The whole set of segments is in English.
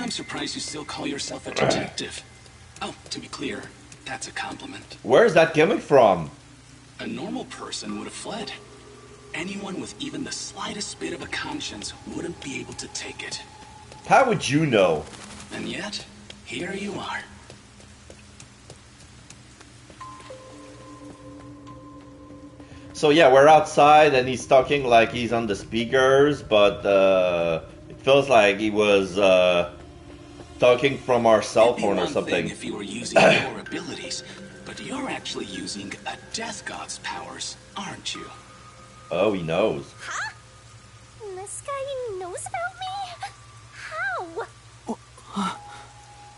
I'm surprised you still call yourself a detective. Oh, to be clear, that's a compliment. Where's that coming from? A normal person would have fled. Anyone with even the slightest bit of a conscience wouldn't be able to take it. How would you know? And yet, here you are. So yeah, we're outside and he's talking like he's on the speakers, but it feels like he was talking from our cell phone or something. If you were using your abilities, but you're actually using a Death God's powers, aren't you? Oh, he knows. Huh? This guy knows about me? How?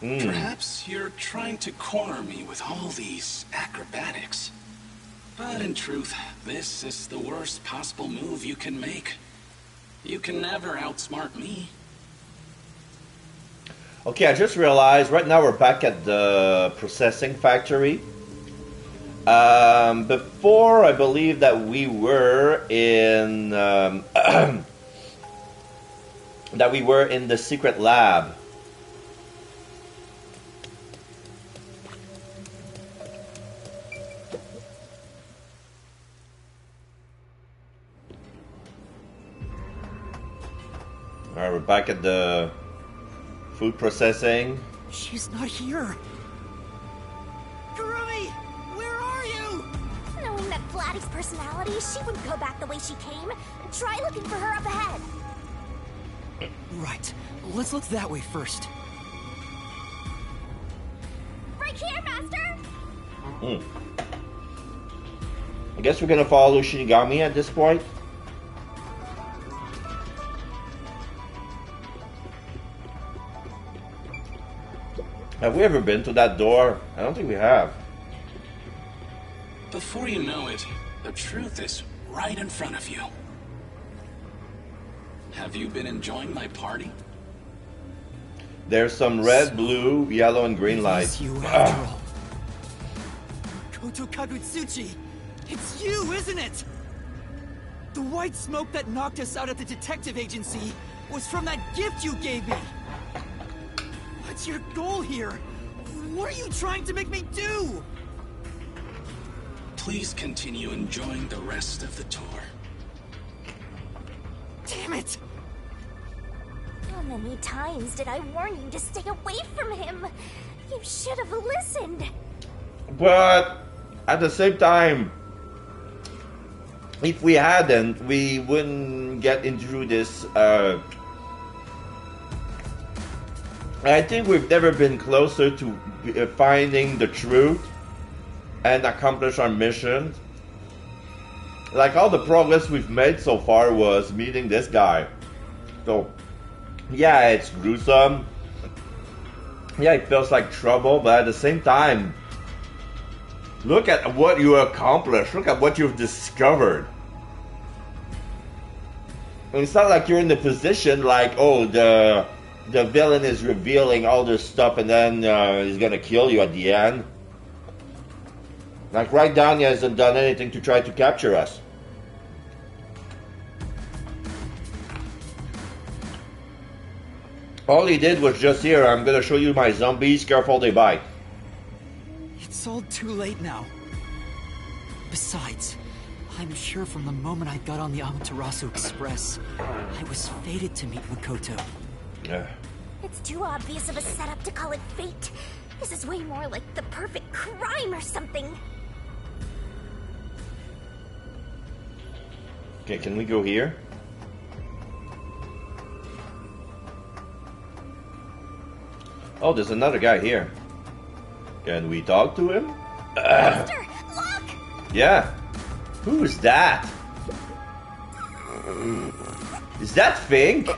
Perhaps you're trying to corner me with all these acrobatics. But in truth, this is the worst possible move you can make. You can never outsmart me. Okay, I just realized right now we're back at the processing factory. Before, I believe that we were in that we were in the secret lab. All right, we're back at the food processing. She's not here. Kurumi, where are you? Knowing that Vladdy's personality, she wouldn't go back the way she came. Try looking for her up ahead. Right. Let's look that way first. Right here, Master! I guess we're gonna follow Shinigami at this point. Have we ever been to that door? I don't think we have. Before you know it, the truth is right in front of you. Have you been enjoying my party? There's some red, blue, yellow, and green lights. It's you after all. Koto Kagutsuchi! It's you, isn't it? The white smoke that knocked us out at the detective agency was from that gift you gave me! What's your goal here? What are you trying to make me do? Please continue enjoying the rest of the tour. Damn it! How many times did I warn you to stay away from him? You should have listened. But at the same time, if we hadn't, we wouldn't get into this. I think we've never been closer to finding the truth and accomplish our mission. Like all the progress we've made so far was meeting this guy. So, yeah, it's gruesome. Yeah, it feels like trouble, but at the same time, look at what you accomplished. Look at what you've discovered. And it's not like you're in the position like, oh, the villain is revealing all this stuff and then he's gonna kill you at the end. Like, right down, he hasn't done anything to try to capture us. All he did was just here, I'm gonna show you my zombies, careful they bite. It's all too late now. Besides, I'm sure from the moment I got on the Amaterasu Express, I was fated to meet Makoto. It's too obvious of a setup to call it fate. This is way more like the perfect crime or something. Okay, can we go here? Oh, there's another guy here. Can we talk to him? Master, look! Yeah. Who's that? Is that Fink?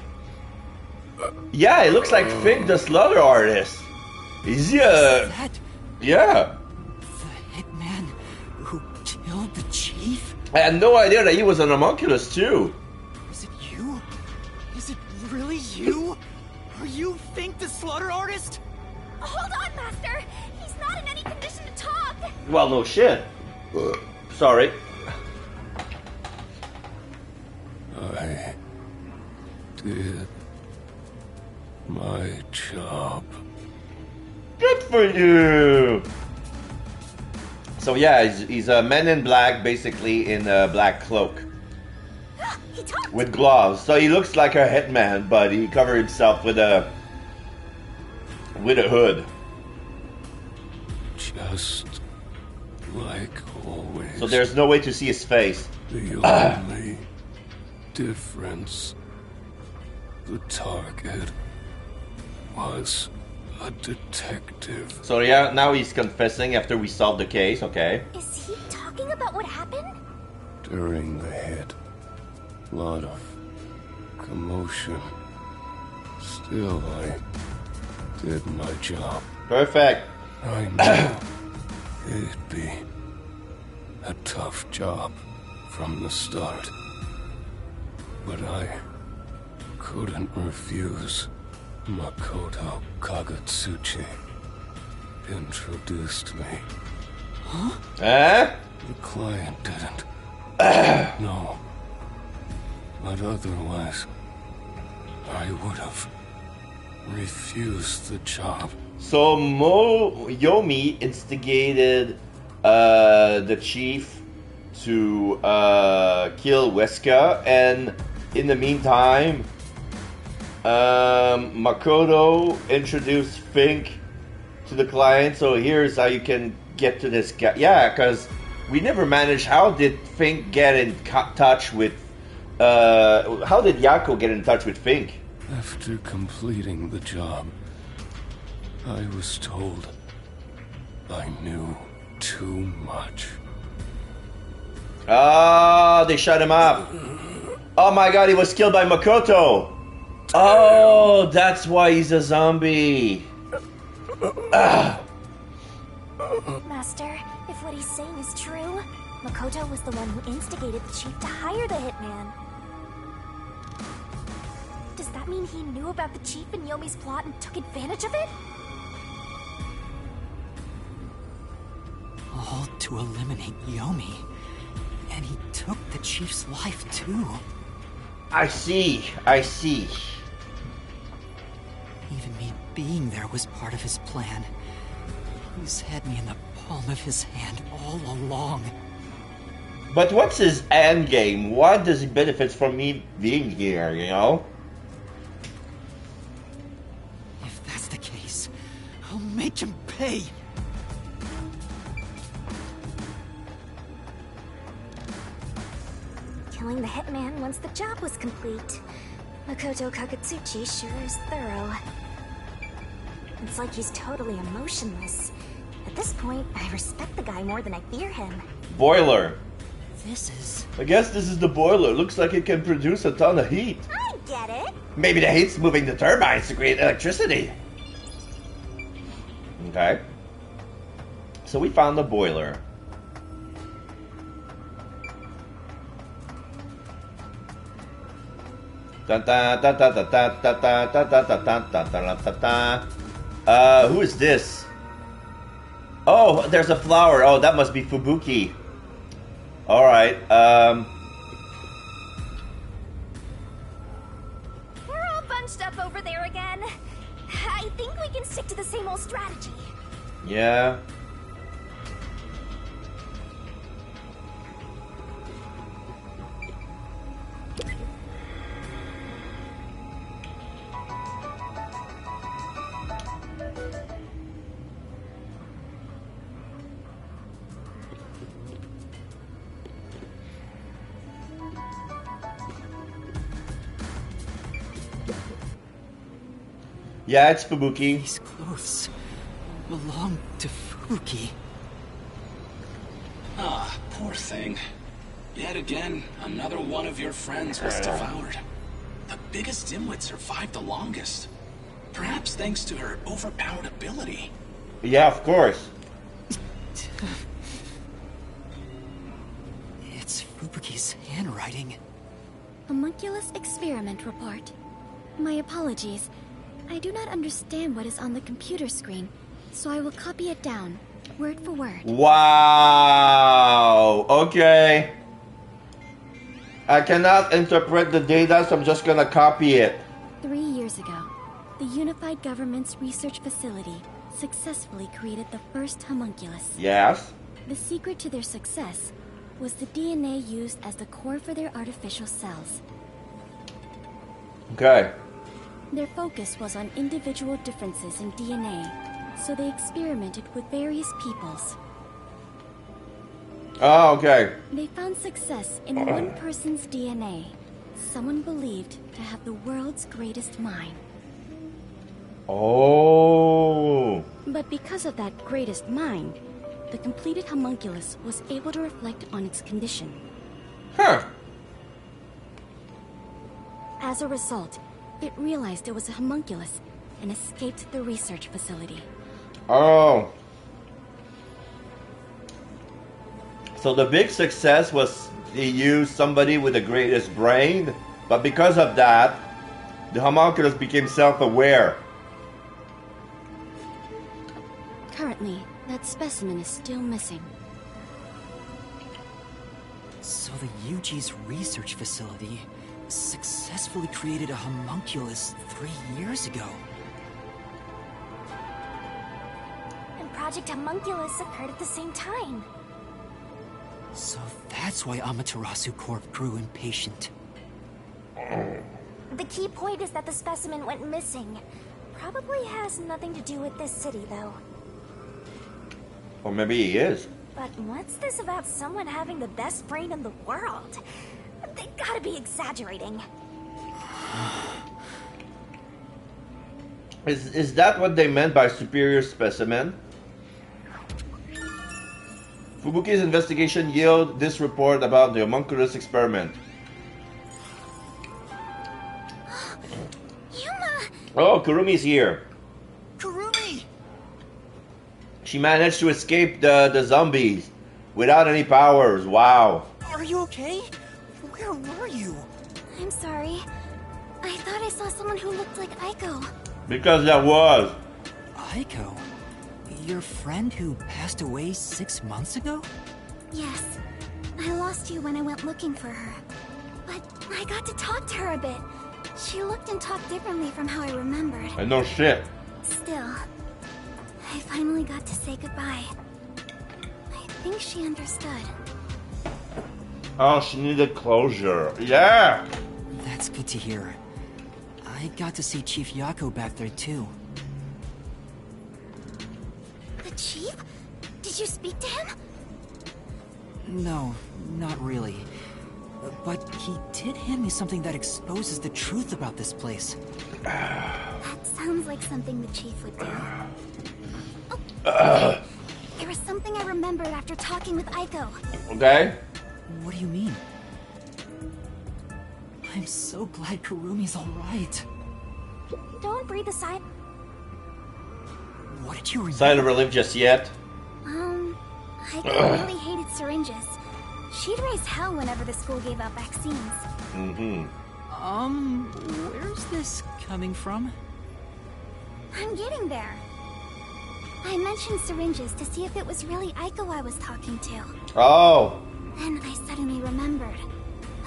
Yeah, it looks like Fink, the slaughter artist. Is he Is that Yeah. the hitman who killed the chief? I had no idea that he was an homunculus too. Is it you? Is it really you? Are you Fink the slaughter artist? Hold on, Master! He's not in any condition to talk! Well, no shit. Sorry. I did my job. Good for you! So yeah, he's a man in black, basically in a black cloak. He talked! With gloves. So he looks like a hitman, but he covered himself with a hood. Just like always. So there's no way to see his face. The only difference. The target was a detective. So yeah, now he's confessing after we solved the case, okay. Is he talking about what happened? During the hit, lot of commotion. Still, I did my job. Perfect. I knew it'd be a tough job from the start. But I couldn't refuse. Makoto Kagetsuchi introduced me. Eh? The client didn't. No. But otherwise, I would have refused the job. So Yomi instigated the chief to kill Wesker, and in the meantime, Makoto introduced Fink to the client. So here's how you can get to this guy. Yeah, because we never managed. How did Fink get in touch with? How did Yako get in touch with Fink? After completing the job, I was told I knew too much. Ah, they shut him up. Oh my god, he was killed by Makoto. Oh, that's why he's a zombie. Master, if what he's saying is true, Makoto was the one who instigated the chief to hire the hitman. Does that mean he knew about the chief and Yomi's plot and took advantage of it? All to eliminate Yomi. And he took the chief's life too. I see. Even me being there was part of his plan. He's had me in the palm of his hand all along. But what's his end game? What does he benefit from me being here, you know? If that's the case, I'll make him pay. Killing the hitman once the job was complete. Makoto Kagetsuchi sure is thorough. It's like he's totally emotionless. At this point, I respect the guy more than I fear him. Boiler. This is... I guess this is the boiler. Looks like it can produce a ton of heat. I get it. Maybe the heat's moving the turbines to create electricity. Okay. So we found the boiler. Who is this? Oh, there's a flower. Oh, that must be Fubuki. Alright, We're all bunched up over there again. I think we can stick to the same old strategy. yeah. Yeah, it's Fubuki. These clothes belong to Fubuki. Ah, poor thing. Yet again, another one of your friends was devoured. The biggest dimwit survived the longest. Perhaps thanks to her overpowered ability. Yeah, of course. It's Fubuki's handwriting. Homunculus experiment report. My apologies. I do not understand what is on the computer screen, so I will copy it down, word for word. Wow. Okay. I cannot interpret the data, so I'm just gonna copy it. 3 years ago, the Unified Government's research facility successfully created the first homunculus. Yes. The secret to their success was the DNA used as the core for their artificial cells. Okay. Their focus was on individual differences in DNA, so they experimented with various peoples. Oh, okay. They found success in one person's DNA, someone believed to have the world's greatest mind. Oh. But because of that greatest mind, the completed homunculus was able to reflect on its condition. Huh. As a result, it realized it was a homunculus and escaped the research facility. Oh. So the big success was they used somebody with the greatest brain, but because of that, the homunculus became self-aware. Currently, that specimen is still missing. So the UG's research facility successfully created a homunculus 3 years ago. And Project Homunculus occurred at the same time. So that's why Amaterasu Corp grew impatient. The key point is that the specimen went missing. Probably has nothing to do with this city, though. Or maybe he is. But what's this about someone having the best brain in the world? They gotta be exaggerating. Is that what they meant by superior specimen? Fubuki's investigation yielded this report about the homunculus experiment. Yuma! Oh, Kurumi's here. Kurumi! She managed to escape the zombies without any powers. Wow. Are you okay? Where were you? I'm sorry. I thought I saw someone who looked like Aiko. Because that was. Aiko? Your friend who passed away 6 months ago? Yes. I lost you when I went looking for her. But I got to talk to her a bit. She looked and talked differently from how I remembered. I know shit. Still, I finally got to say goodbye. I think she understood. Oh, she needed closure. Yeah. That's good to hear. I got to see Chief Yako back there too. The chief? Did you speak to him? No, not really. But he did hand me something that exposes the truth about this place. That sounds like something the chief would do. Oh, there was something I remembered after talking with Aiko. Okay. What do you mean? I'm so glad Kurumi's alright. Don't breathe a sigh. What did you remember? Sign of relief just yet. Aiko really hated syringes. She'd raise hell whenever the school gave out vaccines. Mm-hmm. Where's this coming from? I'm getting there. I mentioned syringes to see if it was really Aiko I was talking to. Oh. Then I suddenly remembered.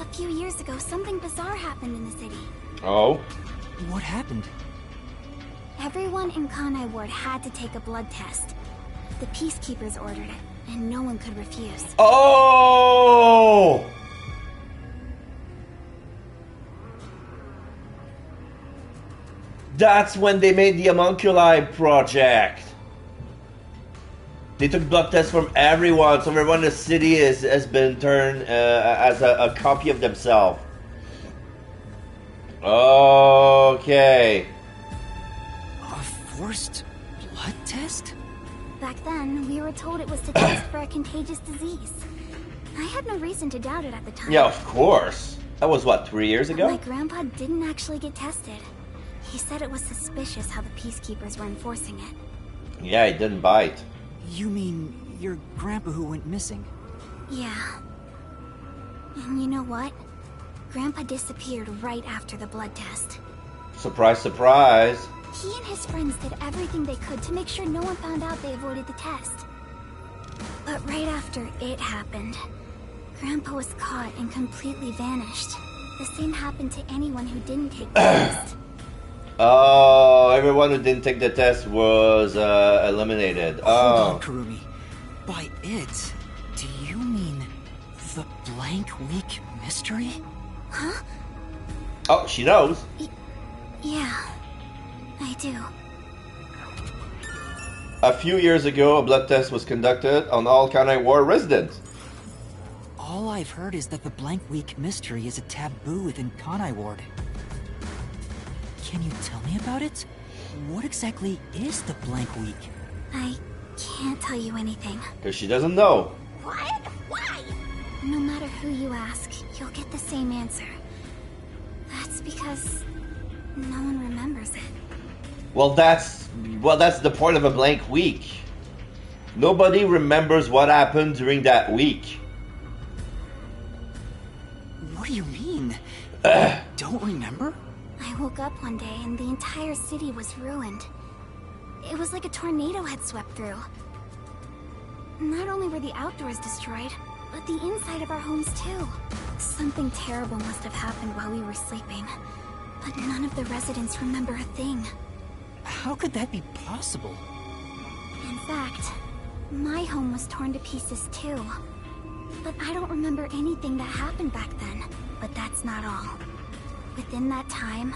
A few years ago, something bizarre happened in the city. Oh. What happened? Everyone in Kanai Ward had to take a blood test. The Peacekeepers ordered it, and no one could refuse. Oh. That's when they made the Homunculi project. They took blood tests from everyone, so everyone in the city has been turned as a copy of themselves. Okay. A forced blood test? Back then, we were told it was to test for a contagious disease. I had no reason to doubt it at the time. Yeah, of course. That was what, 3 years ago? My grandpa didn't actually get tested. He said it was suspicious how the Peacekeepers were enforcing it. Yeah, he didn't bite. You mean your grandpa who went missing? Yeah. And you know what? Grandpa disappeared right after the blood test. Surprise, surprise. He and his friends did everything they could to make sure no one found out they avoided the test. But right after it happened, Grandpa was caught and completely vanished. The same happened to anyone who didn't take the test. Oh, everyone who didn't take the test was eliminated. Hold on, Kurumi. By it, do you mean the blank week mystery? Huh? Oh, she knows. Yeah, I do. A few years ago, a blood test was conducted on all Kanai Ward residents. All I've heard is that the blank week mystery is a taboo within Kanai Ward. Can you tell me about it? What exactly is the blank week? I can't tell you anything. Because she doesn't know. What? Why? No matter who you ask, you'll get the same answer. That's because no one remembers it. Well, that's the point of a blank week. Nobody remembers what happened during that week. What do you mean? Don't remember? I woke up one day and the entire city was ruined. It was like a tornado had swept through. Not only were the outdoors destroyed, but the inside of our homes too. Something terrible must have happened while we were sleeping. But none of the residents remember a thing. How could that be possible? In fact, my home was torn to pieces too. But I don't remember anything that happened back then. But that's not all. Within that time,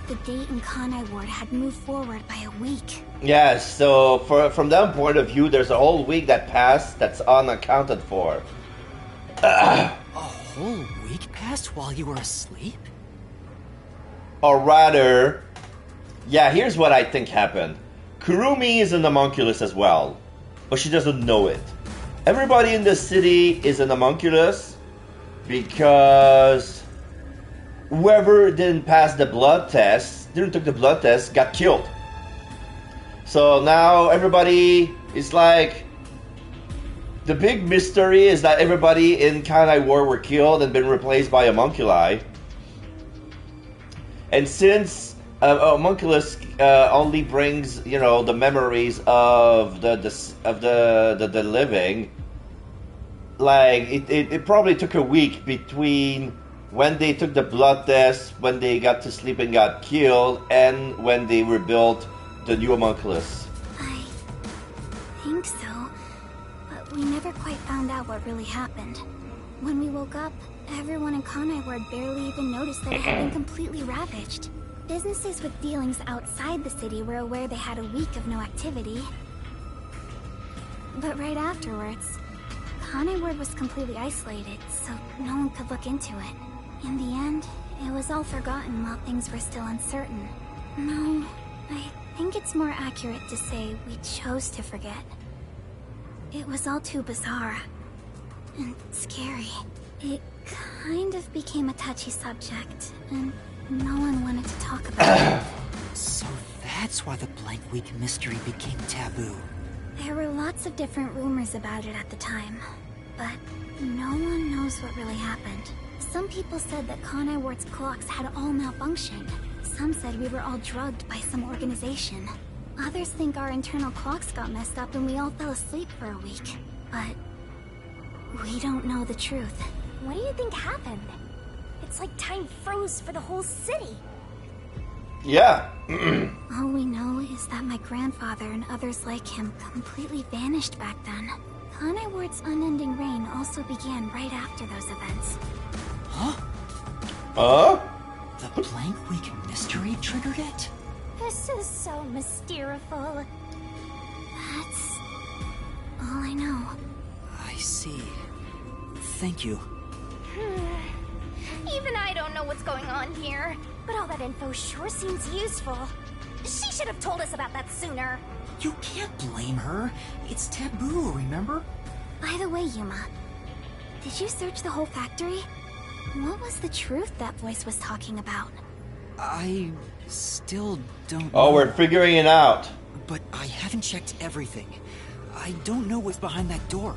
the date in Kanai Ward had moved forward by a week. Yeah, so from that point of view, there's a whole week that passed that's unaccounted for. A whole week passed while you were asleep? Or rather, yeah, here's what I think happened. Kurumi is an homunculus as well, but she doesn't know it. Everybody in the city is an homunculus because whoever didn't pass the blood test, didn't take the blood test, got killed. So now everybody is like, the big mystery is that everybody in Kanai Ward were killed and been replaced by homunculi. And since homunculus only brings, you know, the memories of the living, like it probably took a week between when they took the blood test, when they got to sleep and got killed, and when they rebuilt the new homunculus. I think so, but we never quite found out what really happened. When we woke up, everyone in Kanai Ward barely even noticed that it had been completely ravaged. Businesses with dealings outside the city were aware they had a week of no activity. But right afterwards, Kanai Ward was completely isolated, so no one could look into it. In the end, it was all forgotten while things were still uncertain. No, I think it's more accurate to say we chose to forget. It was all too bizarre and scary. It kind of became a touchy subject, and no one wanted to talk about it. So that's why the blank week mystery became taboo. There were lots of different rumors about it at the time, but no one knows what really happened. Some people said that Kanai Ward's clocks had all malfunctioned. Some said we were all drugged by some organization. Others think our internal clocks got messed up and we all fell asleep for a week. But we don't know the truth. What do you think happened? It's like time froze for the whole city. Yeah. All we know is that my grandfather and others like him completely vanished back then. Kanai Ward's unending reign also began right after those events. Huh? The blank week mystery triggered it? This is so mysteriful. That's all I know. I see. Thank you. Even I don't know what's going on here. But all that info sure seems useful. She should have told us about that sooner. You can't blame her. It's taboo, remember? By the way, Yuma, did you search the whole factory? What was the truth that voice was talking about? I still don't know. Oh, we're figuring it out. But I haven't checked everything. I don't know what's behind that door.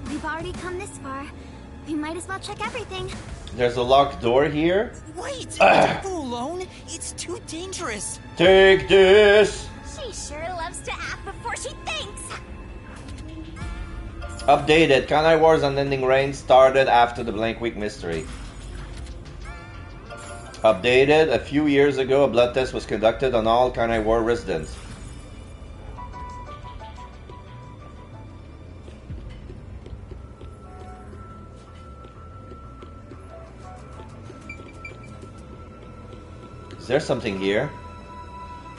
We've already come this far. We might as well check everything. There's a locked door here. Wait! Don't go alone! It's too dangerous! Take this! She sure loves to act before she thinks! Updated. Kanai Ward's unending reign started after the blank week mystery. Updated. A few years ago, a blood test was conducted on all Karnai War residents. Is there something here?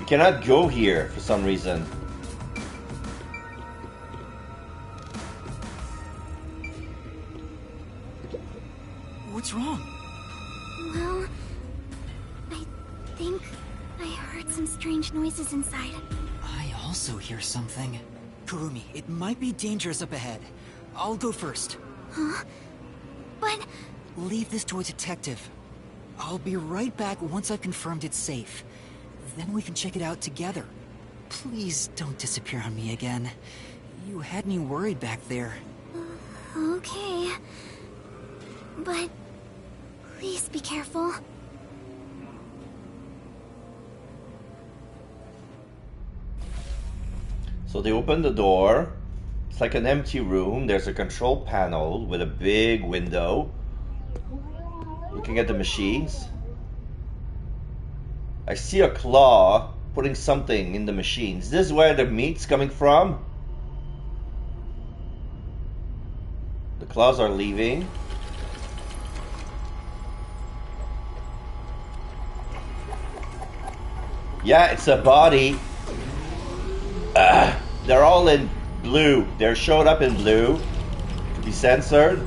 You cannot go here for some reason. What's wrong? Well, I think I heard some strange noises inside. I also hear something. Kurumi, it might be dangerous up ahead. I'll go first. Huh? But... Leave this to a detective. I'll be right back once I've confirmed it's safe. Then we can check it out together. Please don't disappear on me again. You had me worried back there. Okay. But... please be careful. So they open the door. It's like an empty room. There's a control panel with a big window. Looking at the machines. I see a claw putting something in the machines. This is where the meat's coming from. The claws are leaving. Yeah, it's a body. They're all in blue. They're showed up in blue to be censored.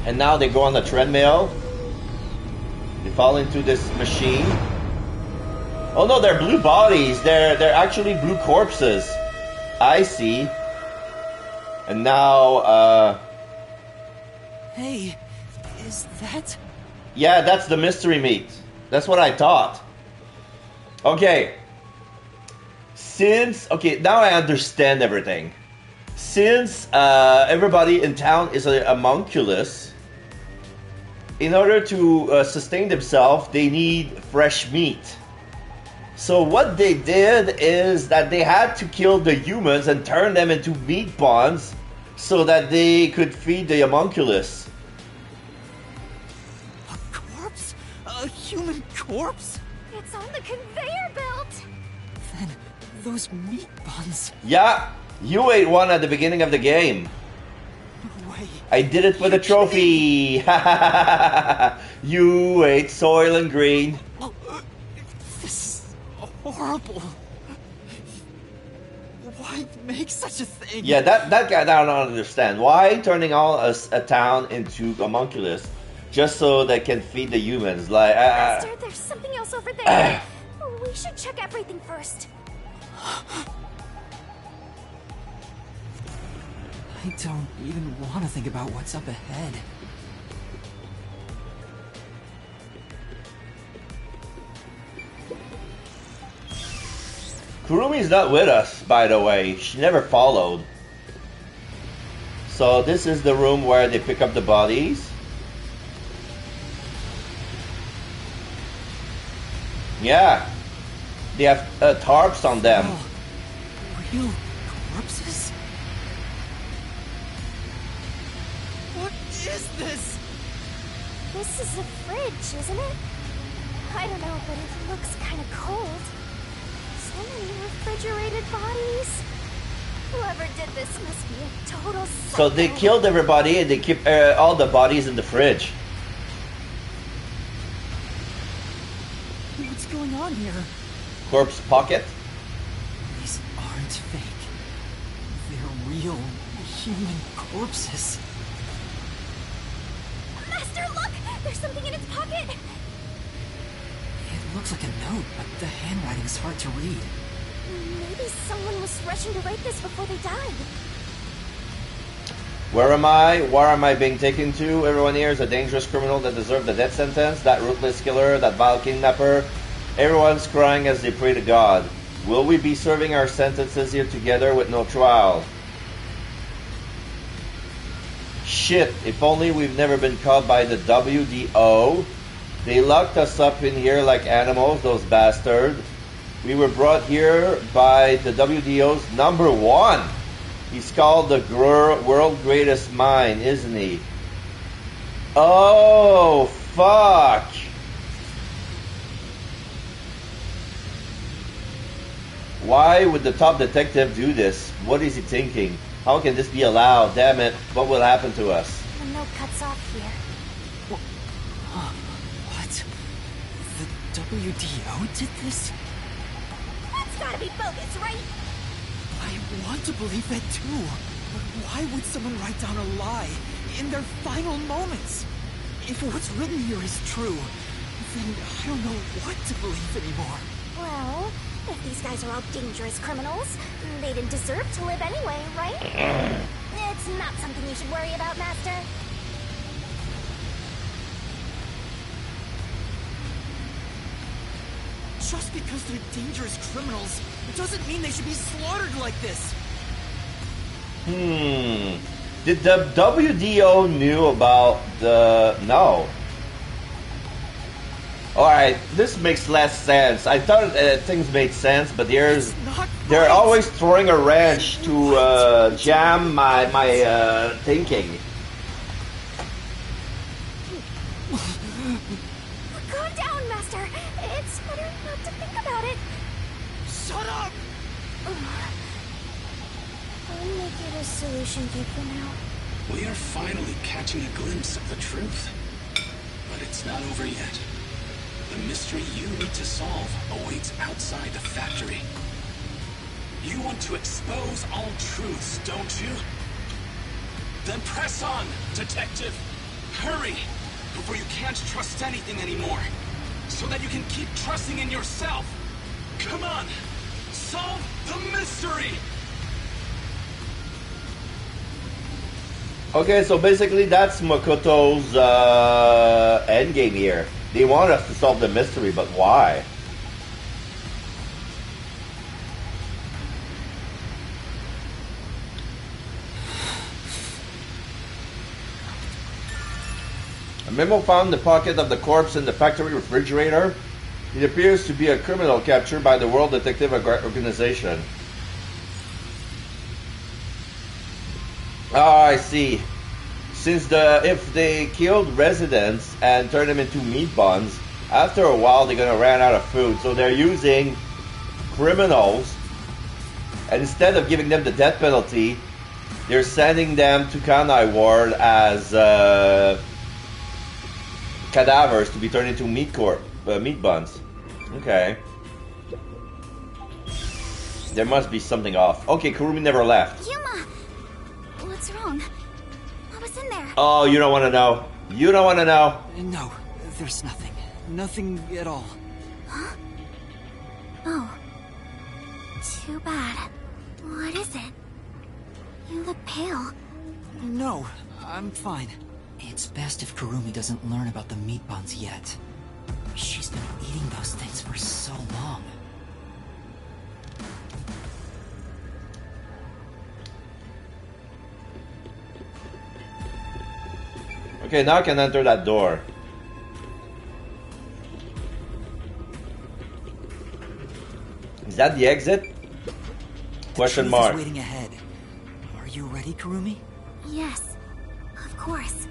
And now they go on the treadmill. They fall into this machine. Oh no, they're blue bodies. They're actually blue corpses. I see. And now, Hey, is that... yeah, that's the mystery meat. That's what I thought. Okay. Okay, now I understand everything. Since everybody in town is a homunculus, in order to sustain themselves, they need fresh meat. So what they did is that they had to kill the humans and turn them into meat bonds so that they could feed the homunculus. A corpse? A human corpse? It's on the conveyor belt! Then, those meat buns... Yeah, you ate one at the beginning of the game. No way. I did it for the trophy. You ate soil and green. This is horrible. Why make such a thing? Yeah, that guy I don't understand. Why turning all a town into homunculus just so they can feed the humans? Like, Master, there's something else over there. We should check everything first. I don't even want to think about what's up ahead. Kurumi's not with us, by the way. She never followed. So this is the room where they pick up the bodies. Yeah. They have tarps on them. Oh, real corpses? What is this? This is a fridge, isn't it? I don't know, but it looks kind of cold. So many refrigerated bodies. Whoever did this must be a total psycho. So they killed everybody and they keep all the bodies in the fridge. What's going on here? Corpse pocket. These aren't fake. They're real human corpses. Master, look! There's something in its pocket! It looks like a note, but the handwriting's hard to read. Maybe someone was rushing to write this before they died. Where am I? Where am I being taken to? Everyone here is a dangerous criminal that deserves the death sentence. That ruthless killer, that vile kidnapper. Everyone's crying as they pray to God. Will we be serving our sentences here together with no trial? Shit, if only we've never been caught by the WDO. They locked us up in here like animals, those bastards. We were brought here by the WDO's #1. He's called the world greatest mind, isn't he? Oh, fuck? Why would the top detective do this? What is he thinking? How can this be allowed? Damn it, what will happen to us? The note cuts off here. What? The WDO did this? That's gotta be bogus, right? I want to believe that too. But why would someone write down a lie in their final moments? If what's written here is true, then I don't know what to believe anymore. Well, if these guys are all dangerous criminals, they didn't deserve to live anyway, right? It's not something you should worry about, Master. Just because they're dangerous criminals, it doesn't mean they should be slaughtered like this. Did the WDO knew about the... No. Alright, this makes less sense. I thought things made sense, but they're always throwing a wrench to jam my thinking. Calm down, Master. It's better not to think about it. Shut up! I'll make it a solution kit for now. We are finally catching a glimpse of the truth. But it's not over yet. The mystery you need to solve awaits outside the factory. You want to expose all truths, don't you? Then press on, detective. Hurry, before you can't trust anything anymore. So that you can keep trusting in yourself. Come on, solve the mystery! Okay, so basically that's Makoto's endgame here. They want us to solve the mystery, but why? A memo found in the pocket of the corpse in the factory refrigerator. It appears to be a criminal captured by the World Detective Organization. Ah, I see. Since if they killed residents and turned them into meat buns, after a while they're gonna run out of food. So they're using criminals, and instead of giving them the death penalty, they're sending them to Kanai Ward as cadavers to be turned into meat buns. Okay. There must be something off. Okay, Kurumi never left. Yuma! What's wrong? What was in there? Oh, you don't want to know. You don't want to know. No, there's nothing. Nothing at all. Huh? Oh. Too bad. What is it? You look pale. No, I'm fine. It's best if Kurumi doesn't learn about the meat buns yet. She's been eating those things for so long. Okay, now I can enter that door. Is that the exit? Question The truth mark. is waiting ahead. Are you ready, Kurumi? Yes, of course.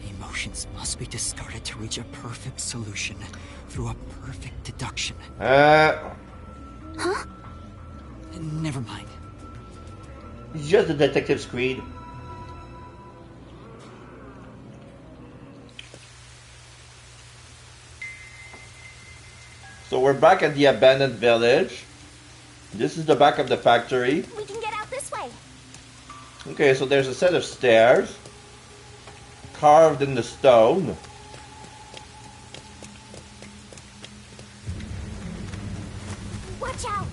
Emotions must be discarded to reach a perfect solution through a perfect deduction. Huh? Never mind. It's just a detective screed. So we're back at the abandoned village. This is the back of the factory. We can get out this way. Okay, so there's a set of stairs carved in the stone. Watch out!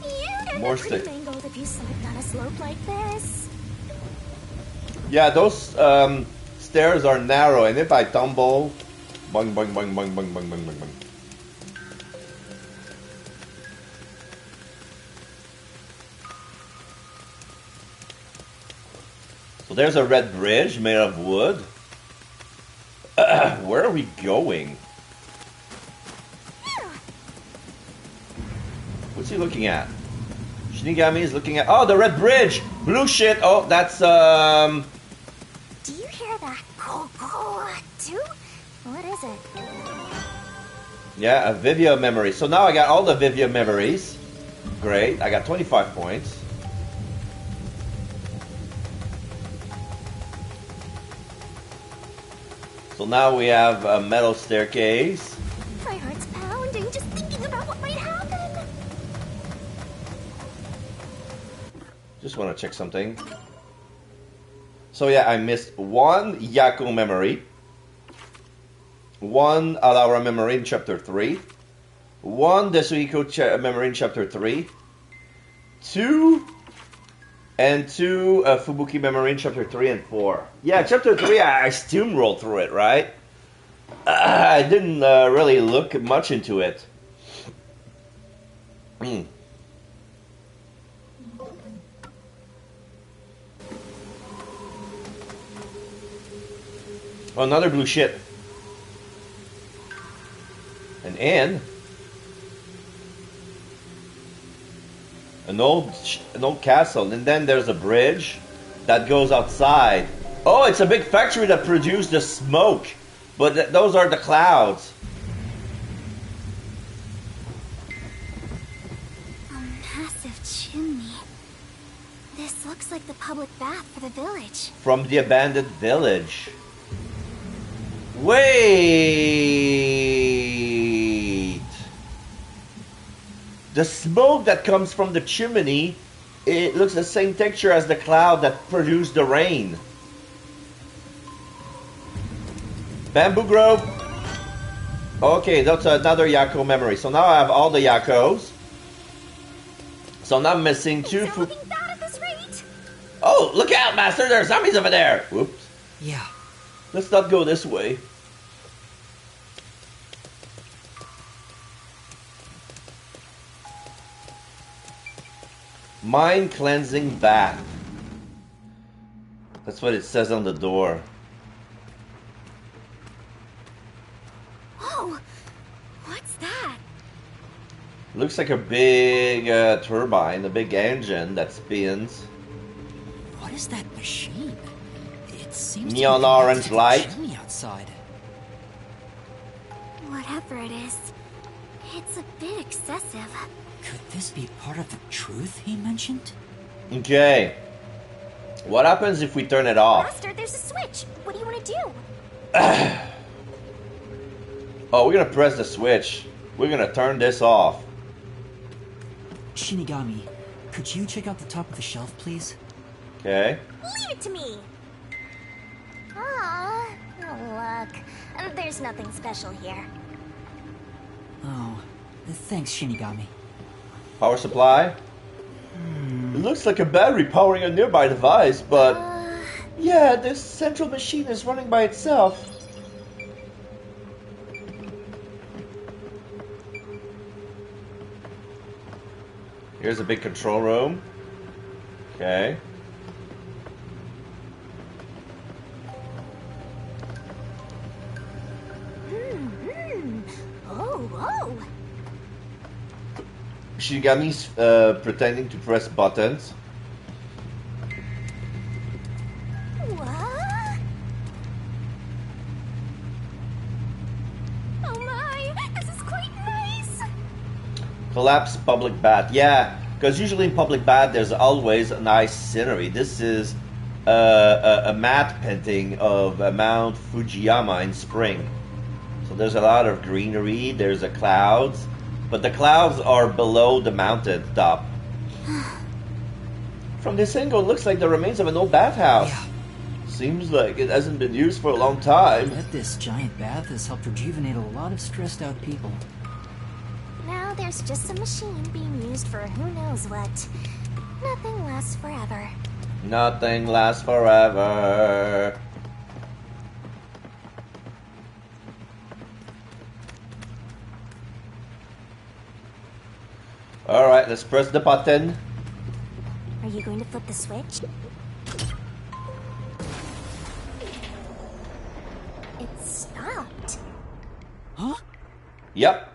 You'd end More up pretty stick. mangled if you slipped on a slope like this. Yeah, those stairs are narrow, and if I tumble, boing, boing, boing, boing, boing, boing, boing, boing, boing. So there's a red bridge made of wood. Where are we going? What's he looking at? Shinigami is looking at... Oh, the red bridge! Blue shit! Oh, that's, Do you hear that? Two? What is it? Yeah, a Vivio memory. So now I got all the Vivio memories. Great. I got 25 points. So now we have a metal staircase. My heart's pounding just thinking about what might happen. Just want to check something. So yeah, I missed one Yako memory, one Alaura memory in Chapter 3, one Desuhiko memory in Chapter 3, two Fubuki memory in Chapter 3 and 4. Yeah, Chapter 3 I steamrolled through it, right? I didn't really look much into it. Oh, another blue ship. An inn. An old castle, and then there's a bridge that goes outside. Oh, it's a big factory that produced the smoke, but those are the clouds. A massive chimney. This looks like the public bath for the village. From the abandoned village. Wait! The smoke that comes from the chimney, it looks the same texture as the cloud that produced the rain. Bamboo Grove. Okay, that's another Yako memory. So now I have all the Yakos. So now I'm missing two. Bad at this rate. Oh, look out, Master! There are zombies over there. Whoops. Yeah. Let's not go this way. Mind cleansing bath. That's what it says on the door. Oh, what's that? Looks like a big turbine, a big engine that spins. What is that machine? It seems Neon to be orange connected to the light. chimney outside. Whatever it is, it's a bit excessive. Could this be part of the truth he mentioned? Okay. What happens if we turn it off? Master, there's a switch. What do you want to do? Oh, we're gonna press the switch. We're gonna turn this off. Shinigami, could you check out the top of the shelf, please? Okay. Leave it to me. Ah, oh, look. There's nothing special here. Oh, thanks, Shinigami. Power supply. It looks like a battery powering a nearby device, but yeah, this central machine is running by itself. Here's a big control room. Okay. Oh. Shinigami's pretending to press buttons. What? Oh my, this is quite nice. Collapsed public bath. Yeah, because usually in public bath there's always a nice scenery. This is a matte painting of Mount Fujiyama in spring. So there's a lot of greenery, there's the clouds, but the clouds are below the mountain top. From this angle, it looks like the remains of an old bathhouse. Yeah. Seems like it hasn't been used for a long time. I bet this giant bath has helped rejuvenate a lot of stressed out people. Now there's just a machine being used for who knows what. Nothing lasts forever. Nothing lasts forever. Alright, let's press the button. Are you going to flip the switch? It stopped. Huh? Yep.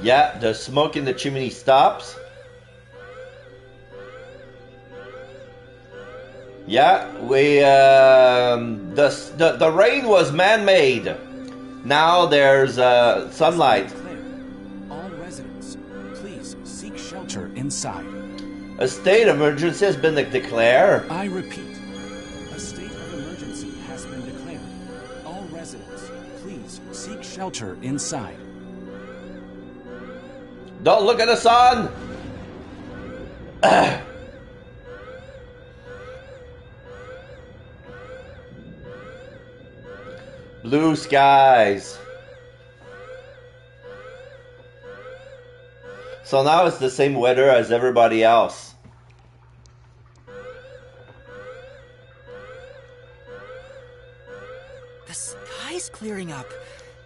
Yeah, the smoke in the chimney stops. Yeah, the rain was man-made. Now there's sunlight. All residents, please seek shelter inside. A state of emergency has been declared. I repeat, a state of emergency has been declared. All residents, please seek shelter inside. Don't look at the sun! Blue skies. So now it's the same weather as everybody else. The sky's clearing up.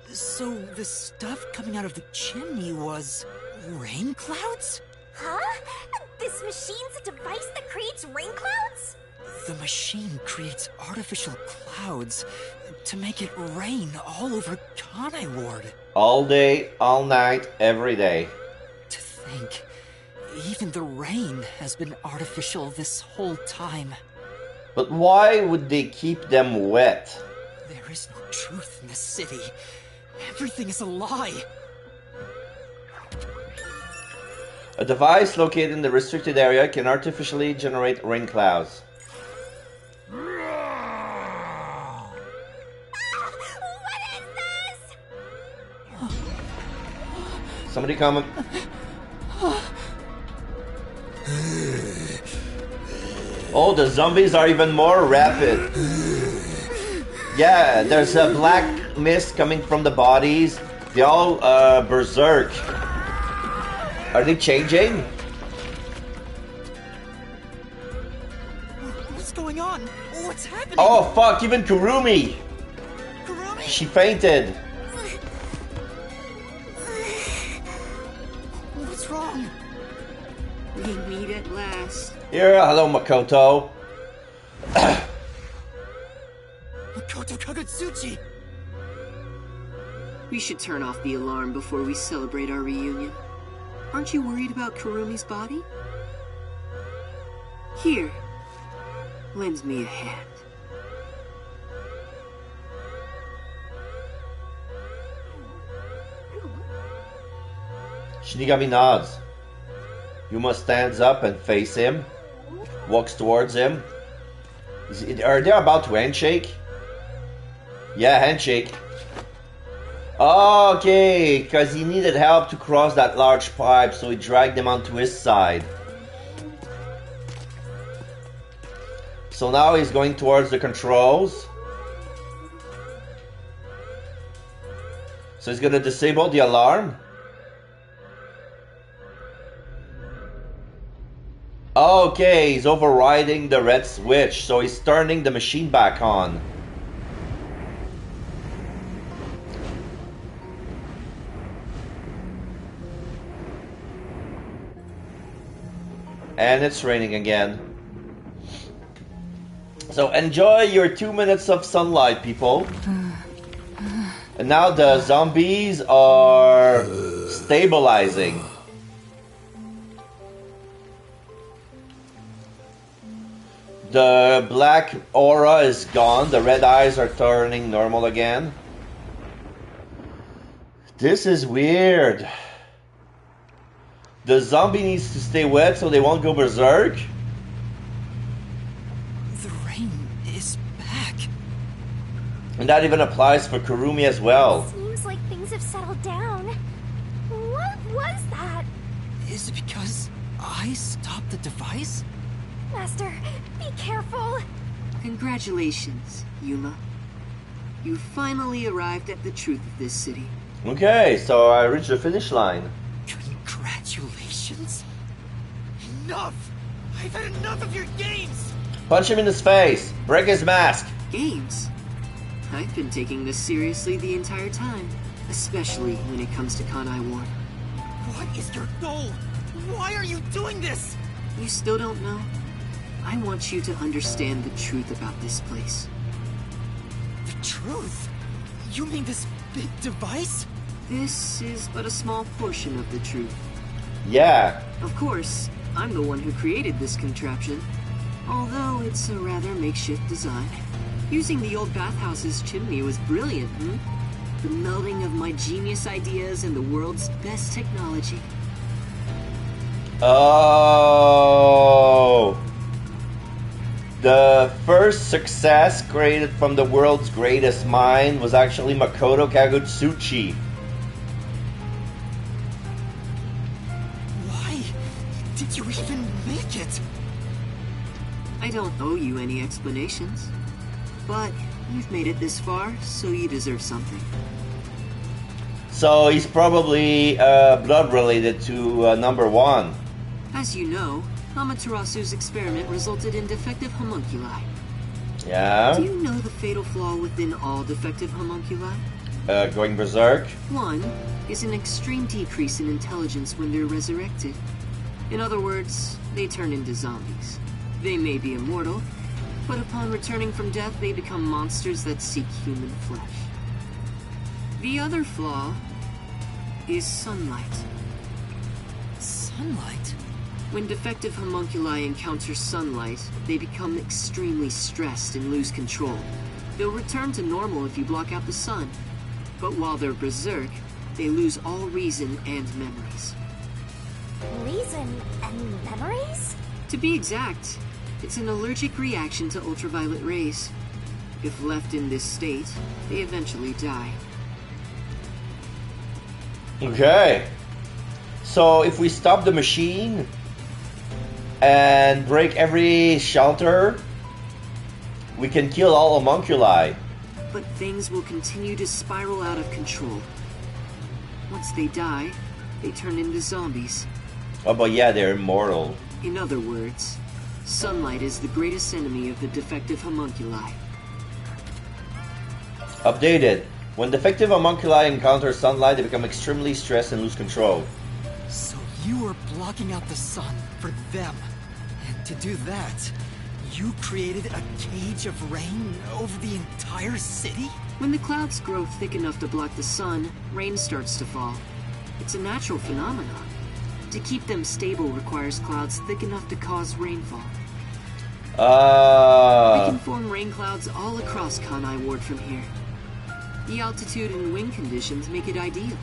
So the stuff coming out of the chimney was rain clouds? Huh? This machine's a device that creates rain clouds? The machine creates artificial clouds to make it rain all over Kanai Ward. All day, all night, every day. To think, even the rain has been artificial this whole time. But why would they keep them wet? There is no truth in this city. Everything is a lie. A device located in the restricted area can artificially generate rain clouds. What is this? Somebody come. Oh, the zombies are even more rapid. Yeah, there's a black mist coming from the bodies. They all berserk. Are they changing? What's going on? What's happening? Oh fuck, even Kurumi! Kurumi? She fainted. What's wrong? We meet at last. Here, hello Makoto. Makoto Kagutsuchi! We should turn off the alarm before we celebrate our reunion. Aren't you worried about Kurumi's body? Here, lend me a hand. Shinigami nods. Yuma stands up and face him. Walks towards him. Are they about to handshake? Yeah, handshake. Okay, because he needed help to cross that large pipe, so he dragged him onto his side. So now he's going towards the controls. So he's going to disable the alarm. Okay, he's overriding the red switch, so he's turning the machine back on. And it's raining again. So enjoy your 2 minutes of sunlight, people. And now the zombies are stabilizing. The black aura is gone. The red eyes are turning normal again. This is weird. The zombie needs to stay wet so they won't go berserk. The rain is back. And that even applies for Kurumi as well. Seems like things have settled down. What was that? Is it because I stopped the device? Master, be careful. Congratulations, Yuma. You finally arrived at the truth of this city. Okay, so I reached the finish line. Congratulations. Enough! I've had enough of your games! Punch him in his face. Break his mask. Games? I've been taking this seriously the entire time, especially when it comes to Kanai Ward. What is your goal? Why are you doing this? You still don't know? I want you to understand the truth about this place. The truth? You mean this big device? This is but a small portion of the truth. Yeah. Of course, I'm the one who created this contraption, although it's a rather makeshift design. Using the old bathhouse's chimney was brilliant, The melding of my genius ideas and the world's best technology. Oh. The first success created from the world's greatest mind was actually Makoto Kagutsuchi. Why did you even make it? I don't owe you any explanations, but you've made it this far, so you deserve something. So he's probably blood related to number 1. As you know, Amaterasu's experiment resulted in defective homunculi. Yeah? Do you know the fatal flaw within all defective homunculi? Going berserk? One is an extreme decrease in intelligence when they're resurrected. In other words, they turn into zombies. They may be immortal, but upon returning from death, they become monsters that seek human flesh. The other flaw is sunlight. Sunlight? When defective homunculi encounter sunlight, they become extremely stressed and lose control. They'll return to normal if you block out the sun. But while they're berserk, they lose all reason and memories. Reason and memories? To be exact, it's an allergic reaction to ultraviolet rays. If left in this state, they eventually die. Okay. So if we stop the machine and break every shelter, we can kill all homunculi. But things will continue to spiral out of control. Once they die, they turn into zombies. Oh, but yeah, they're immortal. In other words, sunlight is the greatest enemy of the defective homunculi. Updated. When defective homunculi encounter sunlight, they become extremely stressed and lose control. So you were blocking out the sun for them. And to do that, you created a cage of rain over the entire city? When the clouds grow thick enough to block the sun, rain starts to fall. It's a natural phenomenon. To keep them stable requires clouds thick enough to cause rainfall. We can form rain clouds all across Kanai Ward from here. The altitude and wind conditions make it ideal.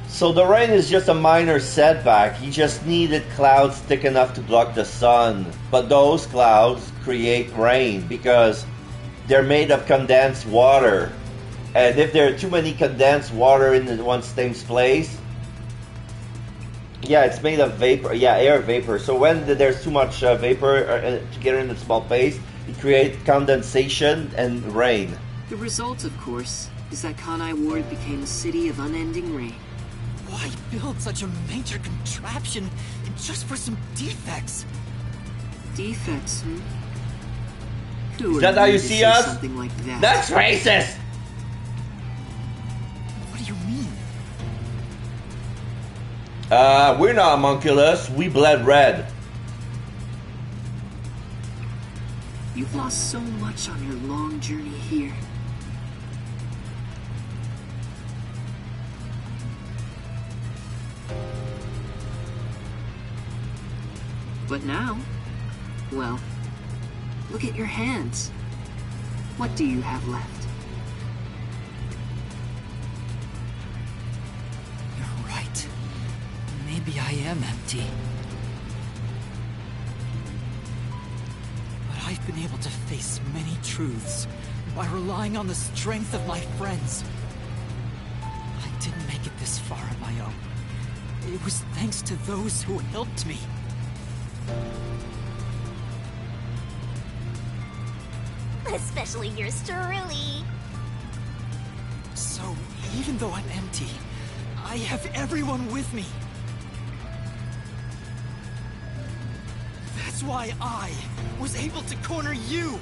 So the rain is just a minor setback. You just needed clouds thick enough to block the sun. But those clouds create rain because they're made of condensed water. And if there are too many condensed water in one same place, yeah, it's made of vapor. Yeah, air vapor. So when there's too much vapor together in a small space, it creates condensation and rain. The result, of course, is that Kanai Ward became a city of unending rain. Why build such a major contraption just for some defects? Defects, Who Is that how you see us? Something like that? That's racist! What do you mean? We're not homunculus. We bled red. You've lost so much on your long journey here. But now, well, look at your hands. What do you have left? You're right. Maybe I am empty. But I've been able to face many truths by relying on the strength of my friends. I didn't make it this far on my own. It was thanks to those who helped me. Especially yours truly. So, even though I'm empty, I have everyone with me. That's why I was able to corner you.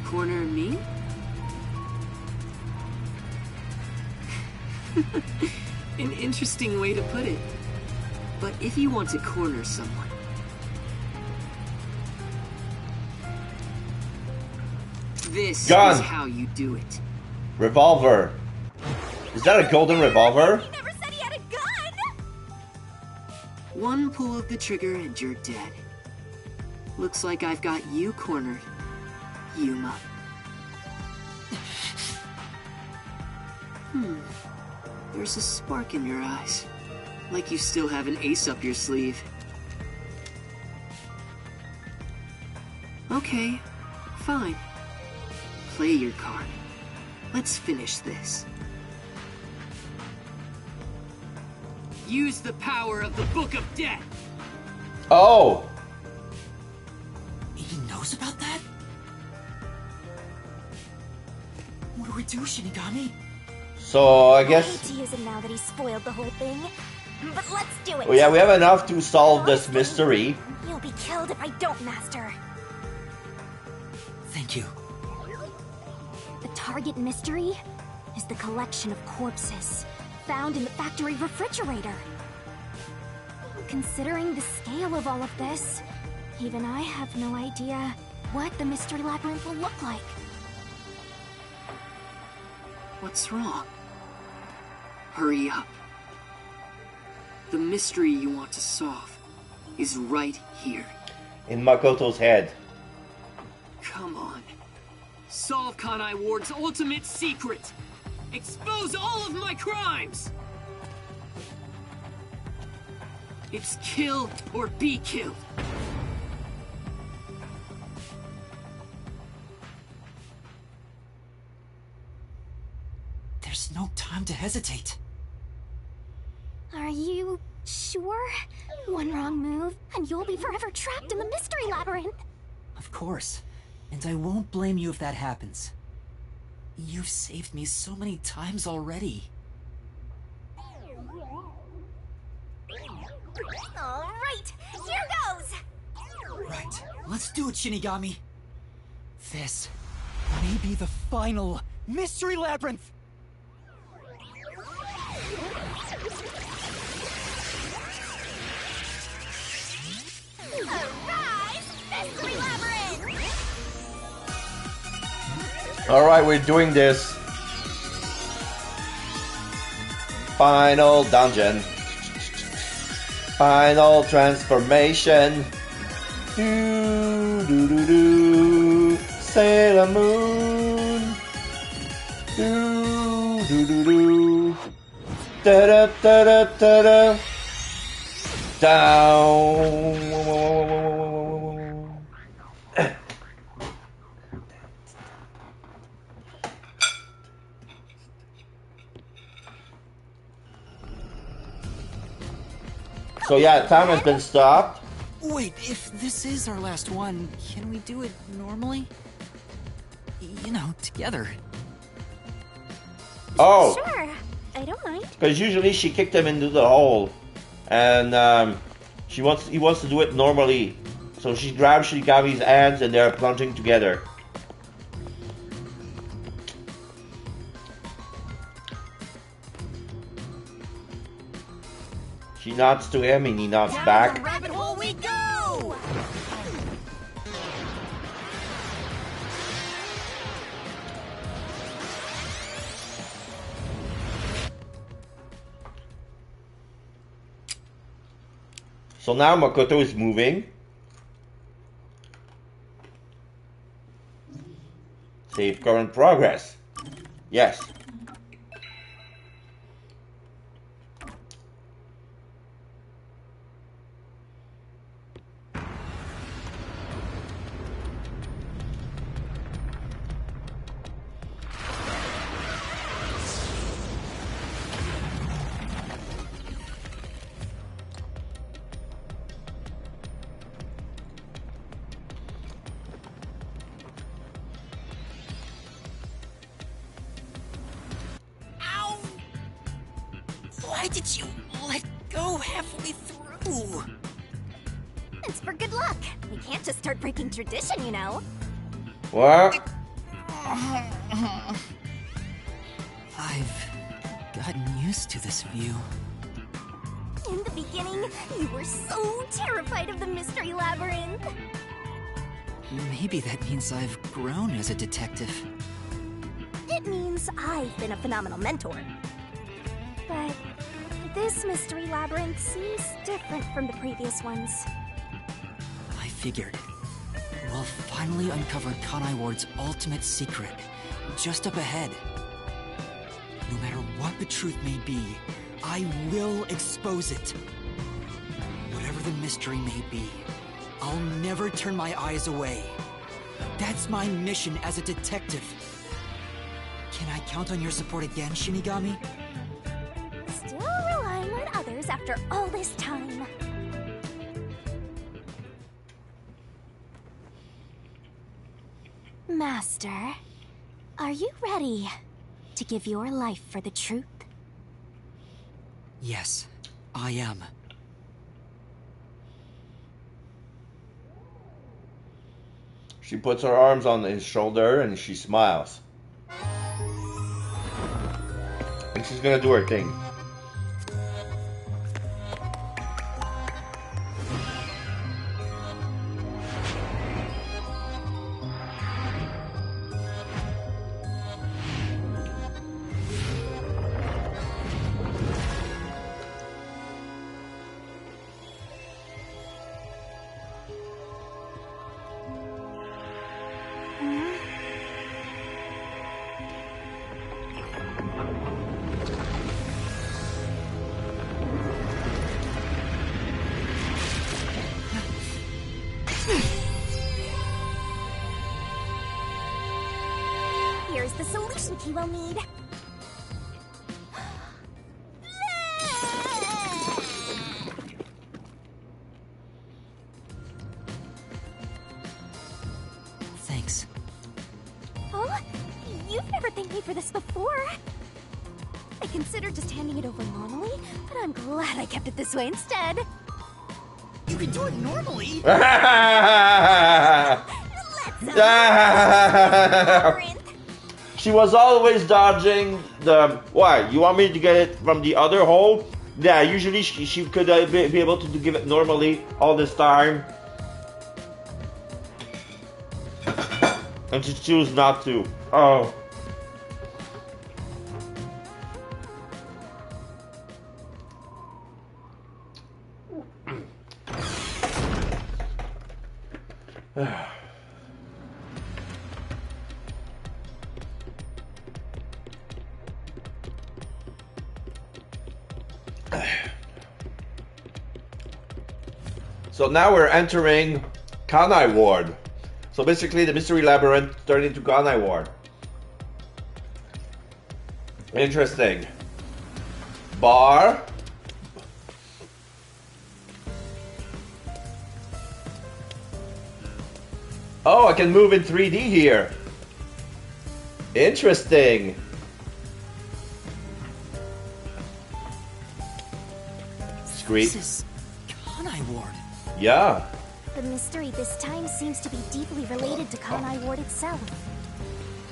Corner me? An interesting way to put it. But if you want to corner someone, This Gun. is how you do it. Revolver. Is that a golden revolver? He never said he had a gun! One pull of the trigger and you're dead. Looks like I've got you cornered, Yuma. There's a spark in your eyes. Like you still have an ace up your sleeve. Okay, fine. Play your card. Let's finish this. Use the power of the Book of Death! Oh! He knows about that? What do we do, Shinigami? So I I hate guess... to use it now that he's spoiled the whole thing. But let's do it! Oh yeah, we have enough to solve this mystery. You'll be killed if I don't, Master. Thank you. The target mystery is the collection of corpses found in the factory refrigerator. Considering the scale of all of this, even I have no idea what the mystery labyrinth will look like. What's wrong? Hurry up. The mystery you want to solve is right here. In Makoto's head. Come on. Solve Kanai Ward's ultimate secret! Expose all of my crimes! It's kill or be killed. There's no time to hesitate. Are you sure? One wrong move, and you'll be forever trapped in the mystery labyrinth. Of course. And I won't blame you if that happens. You've saved me so many times already. All right, here goes! Right, let's do it, Shinigami. This may be the final mystery labyrinth. Arise, mystery labyrinth! Alright, we're doing this. Final dungeon. Final transformation. Do do do do. Sailor Moon. Do do do do. Da da da da da da. Down. So yeah, time has been stopped. Wait, if this is our last one, can we do it normally? You know, together. Oh, Sure, I don't mind. because usually she kicked him into the hole, and he wants to do it normally. So she grabs Shinigami's hands and they're plunging together. She nods to him and he nods back. Rabbit hole we go! So now Makoto is moving. Save current progress. Yes. Ow! Why did you let go halfway through? It's for good luck. We can't just start breaking tradition, you know. What? I've gotten used to this view. In the beginning, you were so terrified of the mystery labyrinth. Maybe that means I've grown as a detective. It means I've been a phenomenal mentor. But this mystery labyrinth seems different from the previous ones. I figured. We'll finally uncover Kanai Ward's ultimate secret, just up ahead. No matter what the truth may be, I will expose it. Whatever the mystery may be, I'll never turn my eyes away. That's my mission as a detective. Can I count on your support again, Shinigami? Still relying on others after all this time. Master, are you ready to give your life for the truth? Yes, I am. She puts her arms on his shoulder and she smiles. And she's gonna do her thing. Here's the solution key we'll need. Thanks. Oh, you've never thanked me for this before. I considered just handing it over normally, but I'm glad I kept it this way instead. You can do it normally! She was always dodging the... Why? You want me to get it from the other hole? Yeah, usually she could be able to give it normally all this time. And she chose not to. Oh. So now we're entering Kanai Ward. So basically the mystery labyrinth turned into Kanai Ward. Interesting. Bar. Oh, I can move in 3D here. Interesting. Scream. This is Kanai Ward. Yeah. The mystery this time seems to be deeply related to Kanai Ward itself.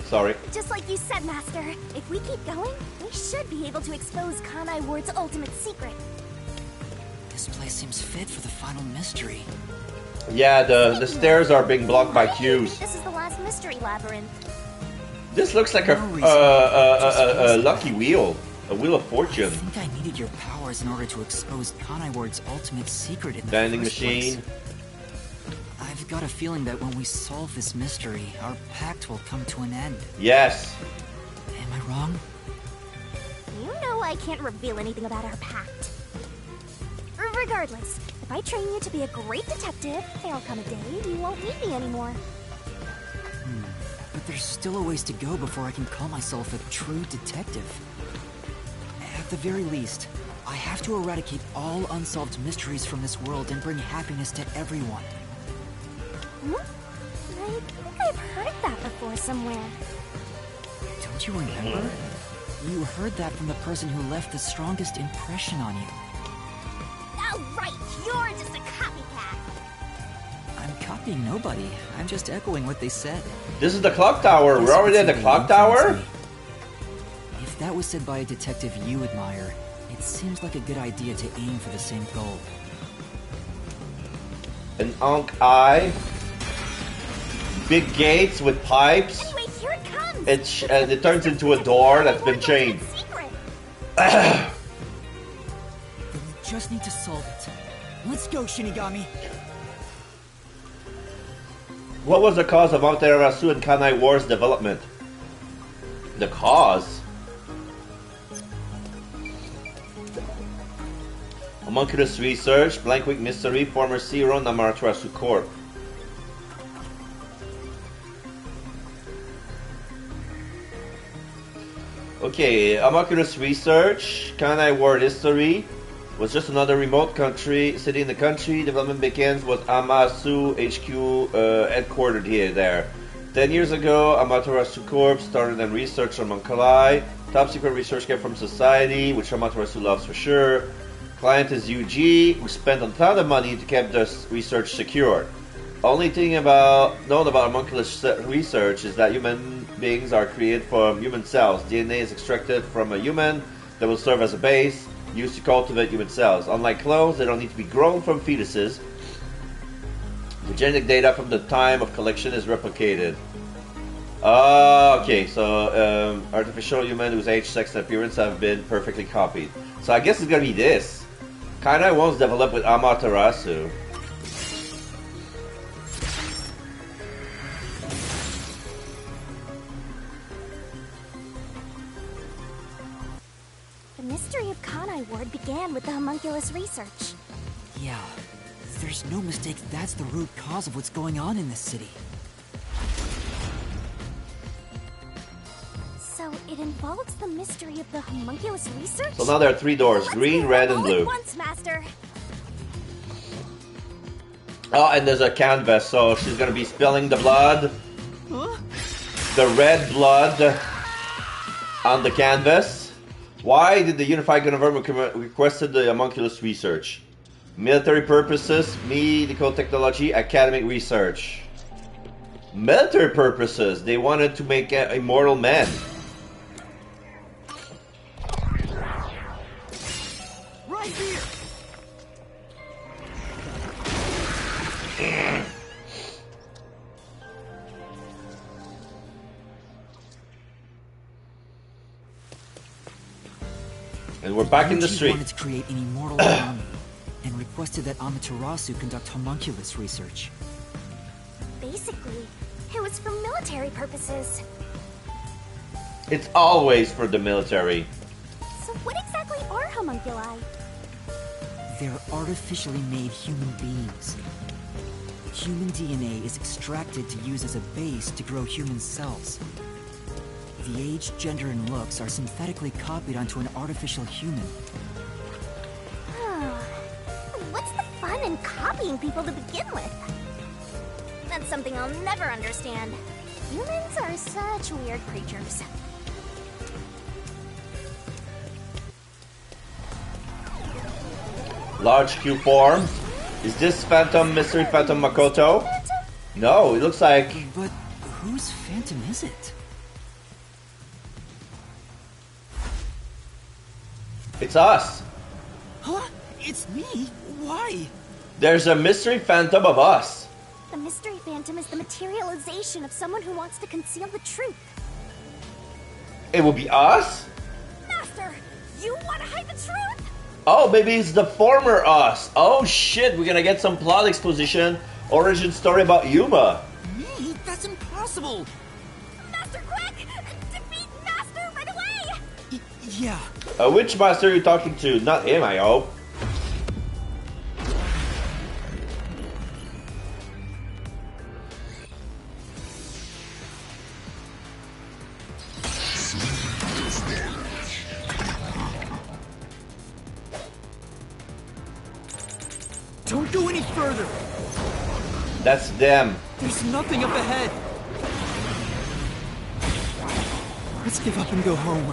Sorry. Just like you said, Master, if we keep going, we should be able to expose Kanai Ward's ultimate secret. This place seems fit for the final mystery. Yeah, the stairs are being blocked by queues. This is the last mystery labyrinth. This looks like a lucky wheel. A wheel of fortune. I think I needed your powers in order to expose Kanai Ward's ultimate secret in the Vending first machine. place. I've got a feeling that when we solve this mystery, our pact will come to an end. Yes. Am I wrong? You know I can't reveal anything about our pact. Regardless, if I train you to be a great detective, there'll come a day you won't need me anymore. But there's still a ways to go before I can call myself a true detective. At the very least, I have to eradicate all unsolved mysteries from this world and bring happiness to everyone. I think I've heard that before somewhere. Don't you remember? You heard that from the person who left the strongest impression on you. Oh, right, you're just a copycat. I'm copying nobody. I'm just echoing what they said. This is the clock tower. We're already at the clock tower? If that was said by a detective you admire, it seems like a good idea to aim for the same goal. An Ankh Eye. big gates with pipes. Anyway, here it comes. It turns into a door that's been chained. We just need to solve it. Let's go, Shinigami. What was the cause of Amaterasu and Kanai War's development? The cause? Homunculus Research, Blank Week Mystery, former CEO Amaterasu Corp. Okay, Homunculus Research, Kanai War History, was just another remote city in the country. Development begins with Amasu HQ headquartered here there. 10 years ago, Amaterasu Corp started and research on homunculi. Top secret research came from society, which Amaterasu loves for sure. Client is UG, who spent a ton of money to keep this research secure. Only thing known about homunculus research is that human beings are created from human cells. DNA is extracted from a human that will serve as a base, used to cultivate human cells. Unlike clones, they don't need to be grown from fetuses. The genetic data from the time of collection is replicated. Okay, so artificial human whose age, sex, and appearance have been perfectly copied. So I guess it's gonna be this. Kanai wants developed with Amaterasu. The mystery of Kanai Ward began with the homunculus research. Yeah, there's no mistake that's the root cause of what's going on in this city. So it involves the mystery of the homunculus research? So now there are 3 doors, Let's green, do red, it and all blue. at once, Master. Oh, and there's a canvas, so she's gonna be spilling the blood. Huh? The red blood on the canvas. Why did the Unified Government requested the homunculus research? Military purposes, medical technology, academic research. Military purposes. They wanted to make immortal men. Right here. And we're back in the Yuji street. wanted to create an immortal army and requested that Amaterasu conduct homunculus research. Basically, it was for military purposes. It's always for the military. So what exactly are homunculi? They're artificially made human beings. Human DNA is extracted to use as a base to grow human cells. The age, gender, and looks are synthetically copied onto an artificial human. What's the fun in copying people to begin with? That's something I'll never understand. Humans are such weird creatures. Large Q form. Is this Phantom Mystery Phantom Makoto? No, it looks like... But whose phantom is it? It's us. Huh? It's me? Why? There's a Mystery Phantom of us. The mystery phantom is the materialization of someone who wants to conceal the truth. It will be us? Master, you want to hide the truth? Oh, maybe it's the former us. Oh shit, we're gonna get some plot exposition, origin story about Yuma. Me? That's impossible! Master, quick! Defeat Master right away! Yeah. Which master are you talking to? Not him, I hope. Don't go any further! That's them. There's nothing up ahead! Let's give up and go home.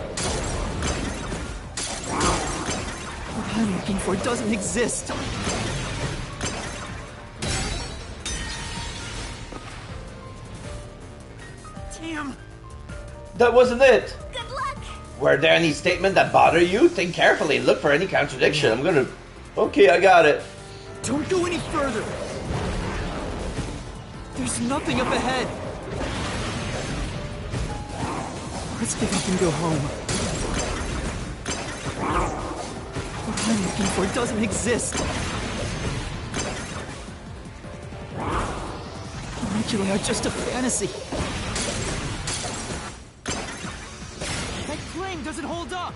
What I'm looking for doesn't exist! Damn! That wasn't it. Good luck! Were there any statement that bother you? Think carefully. Look for any contradiction. I'm gonna... Okay, I got it. Don't go any further! There's nothing up ahead! Let's give up and go home. What I'm looking for doesn't exist. Homunculi are just a fantasy. That flame doesn't hold up.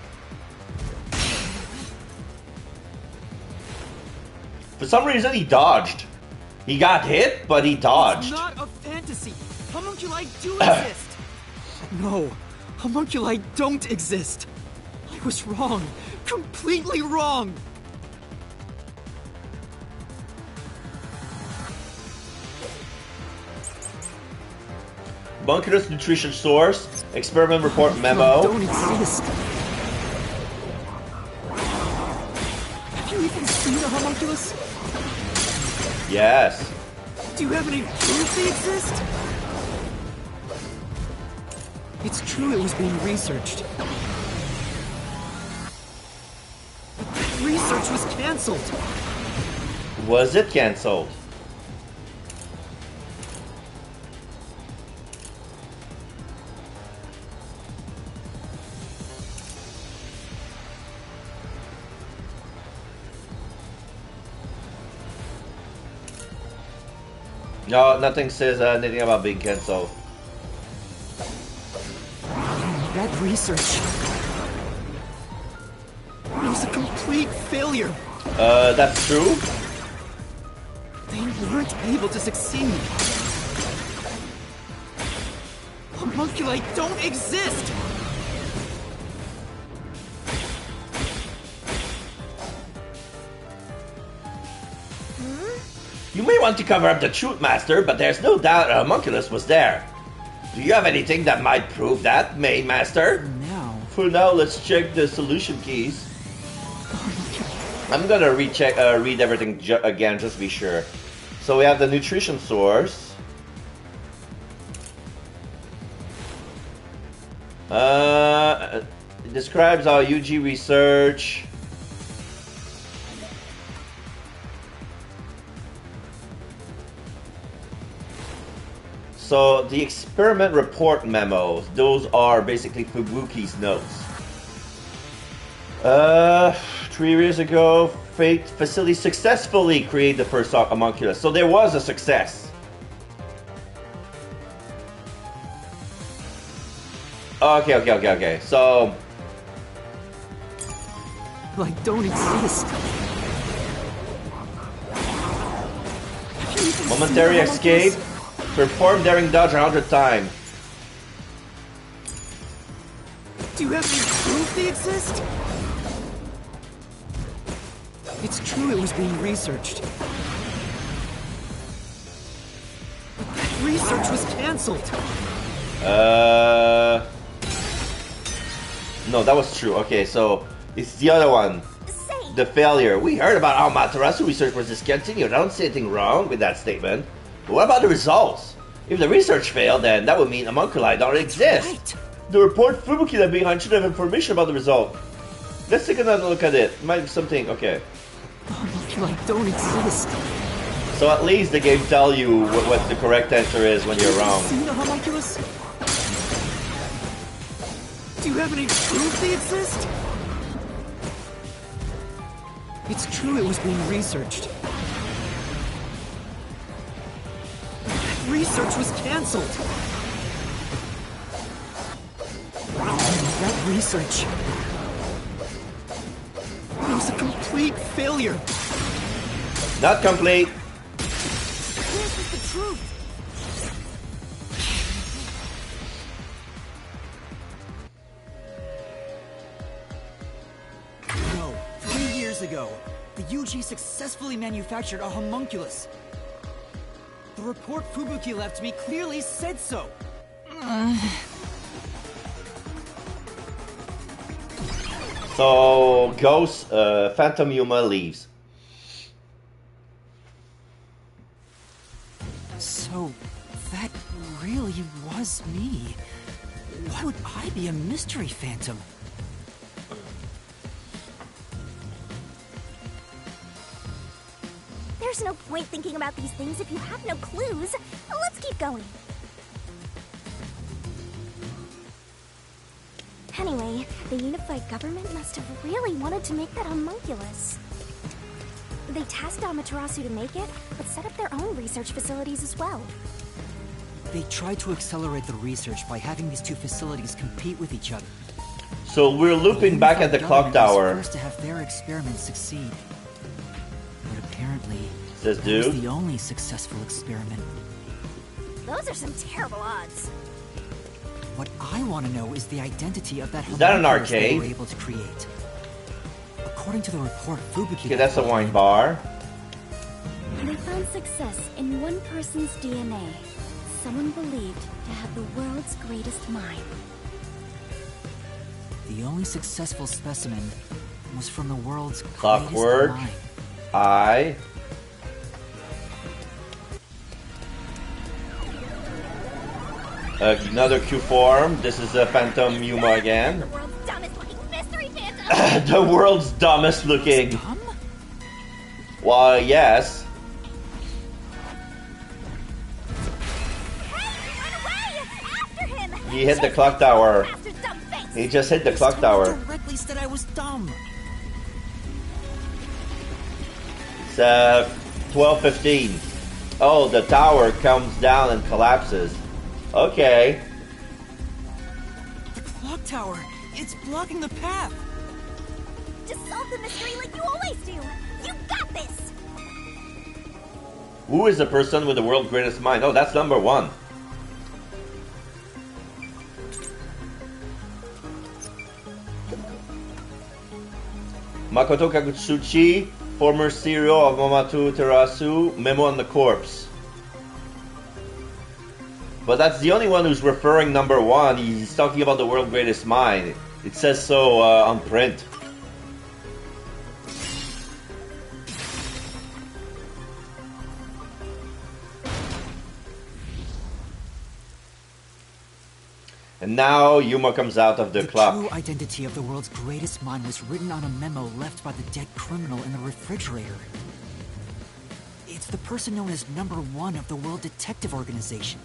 For some reason, he dodged. He got hit, but he dodged. It's not a fantasy. Homunculi do exist. No, homunculi don't exist. I was wrong. Completely wrong. Homunculus nutrition source. Experiment report memo. Don't exist. Have you even seen a homunculus? Yes. Do you have any proof they exist? It's true it was being researched. But that research was cancelled. Was it cancelled? No, nothing says anything about being cancelled. That research was a complete failure. That's true? They weren't able to succeed. Homunculi don't exist! You may want to cover up the truth, Master, but there's no doubt a homunculus was there. Do you have anything that might prove that, Main Master? Now. For now, let's check the solution keys. I'm gonna read everything again, just to be sure. So we have the nutrition source. It describes our UG research. So the experiment report memos, those are basically Fubuki's notes. 3 years ago, Fate facility successfully created the first homunculus. So there was a success. Okay. So Like, don't exist. momentary escape. Perform daring dodge 100 times. Do you have any proof they exist? It's true it was being researched. But that research was cancelled. No, that was true. Okay, so it's the other one. The failure. We heard about how Amaterasu research was discontinued. I don't see anything wrong with that statement. But what about the results? If the research failed, then that would mean homunculi don't exist. Right. The report Fubuki left behind should have information about the result. Let's take another look at it. Might be something. Okay. Homunculi don't exist. So at least the game tell you what the correct answer is when you're wrong. Seen a homunculus? Do you have any proof they exist? It's true it was being researched. That research was cancelled. That research was a complete failure. Not complete. This is the truth. No, 3 years ago, the UG successfully manufactured a homunculus. The report Fubuki left me clearly said so. So Ghost, Phantom Yuma leaves. So, that really was me. Why would I be a mystery phantom? There's no point thinking about these things if you have no clues. Let's keep going. Anyway, the unified government must have really wanted to make that homunculus. They tasked Amaterasu to make it, but set up their own research facilities as well. They tried to accelerate the research by having these two facilities compete with each other. So we're looping back at the clock tower. First to have their experiments succeed. But apparently, Says that was dude. the only successful experiment. Those are some terrible odds. What I want to know is the identity of that Is that an homunculus they arcade? were able to create. According to the report Fubuki... Okay, that's a wine bar. They found success in one person's DNA. Someone believed to have the world's greatest mind. The only successful specimen was from the world's Clockwork. greatest mind. I. Another Q form. This is a Phantom Yuma again. The world's dumbest looking mystery phantom! The world's dumbest looking. Dumb? Well, yes. Hey, run away! After him! He hit the clock tower. Bastard dumb face! He just hit the He clock told me tower. directly said I was dumb. It's 12:15. Oh, the tower comes down and collapses. Okay. The clock tower, it's blocking the path. Just solve the mystery like you always do! You got this! Who is the person with the world's greatest mind? Oh, that's number one. Makoto Kakutsuchi, former CEO of Amaterasu, memo on the corpse. But that's the only one who's referring number one. He's talking about the world's greatest mind. It says so on print. And now Yuma comes out of the clock. The true identity of the world's greatest mind was written on a memo left by the dead criminal in the refrigerator. It's the person known as number one of the World Detective Organization.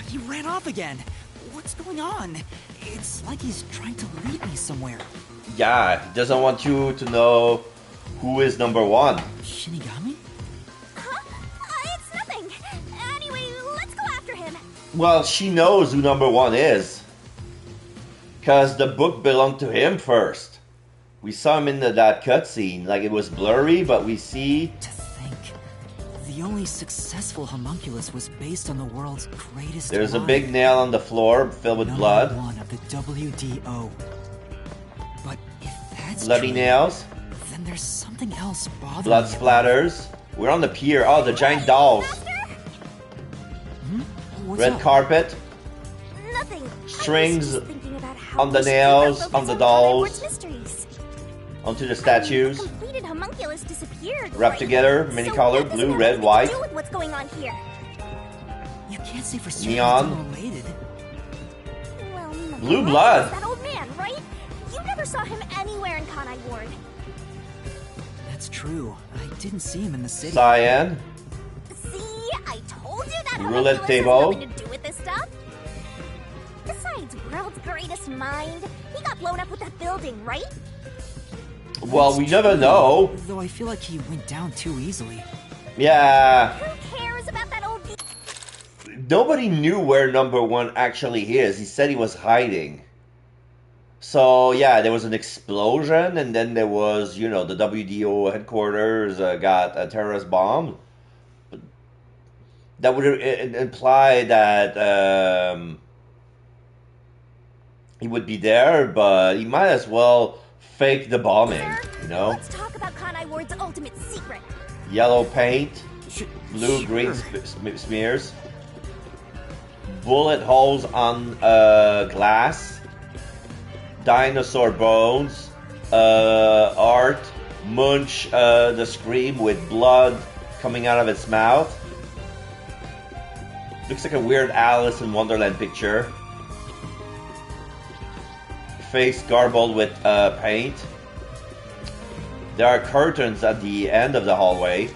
He ran off again. What's going on? It's like he's trying to lead me somewhere. Yeah, he doesn't want you to know who is number one. Shinigami? Huh? It's nothing! Anyway, let's go after him! Well, she knows who number one is. Because the book belonged to him first. We saw him in that cutscene. Like, it was blurry, but we see... To think, the only successful homunculus was based on the world's greatest There's a mind. big nail on the floor filled with Number blood. one of the WDO. But if that's Bloody true, nails. then there's something else bothering Blood me. splatters. We're on the pier. Oh, the giant dolls. What's Red up? carpet. Nothing. Strings I was just thinking about how on the we should nails, keep our on the focus dolls. Conrad Ward's mysteries. Onto the statues. The completed homunculus disappeared. Wrapped right? together, many color, what does blue, it red, have white. to do with what's going on here? You can't say for certain Neon. it's unrelated. Well, number Blue one blood. is that old man, right? You never saw him anywhere in Kanai Ward. That's true. I didn't see him in the city. Cyan. See, I told you that Roulette homunculus table. has nothing to do with this stuff. Besides, world's greatest mind. He got blown up with that building, right? Well, we never know. Though I feel like he went down too easily. Yeah. Who cares about that old... Nobody knew where number one actually is. He said he was hiding. So, yeah, there was an explosion, and then there was, you know, the WDO headquarters got a terrorist bomb. That would imply that he would be there, but he might as well fake the bombing, Sir, you know? let's talk about Kanai Ward's ultimate secret. Yellow paint, blue, Sure. green smears, bullet holes on glass, dinosaur bones, art, Munch the Scream with blood coming out of its mouth. Looks like a weird Alice in Wonderland picture. Face garbled with paint. There are curtains at the end of the hallway.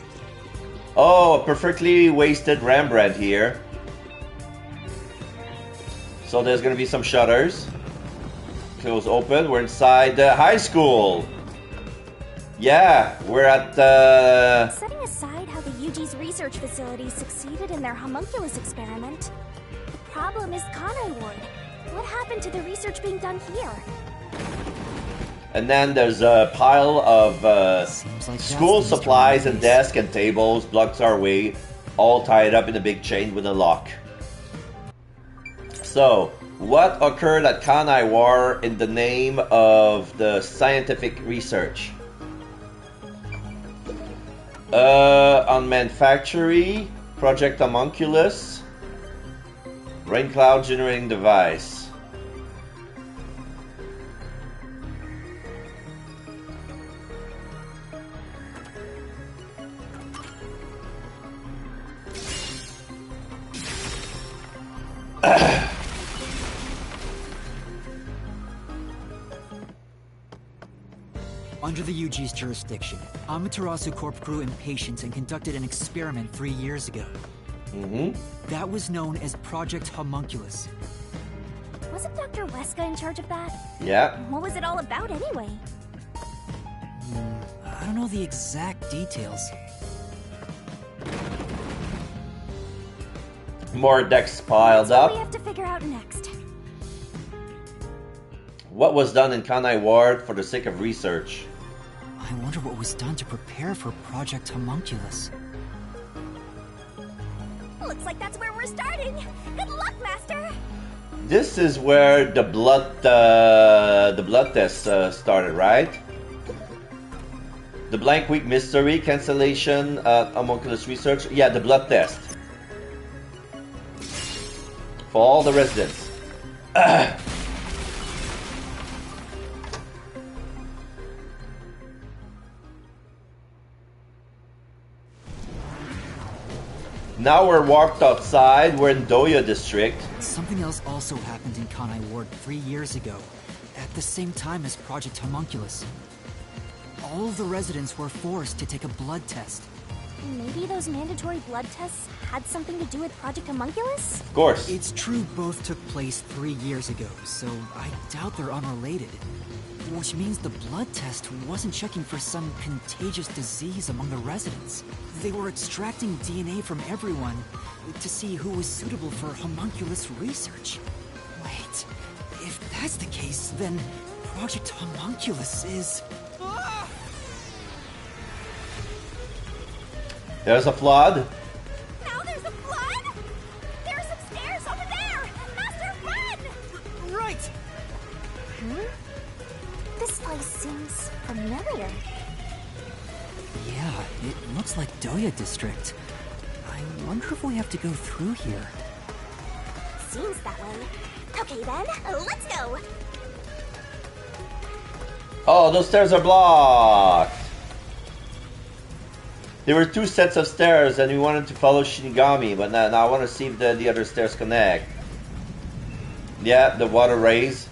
Oh, a perfectly wasted Rembrandt here. So there's gonna be some shutters. Close open. We're inside the high school. Yeah, we're at the... Setting aside how the UG's research facility succeeded in their homunculus experiment, the problem is Kanai Ward. What happened to the research being done here? And then there's a pile of like school that's the supplies and mystery. desks and tables blocked our way, all tied up in a big chain with a lock. So, what occurred at Kanai War in the name of the scientific research? Unmanned factory, Project Homunculus, rain cloud generating device. Under the UG's jurisdiction, Amaterasu Corp grew impatient and conducted an experiment 3 years ago. That was known as Project Homunculus. Wasn't Dr. Weska in charge of that? Yeah. What was it all about anyway? I don't know the exact details. More decks piled That's what we up. have to figure out next. What was done in Kanai Ward for the sake of research? I wonder what was done to prepare for Project Homunculus. Looks like that's where we're starting. Good luck, Master. This is where the blood test started, right? The blank week mystery cancellation homunculus research. Yeah, the blood test for all the residents. Now we're warped outside. We're in Doya district. Something else also happened in Kanai Ward 3 years ago, at the same time as Project Homunculus. All of the residents were forced to take a blood test. Maybe those mandatory blood tests had something to do with Project Homunculus? Of course. It's true both took place 3 years ago, so I doubt they're unrelated. Which means the blood test wasn't checking for some contagious disease among the residents. They were extracting DNA from everyone to see who was suitable for homunculus research. Wait, if that's the case, then Project Homunculus is... There's a flood. Now there's a flood? There are some stairs over there! Master, run! Right! This place seems familiar. Yeah, it looks like Doya District. I wonder if we have to go through here. Seems that way. Okay then, let's go! Oh, those stairs are blocked. There were 2 sets of stairs and we wanted to follow Shinigami, but now I want to see if the other stairs connect. Yeah, the water rays.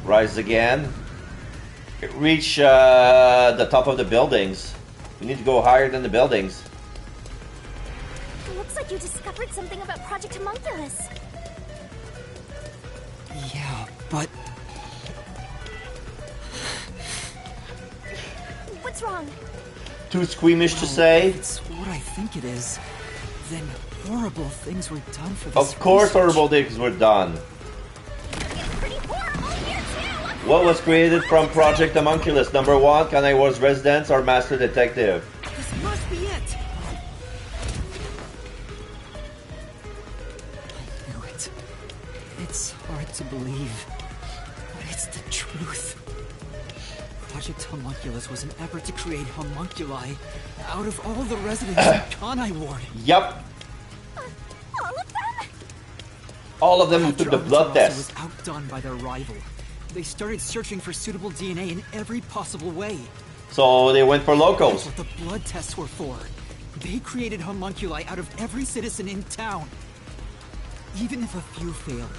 Rise again. Reach the top of the buildings. We need to go higher than the buildings. Looks like you discovered something about Project Homunculus. Yeah, but... What's wrong? Too squeamish to say? It's what I think it is. Then horrible things were done for this Of course research. horrible things were done. It's pretty horrible here too! What was created from Project Homunculus? Number 1, Kanai Ward's residents or Master Detective? This must be it! I knew it. It's hard to believe, but it's the truth. Project Homunculus was an effort to create homunculi out of all the residents in Kanai Ward. Yup. All of them? All of them who took the blood Amaterasu test. was outdone by their rival. They started searching for suitable DNA in every possible way. So they went for That's locals. what the blood tests were for. They created homunculi out of every citizen in town. Even if a few failed,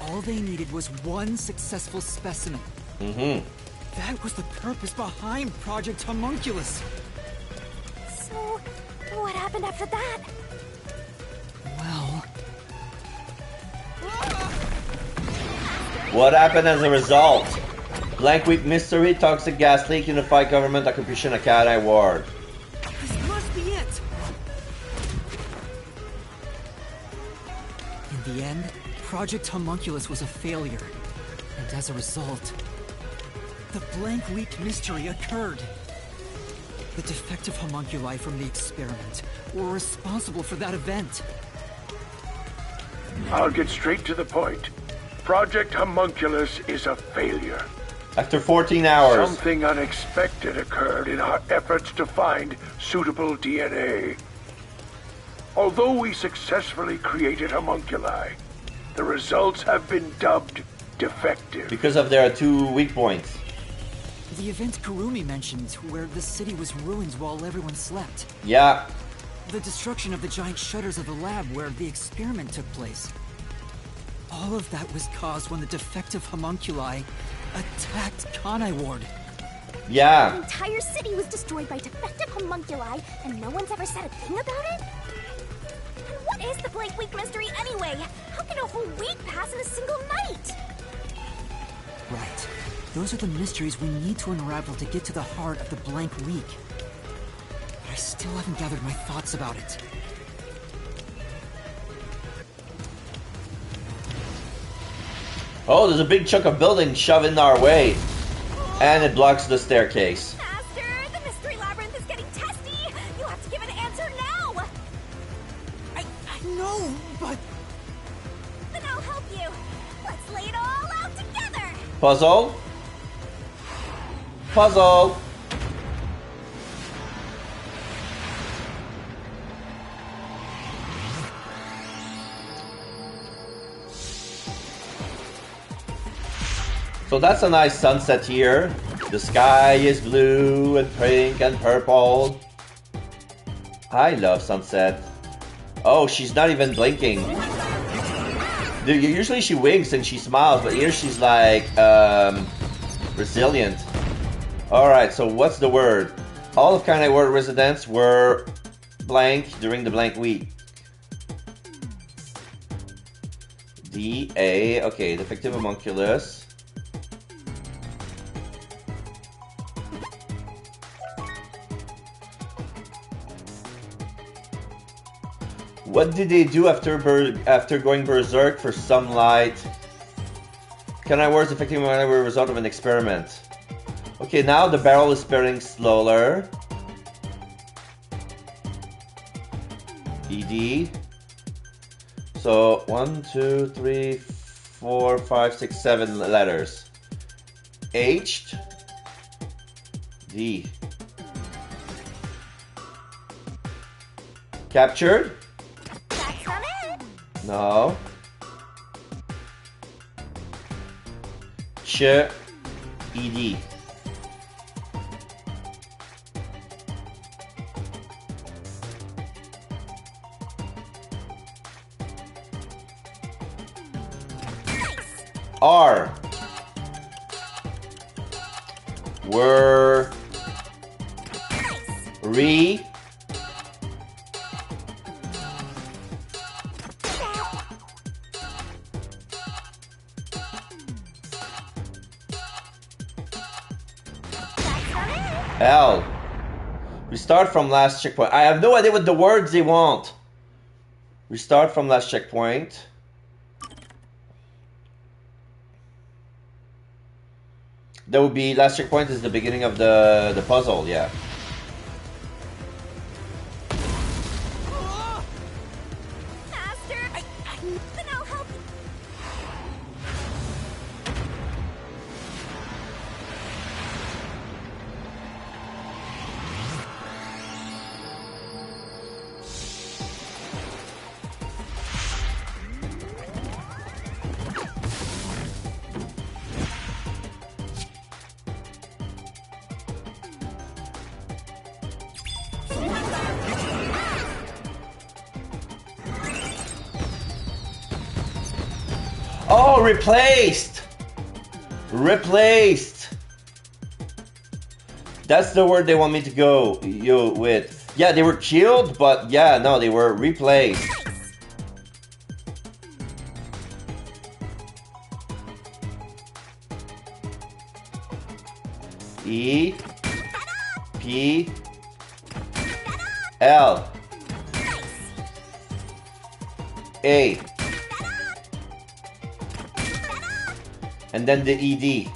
all they needed was one successful specimen. That was the purpose behind Project Homunculus. So, what happened after that? Well... What happened as a result? Blank Week Mystery, Toxic Gas Leak, Unified Government Occupation, Akadai Ward. This must be it! In the end, Project Homunculus was a failure. And as a result, the Blank Week Mystery occurred. The defective homunculi from the experiment were responsible for that event. I'll get straight to the point. Project Homunculus is a failure. After 14 hours. Something unexpected occurred in our efforts to find suitable DNA. Although we successfully created homunculi, the results have been dubbed defective. Because of their 2 weak points. The event Kurumi mentioned, where the city was ruined while everyone slept. Yeah. The destruction of the giant shutters of the lab where the experiment took place. All of that was caused when the defective homunculi attacked Kanai Ward. Yeah. The entire city was destroyed by defective homunculi, and no one's ever said a thing about it? And what is the Blank Week Mystery anyway? How can a whole week pass in a single night? Right. Those are the mysteries we need to unravel to get to the heart of the Blank Week. But I still haven't gathered my thoughts about it. Oh, there's a big chunk of building shoved in our way. And it blocks the staircase. Master, the mystery labyrinth is getting testy! You have to give an answer now! I know, but... Then I'll help you. Let's lay it all out together! Puzzle? Puzzle! So that's a nice sunset here. The sky is blue and pink and purple. I love sunset. Oh, she's not even blinking. Usually she winks and she smiles, but here she's like, resilient. Alright, so what's the word? All of Kanai Ward residents were blank during the blank week. D-A, okay, defective homunculus. What did they do after going berserk for sunlight? Kanai Ward's effective were a result of an experiment. Okay, now the barrel is spinning slower. ED. So 1, 2, 3, 4, 5, 6, 7 letters. H. D. Captured? That's not it! No. Ch. ED. R. Were. Re. L. Restart from last checkpoint. I have no idea what the words they want. Restart from last checkpoint. That would be last checkpoint is the beginning of the puzzle, yeah. Master, then I'll help you. Oh, replaced! Replaced! That's the word they want me to go with. Yeah, they were killed, but yeah, no, they were replaced. E P L A and then the ED.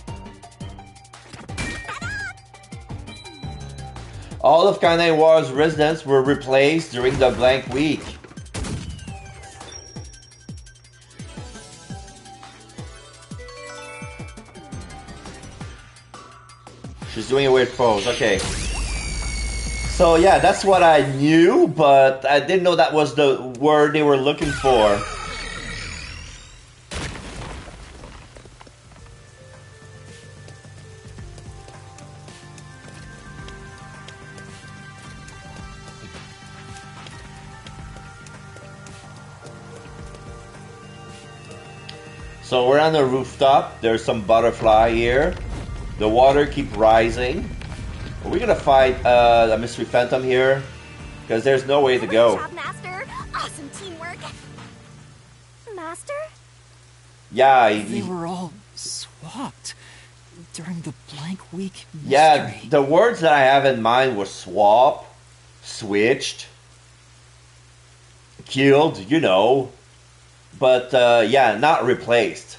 All of Kanai War's residents were replaced during the blank week. She's doing a weird pose, okay. So yeah, that's what I knew, but I didn't know that was the word they were looking for. So we're on the rooftop. There's some butterfly here. The water keeps rising. Are we gonna fight the Mystery Phantom here? Because there's no way to go. Great job, Master. Awesome teamwork. Master? Yeah, They were all swapped during the blank week mystery. Yeah, the words that I have in mind were swap, switched, killed, you know. But yeah, not replaced.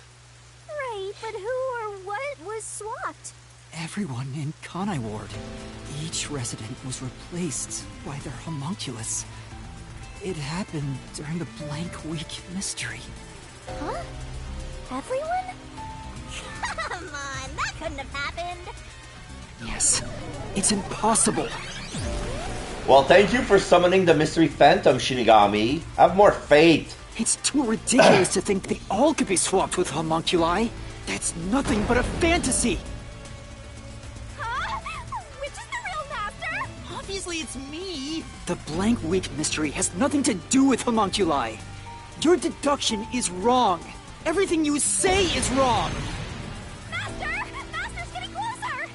Right, but who or what was swapped? Everyone in Kanai Ward. Each resident was replaced by their homunculus. It happened during the blank week mystery. Huh? Everyone? Come on, that couldn't have happened. Yes, it's impossible. Well, thank you for summoning the Mystery Phantom, Shinigami. Have more faith. It's too ridiculous to think they all could be swapped with homunculi. That's nothing but a fantasy. Huh? Which is the real master? Obviously it's me. The blank week mystery has nothing to do with homunculi. Your deduction is wrong. Everything you say is wrong. Master! Master's getting closer!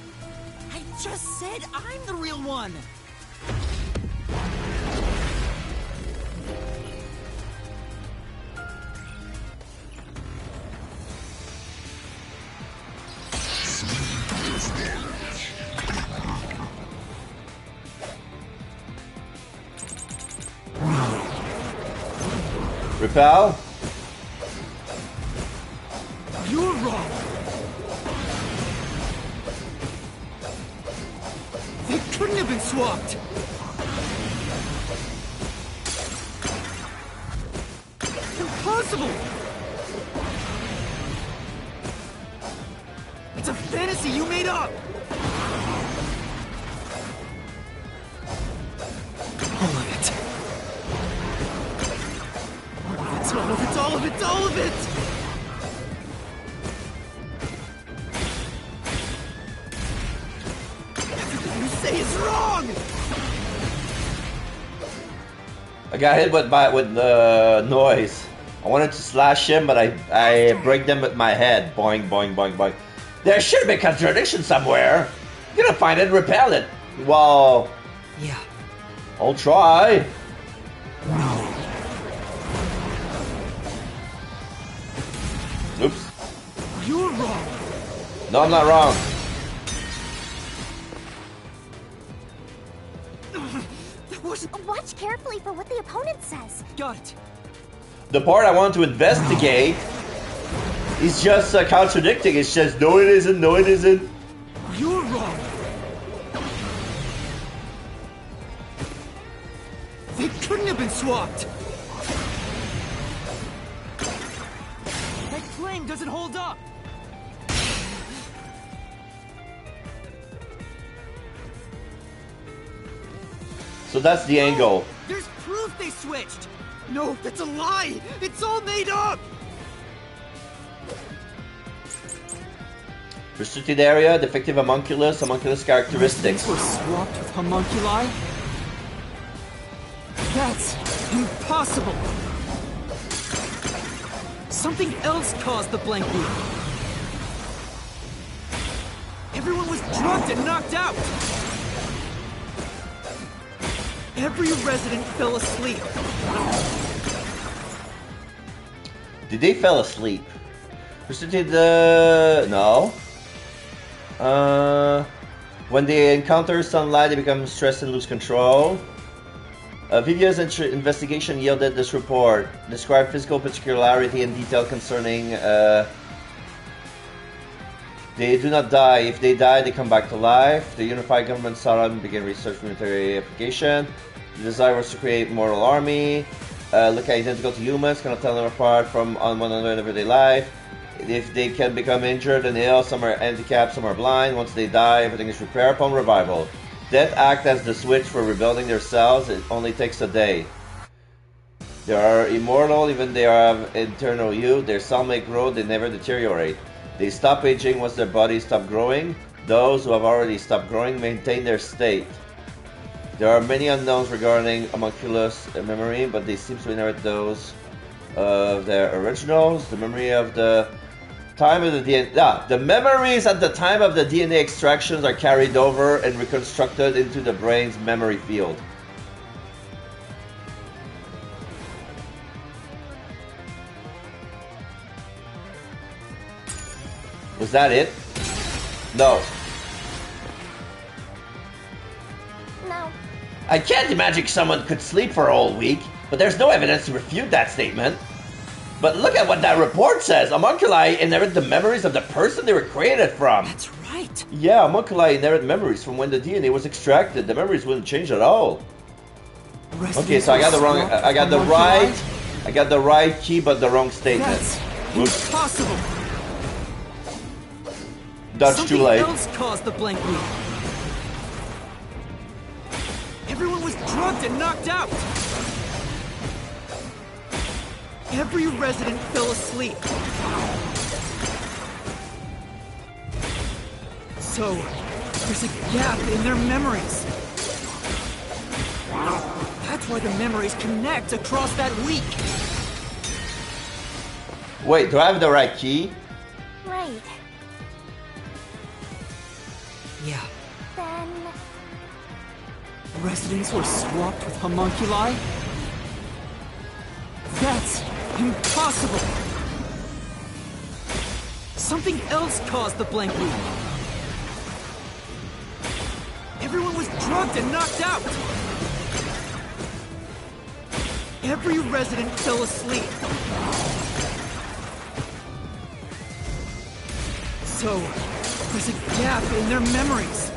I just said I'm the real one. Repel? You're wrong. They couldn't have been swapped. Impossible. It's a fantasy you made up. All of it. All of it, all of it, all of it! Everything you say is wrong! I got hit with the noise. I wanted to slash him, but I break them with my head. Boing, boing, boing, boing. There should be a contradiction somewhere. You're gonna find it and repel it. Well... Yeah. I'll try. No. Oops. You're wrong. No, I'm not wrong. That wasn't... Watch carefully for what the opponent says. Got it. The part I want to investigate is just contradicting. It's just, no it isn't, no it isn't. You're wrong. They couldn't have been swapped. That claim doesn't hold up. So that's the angle. There's proof they switched. No, that's a lie. It's all made up. Restricted area, defective homunculus, homunculus characteristics. Were swapped with homunculi? That's impossible. Something else caused the blank week. Everyone was drugged and knocked out. Every resident fell asleep. Did they fell asleep? Did the... no. When they encounter sunlight, they become stressed and lose control. Vivia's investigation yielded this report. Described physical particularity and detail concerning... they do not die. If they die, they come back to life. The unified government sought out and began research for military application. The desire was to create mortal army. Look identical to humans, cannot tell them apart from one another in everyday life. If they can become injured and ill, some are handicapped, some are blind. Once they die, everything is repaired upon revival. Death acts as the switch for rebuilding their cells. It only takes a day. They are immortal, even they have eternal youth. Their cell may grow, they never deteriorate. They stop aging once their bodies stop growing. Those who have already stopped growing maintain their state. There are many unknowns regarding homunculus memory, but they seem to inherit those of their originals. The memory of the time of the DNA... the memories at the time of the DNA extractions are carried over and reconstructed into the brain's memory field. Was that it? No. No. I can't imagine someone could sleep for a whole week, but there's no evidence to refute that statement. But look at what that report says. Homunculi inherit the memories of the person they were created from. That's right. Yeah, homunculi inherit memories from when the DNA was extracted. The memories wouldn't change at all. Okay, so I got the wrong. I got the right key, but the wrong statement. That's impossible. That's too late. Something else caused the blank loop. Everyone was drugged and knocked out. Every resident fell asleep. So, there's a gap in their memories. That's why the memories connect across that week. Wait, do I have the right key? Right. Yeah. Then... Residents were swapped with homunculi? That's impossible! Something else caused the blank loop. Everyone was drugged and knocked out! Every resident fell asleep. So, there's a gap in their memories.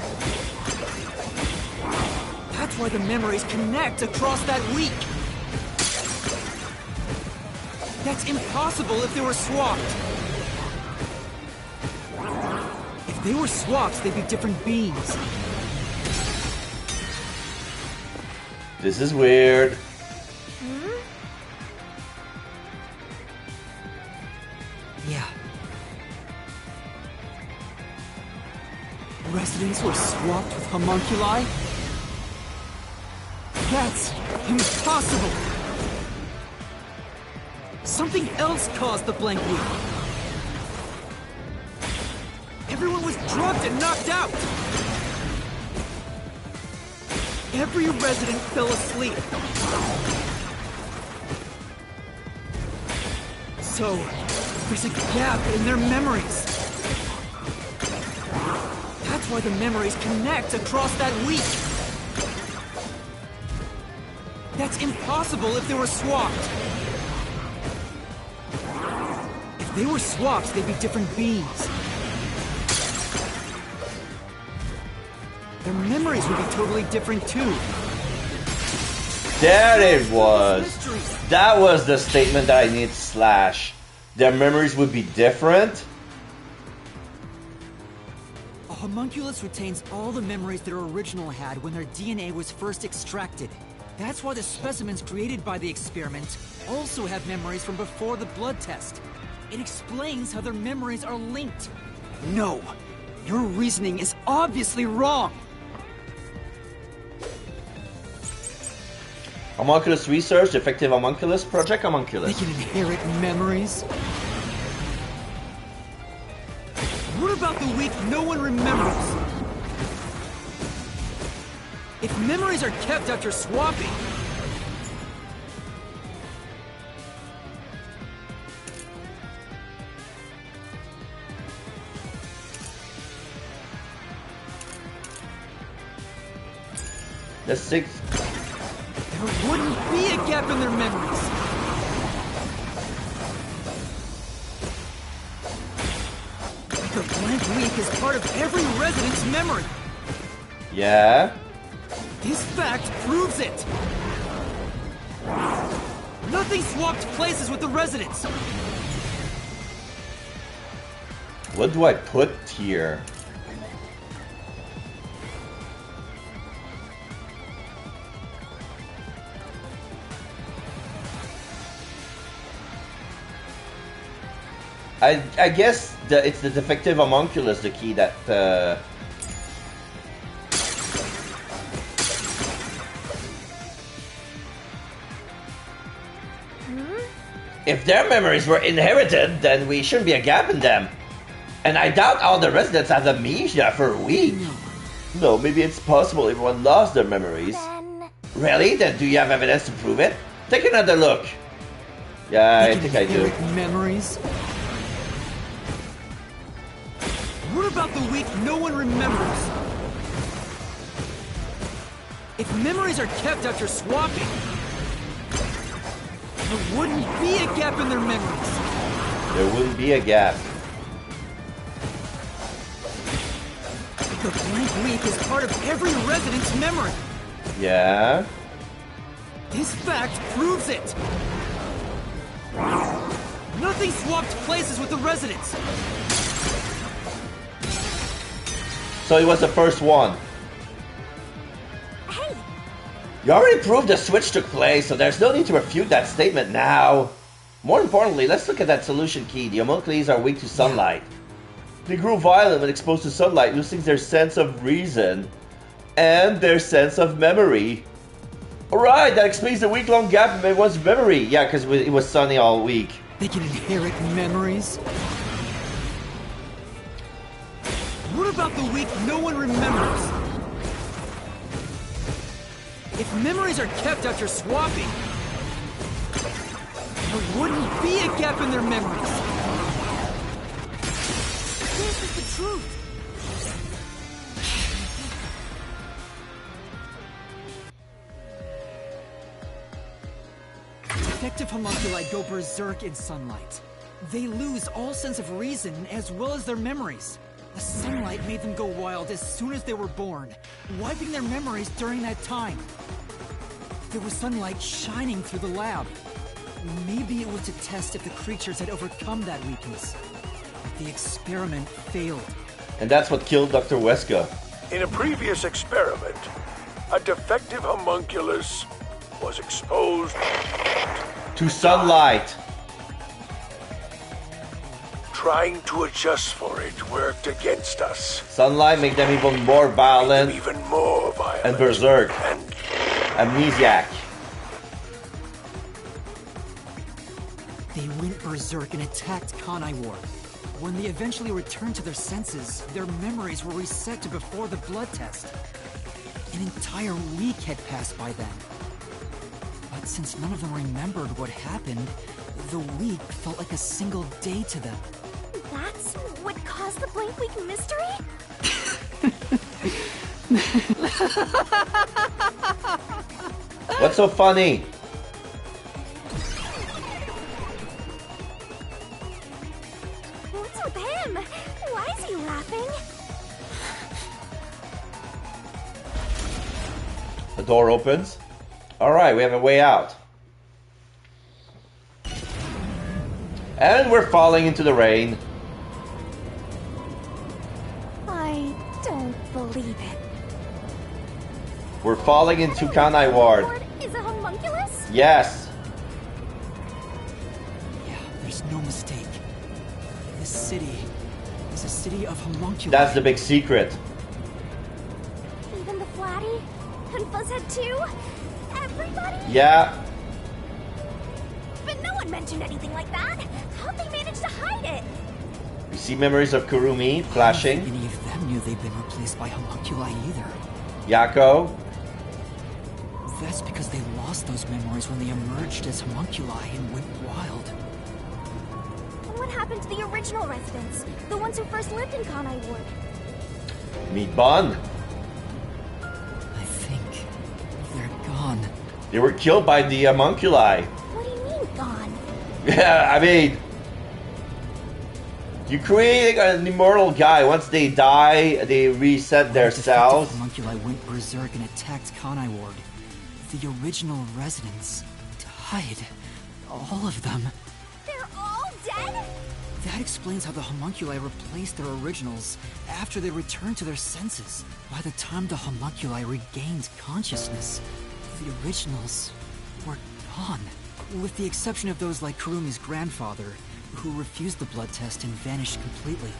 That's why the memories connect across that week. That's impossible if they were swapped. If they were swapped, they'd be different beings. This is weird. Yeah. Residents were swapped with homunculi? That's impossible! Something else caused the blank loop. Everyone was drugged and knocked out! Every resident fell asleep. So, there's a gap in their memories. That's why the memories connect across that week. That's impossible if they were swapped. If they were swapped, they'd be different beings. Their memories would be totally different too. There it was. That was the statement that I need slash. Their memories would be different? A homunculus retains all the memories their original had when their DNA was first extracted. That's why the specimens created by the experiment also have memories from before the blood test. It explains how their memories are linked. No, your reasoning is obviously wrong. Homunculus Research, Effective Homunculus, Project Homunculus. They can inherit memories? What about the week no one remembers? If memories are kept after swapping... The 6. There wouldn't be a gap in their memories. The blank week is part of every resident's memory. Yeah. This fact proves it. Nothing swapped places with the residents. What do I put here? I guess it's the defective homunculus, the key that If their memories were inherited, then we shouldn't be a gap in them. And I doubt all the residents have amnesia for a week. No, maybe it's possible everyone lost their memories. Really? Then do you have evidence to prove it? Take another look. Yeah, I think I do. Memories? What about the week no one remembers? If memories are kept after swapping, there wouldn't be a gap in their memories. There wouldn't be a gap. The blank week is part of every resident's memory. Yeah. This fact proves it. Nothing swapped places with the residents. So he was the first one. Hey! You already proved the switch took place, so there's no need to refute that statement now. More importantly, let's look at that solution key. The homunculus are weak to sunlight. They grew violent when exposed to sunlight, losing their sense of reason and their sense of memory. Alright, that explains the week-long gap in everyone's memory. Yeah, because it was sunny all week. They can inherit memories? What about the week no one remembers? If memories are kept after swapping, there wouldn't be a gap in their memories. This is the truth. Defective homunculi go berserk in sunlight. They lose all sense of reason as well as their memories. The sunlight made them go wild as soon as they were born, wiping their memories during that time. There was sunlight shining through the lab. Maybe it was to test if the creatures had overcome that weakness. But the experiment failed. And that's what killed Dr. Wesker. In a previous experiment, a defective homunculus was exposed to sunlight. Trying to adjust for it worked against us. Sunlight made them even more violent. Even more violent. And berserk. And amnesiac. They went berserk and attacked Kanai Ward. When they eventually returned to their senses, their memories were reset to before the blood test. An entire week had passed by then. But since none of them remembered what happened, the week felt like a single day to them. That's what caused the blank week mystery? What's so funny? What's with him? Why is he laughing? The door opens. Alright, we have a way out. And we're falling into the rain. I don't believe it. We're falling into Kanai Ward. Is a homunculus? Yes. Yeah, there's no mistake. This city is a city of homunculi. That's the big secret. Even the Flatty? And Fuzzhead too? Everybody? Yeah. But no one mentioned anything like that. How'd they manage to hide it? You see memories of Kurumi flashing. Any of them knew they'd been replaced by homunculi either. Yako. That's because they lost those memories when they emerged as homunculi and went wild. And what happened to the original residents? The ones who first lived in Kanai Ward? Meet Bon. I think they're gone. They were killed by the homunculi. What do you mean, gone? Yeah, I mean, you create an immortal guy. Once they die, they reset their cells. The homunculi went berserk and attacked Kanai Ward. The original residents died. All of them. They're all dead? That explains how the homunculi replaced their originals after they returned to their senses. By the time the homunculi regained consciousness, the originals were gone. With the exception of those like Kurumi's grandfather, who refused the blood test and vanished completely.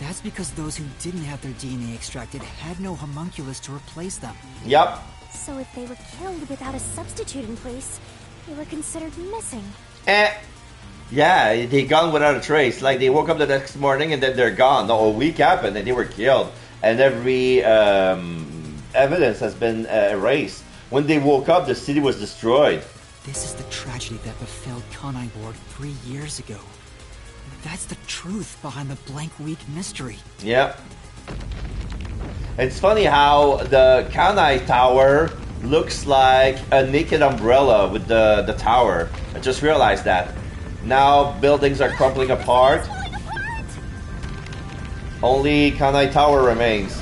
That's because those who didn't have their DNA extracted had no homunculus to replace them. Yep. So if they were killed without a substitute in place, they were considered missing. Yeah, they gone without a trace. Like, they woke up the next morning and then they're gone. The whole week happened and they were killed. And every evidence has been erased. When they woke up, the city was destroyed. This is the tragedy that befell Kanai Ward 3 years ago. That's the truth behind the blank week mystery. Yep. It's funny how the Kanai Tower looks like a naked umbrella with the tower. I just realized that. Now buildings are crumbling apart. Only Kanai Tower remains.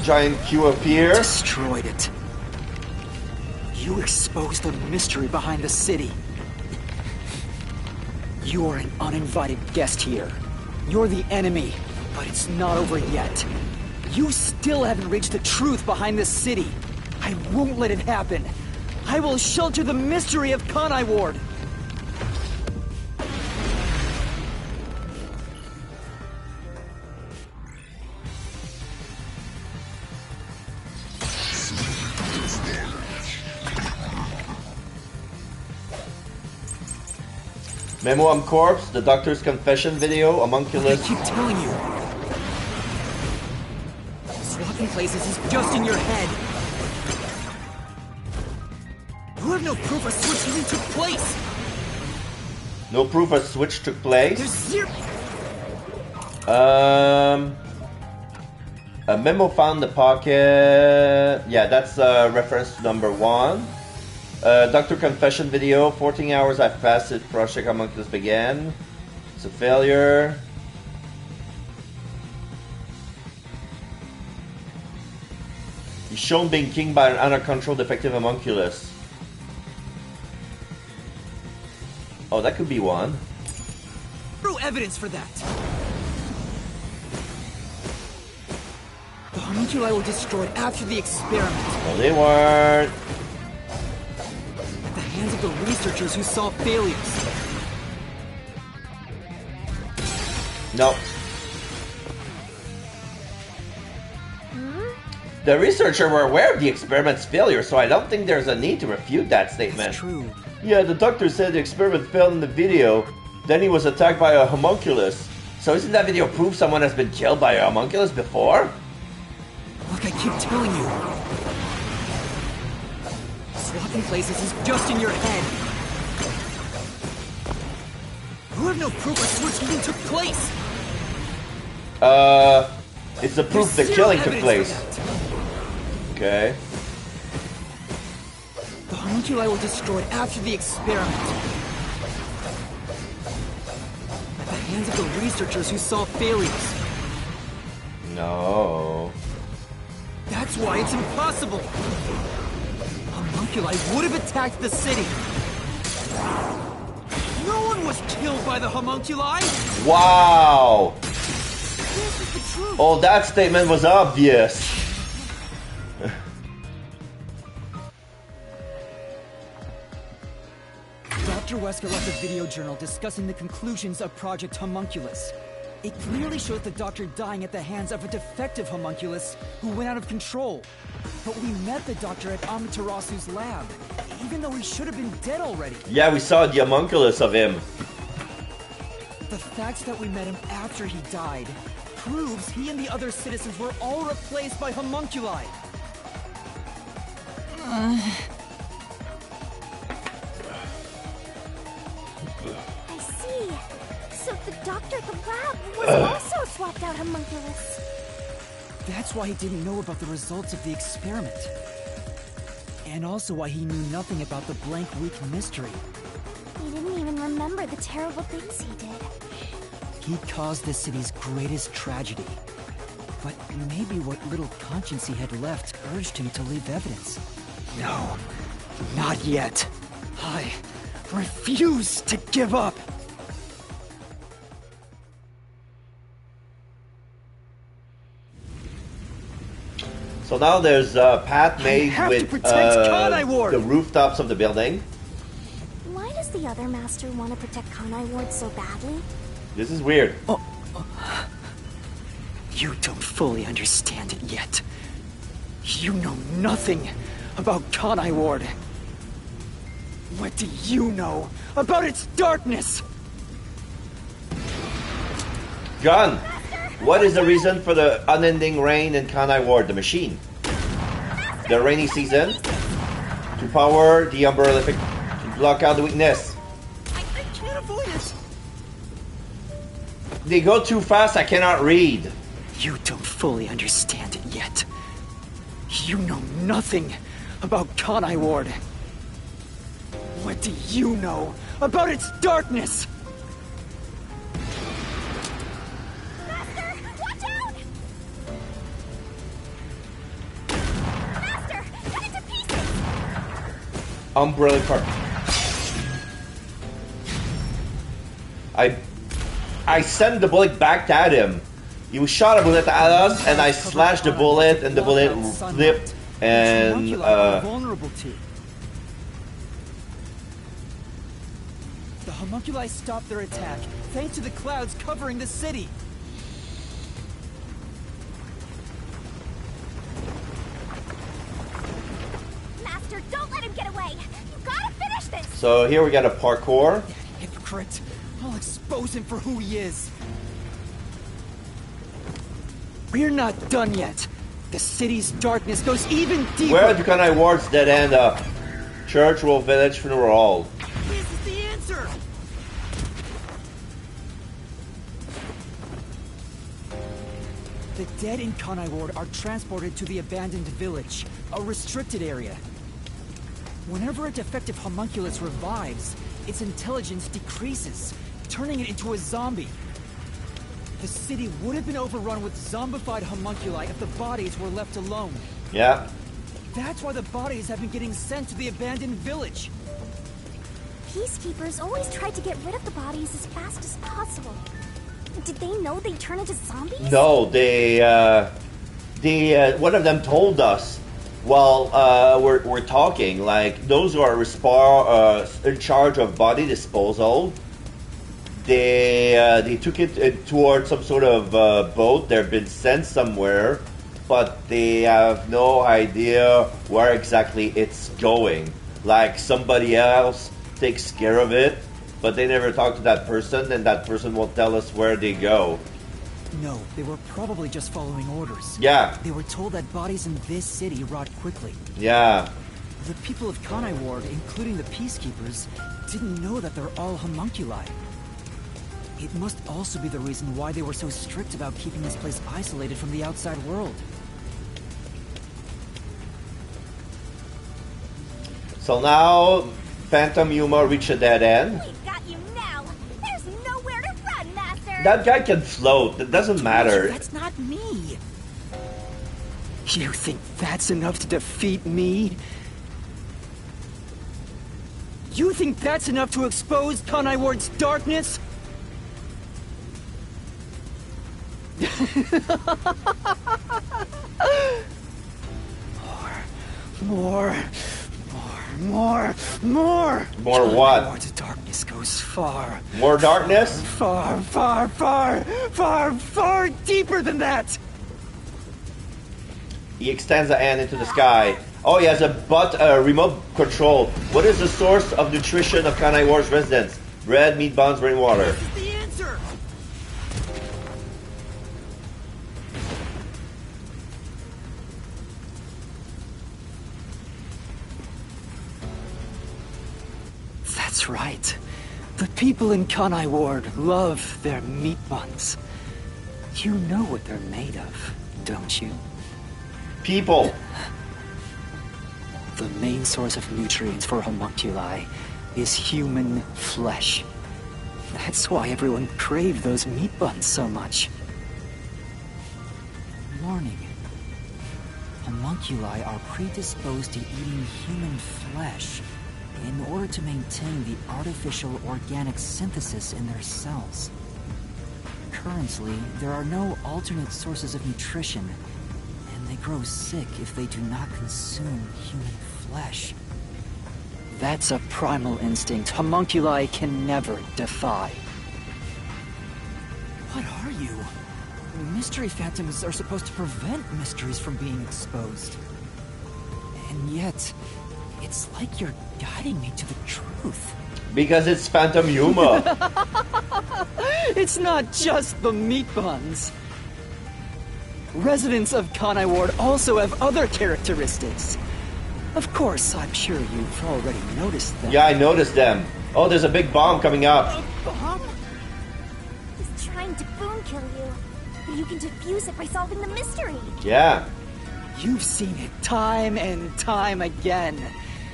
Giant Q appear. Destroyed it. You exposed the mystery behind the city. You're an uninvited guest here. You're the enemy, but it's not over yet. You still haven't reached the truth behind this city. I won't let it happen. I will shelter the mystery of Kanai Ward. Memoam Corpse, the Doctor's Confession video, homunculus. I keep telling you. Swapping places is just in your head. You have no proof a switch even took place. No proof a switch took place? There's zero. A memo found in the pocket. Yeah, that's reference to number 1. Doctor Confession video, 14 hours after Facet Project Homunculus began. It's a failure. He's shown being king by an uncontrolled defective homunculus. Oh, that could be one. No evidence for that. The homunculi were destroyed after the experiment. No, they weren't. At the hands of the researchers who saw failures. No. The researchers were aware of the experiment's failure, so I don't think there's a need to refute that statement. That's true. Yeah, the doctor said the experiment failed in the video, then he was attacked by a homunculus. So isn't that video proof someone has been killed by a homunculus before? Look, I keep telling you. Swapping places is just in your head. You have no proof a switch even took place. It's the proof the killing took place. Okay. The homunculi were destroyed after the experiment. At the hands of the researchers who saw failures. No. That's why it's impossible. Homunculi would have attacked the city. No one was killed by the homunculi. Wow. This is the truth. Oh, that statement was obvious. Dr. Wesker left a video journal discussing the conclusions of Project Homunculus. It clearly shows the Doctor dying at the hands of a defective homunculus who went out of control. But we met the Doctor at Amaterasu's lab, even though he should have been dead already. Yeah, we saw the homunculus of him. The fact that we met him after he died proves he and the other citizens were all replaced by homunculi. I see. So the doctor at the lab was also a swapped out homunculus. That's why he didn't know about the results of the experiment. And also why he knew nothing about the blank week mystery. He didn't even remember the terrible things he did. He caused the city's greatest tragedy. But maybe what little conscience he had left urged him to leave evidence. No, not yet. I refuse to give up. So now there's a path made have with to protect Kanai Ward. the rooftops of the building. Why does the other master want to protect Kanai Ward so badly? This is weird. You don't fully understand it yet. You know nothing about Kanai Ward. What do you know about its darkness? Gun, what is the reason for the unending rain in Kanai Ward? The machine. The rainy season. To power the umbrella effect. To block out the weakness. I can't avoid it. They go too fast, I cannot read. You don't fully understand it yet. You know nothing about Kanai Ward. What do you know about its darkness? Master, watch out! Master, cut it to pieces! Umbrella card. I sent the bullet back at him. He shot a bullet at us, and I slashed the bullet, and the bullet flipped, and vulnerable to. The homunculi stopped their attack thanks to the clouds covering the city. Master, don't let him get away! You gotta finish this! so here we got a parkour. Hypocrite! I'll expose him for who he is. We're not done yet. The city's darkness goes even deeper. Where do Kanai Ward's dead end up? Church, Wolf Village, Funeral Hall. This is the answer. The dead in Kanai Ward are transported to the abandoned village, a restricted area. Whenever a defective homunculus revives, its intelligence decreases, turning it into a zombie. The city would have been overrun with zombified homunculi if the bodies were left alone. Yeah. That's why the bodies have been getting sent to the abandoned village. Peacekeepers always tried to get rid of the bodies as fast as possible. Did they know they'd turn into zombies? No, they one of them told us while we're talking, like, those who are in charge of body disposal, they took it towards some sort of boat. They've been sent somewhere, but they have no idea where exactly it's going. Like, somebody else takes care of it, but they never talk to that person, and that person won't tell us where they go. No, they were probably just following orders. Yeah. They were told that bodies in this city rot quickly. Yeah. The people of Kanai Ward, including the Peacekeepers, didn't know that they're all homunculi. It must also be the reason why they were so strict about keeping this place isolated from the outside world. So now, Phantom Yuma reached a dead end. We've got you now! There's nowhere to run, Master! That guy can float. That doesn't matter. That's not me! You think that's enough to defeat me? You think that's enough to expose Kanai Ward's darkness? More. More what? Ward's darkness goes far. More darkness? Far deeper than that! He extends a hand into the sky. Oh, he has a remote control. What is the source of nutrition of Kanai Ward's residents? Bread, meat, buns, rainwater. This is the answer! That's right. The people in Kanai Ward love their meat buns. You know what they're made of, don't you? People. The main source of nutrients for homunculi is human flesh. That's why everyone craved those meat buns so much. Warning. Homunculi are predisposed to eating human flesh in order to maintain the artificial organic synthesis in their cells. Currently, there are no alternate sources of nutrition, and they grow sick if they do not consume human flesh. That's a primal instinct homunculi can never defy. What are you? Mystery phantoms are supposed to prevent mysteries from being exposed. And yet, it's like you're guiding me to the truth. Because it's Phantom Yuma. It's not just the meat buns. Residents of Kanai Ward also have other characteristics. Of course, I'm sure you've already noticed them. Yeah, I noticed them. Oh, there's a big bomb coming up. A bomb? He's trying to boom kill you, but you can defuse it by solving the mystery. Yeah. You've seen it time and time again.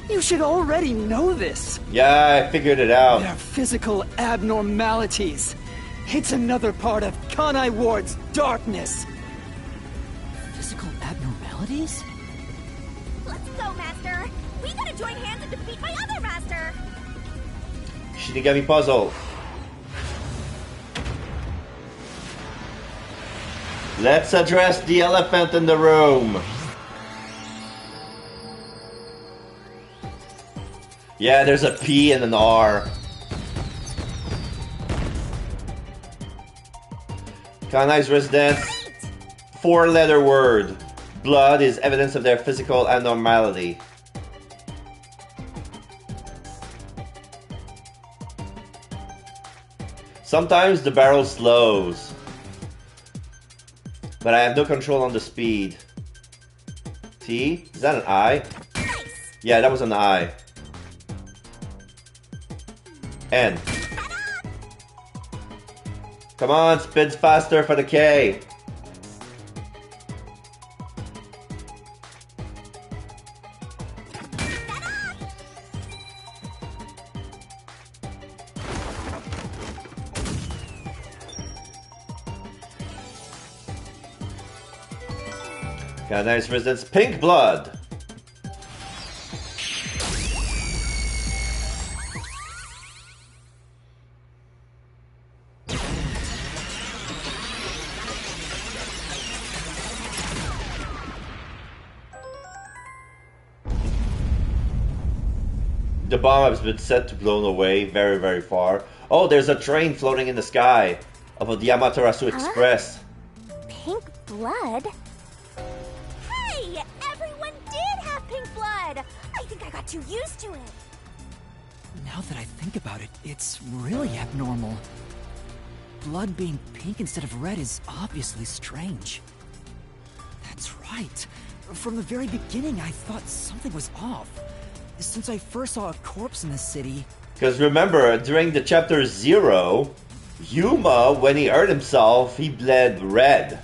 You should already know this. Yeah, I figured it out. They're physical abnormalities. It's another part of Kanai Ward's darkness. Physical abnormalities? Let's go, Master. We gotta join hands and defeat my other master. Shinigami puzzle. Let's address the elephant in the room. Yeah, there's a P and an R. Kanai's residents. 4-letter word. Blood is evidence of their physical abnormality. Sometimes the barrel slows, but I have no control on the speed. T? Is that an I? Nice. Yeah, that was an I. N. Come on, spins faster for the K. Got a nice residence. Pink blood. The bomb has been set to blown away very, very far. Oh, there's a train floating in the sky of the Amaterasu Express. Pink blood? Hey! Everyone did have pink blood! I think I got too used to it. Now that I think about it, it's really abnormal. Blood being pink instead of red is obviously strange. That's right. From the very beginning, I thought something was off. Since I first saw a corpse in the city. Because remember, during the chapter 0, Yuma, when he hurt himself, he bled red.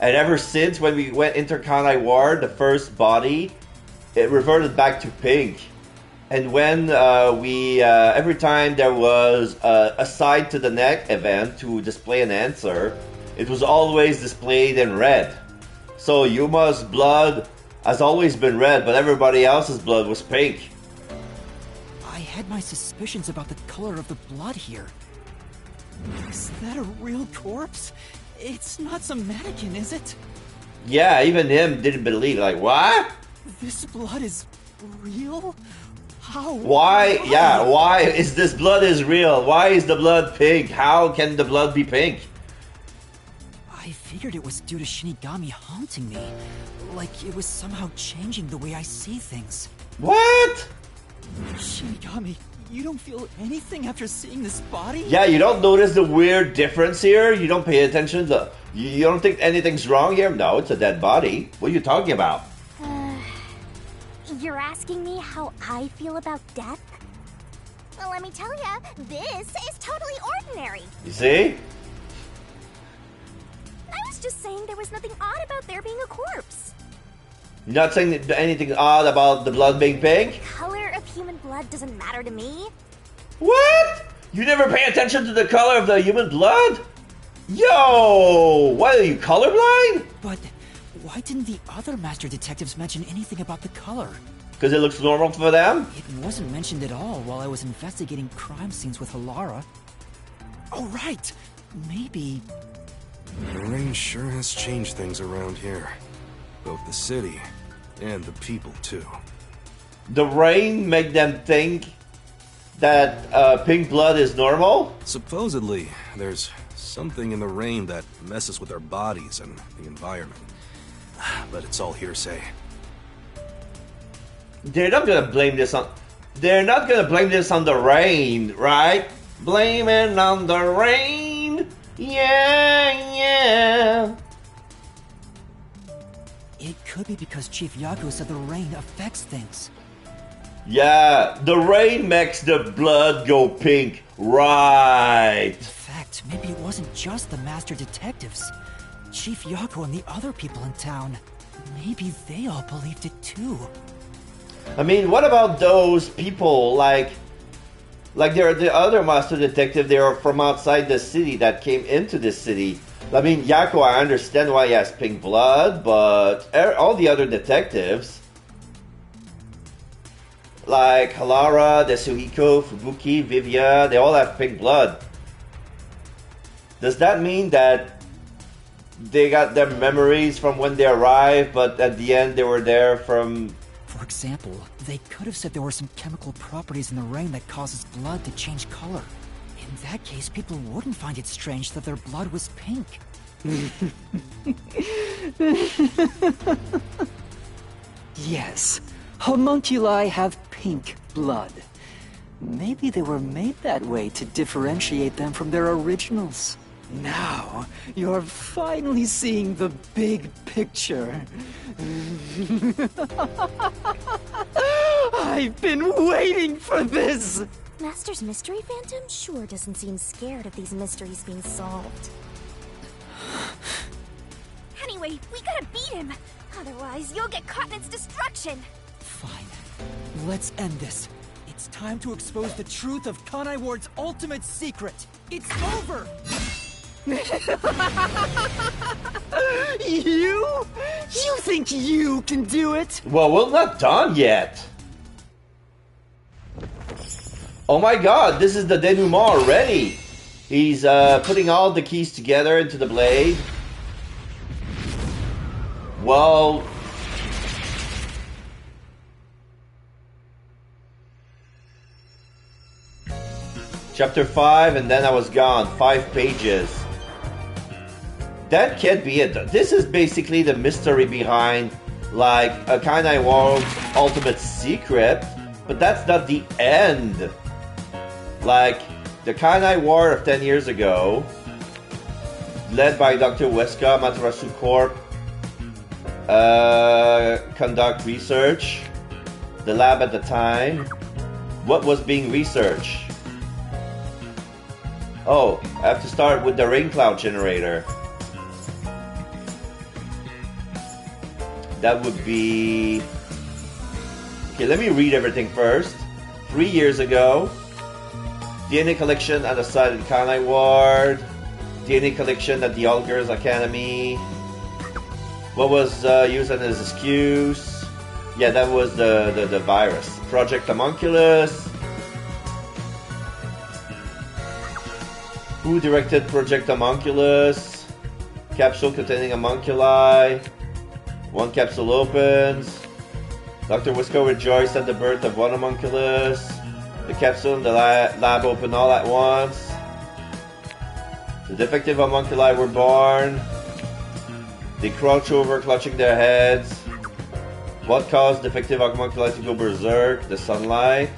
And ever since when we went into Kanai Ward, the first body, it reverted back to pink. And when every time there was a side to the neck event to display an answer, it was always displayed in red. So Yuma's blood has always been red, but everybody else's blood was pink. I had my suspicions about the color of the blood here. Is that a real corpse? It's not some mannequin, is it? Yeah, even him didn't believe. Like, what? This blood is real? How? Why? Yeah, why is this blood is real? Why is the blood pink? How can the blood be pink? I figured it was due to Shinigami haunting me. Like it was somehow changing the way I see things. What? Shinigami, you don't feel anything after seeing this body? Yeah, you don't notice the weird difference here? You don't pay attention to... You don't think anything's wrong here? No, it's a dead body. What are you talking about? You're asking me how I feel about death? Well, let me tell ya, this is totally ordinary. You see? I was just saying there was nothing odd about there being a corpse. You're not saying anything odd about the blood being pink? The color of human blood doesn't matter to me. What? You never pay attention to the color of the human blood? Yo! What, are you colorblind? But why didn't the other master detectives mention anything about the color? Because it looks normal for them? It wasn't mentioned at all while I was investigating crime scenes with Halara. Oh, right! Maybe... The rain sure has changed things around here. Both the city and the people, too. The rain make them think that pink blood is normal? Supposedly, there's something in the rain that messes with our bodies and the environment. But it's all hearsay. They're not gonna blame this on... They're not gonna blame this on the rain, right? Blaming on the rain. Yeah. It could be because Chief Yaku said the rain affects things. Yeah, the rain makes the blood go pink. Right. In fact, maybe it wasn't just the master detectives. Chief Yaku and the other people in town. Maybe they all believed it too. I mean, what about those people, like they're the other master detective, they are from outside the city that came into the city. I mean, Yaku, I understand why he has pink blood, but all the other detectives, like Halara, Desuhiko, Fubuki, Vivia, they all have pink blood. Does that mean that they got their memories from when they arrived, but at the end they were there from... For example, they could have said there were some chemical properties in the rain that causes blood to change color. In that case, people wouldn't find it strange that their blood was pink. Yes, homunculi have pink blood. Maybe they were made that way to differentiate them from their originals. Now, you're finally seeing the big picture. I've been waiting for this! Master's Mystery Phantom sure doesn't seem scared of these mysteries being solved. Anyway, we gotta beat him. Otherwise, you'll get caught in its destruction. Fine. Let's end this. It's time to expose the truth of Kanai Ward's ultimate secret. It's over! You? You think you can do it? Well, we're not done yet. Oh my god, this is the denouement already. He's putting all the keys together into the blade. Well... Chapter 5, and then I was gone. 5 pages. That can't be it. This is basically the mystery behind, like, a Kanai Ward's ultimate secret, but that's not the end. Like, the Kanai Ward of 10 years ago, led by Dr. Wesker, Matarasu Corp, conduct research. The lab at the time. What was being researched? Oh, I have to start with the rain cloud generator. That would be... Okay, let me read everything first. 3 years ago, DNA collection at the site of the Kanai Ward. DNA collection at the All Girls Academy. What was used as an excuse? Yeah, that was the virus. Project Homunculus. Who directed Project Homunculus? Capsule containing homunculi. 1 capsule opens. Dr. Wisco rejoiced at the birth of 1 homunculus. The capsule and the lab open all at once. The defective homunculi were born. They crouch over, clutching their heads. What caused defective homunculi to go berserk? The sunlight.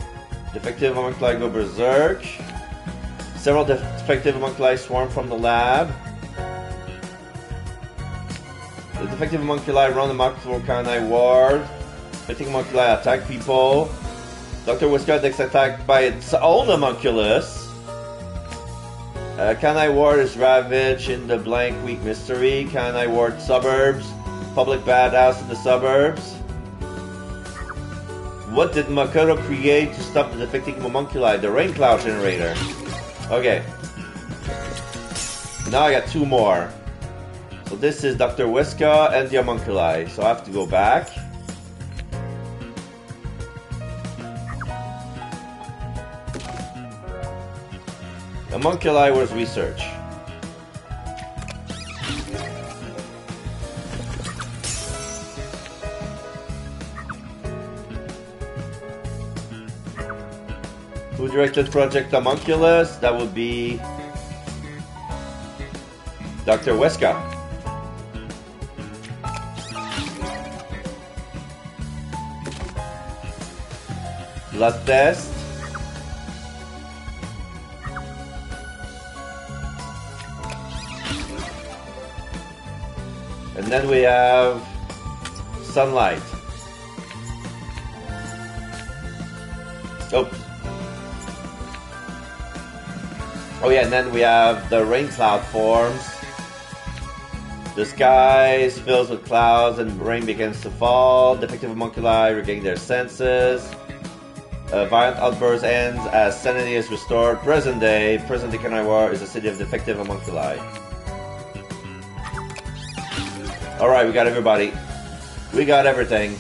Defective homunculi go berserk. Several defective homunculi swarm from the lab. The defective homunculi run amok through Kanai Ward. Defective homunculi attack people. Dr. Whisker gets attacked by its own homunculus. Kanai Ward is ravaged in the Blank Week Mystery. Kanai Ward suburbs. Public bathhouse in the suburbs. What did Makoto create to stop the defecting homunculi? The rain cloud generator. Okay. Now I got 2 more. So this is Dr. Whisker and the homunculi. So I have to go back. Homunculi was research. Who directed Project Homunculus? That would be Dr. Whisker. Blood test. And then we have sunlight. Oops. Oh yeah, and then we have the rain cloud forms. The sky fills with clouds and rain begins to fall. Defective homunculi regain their senses. Violent outburst ends as sanity is restored. Present day Kanai Ward is a city of defective homunculi. Alright, we got everybody. We got everything.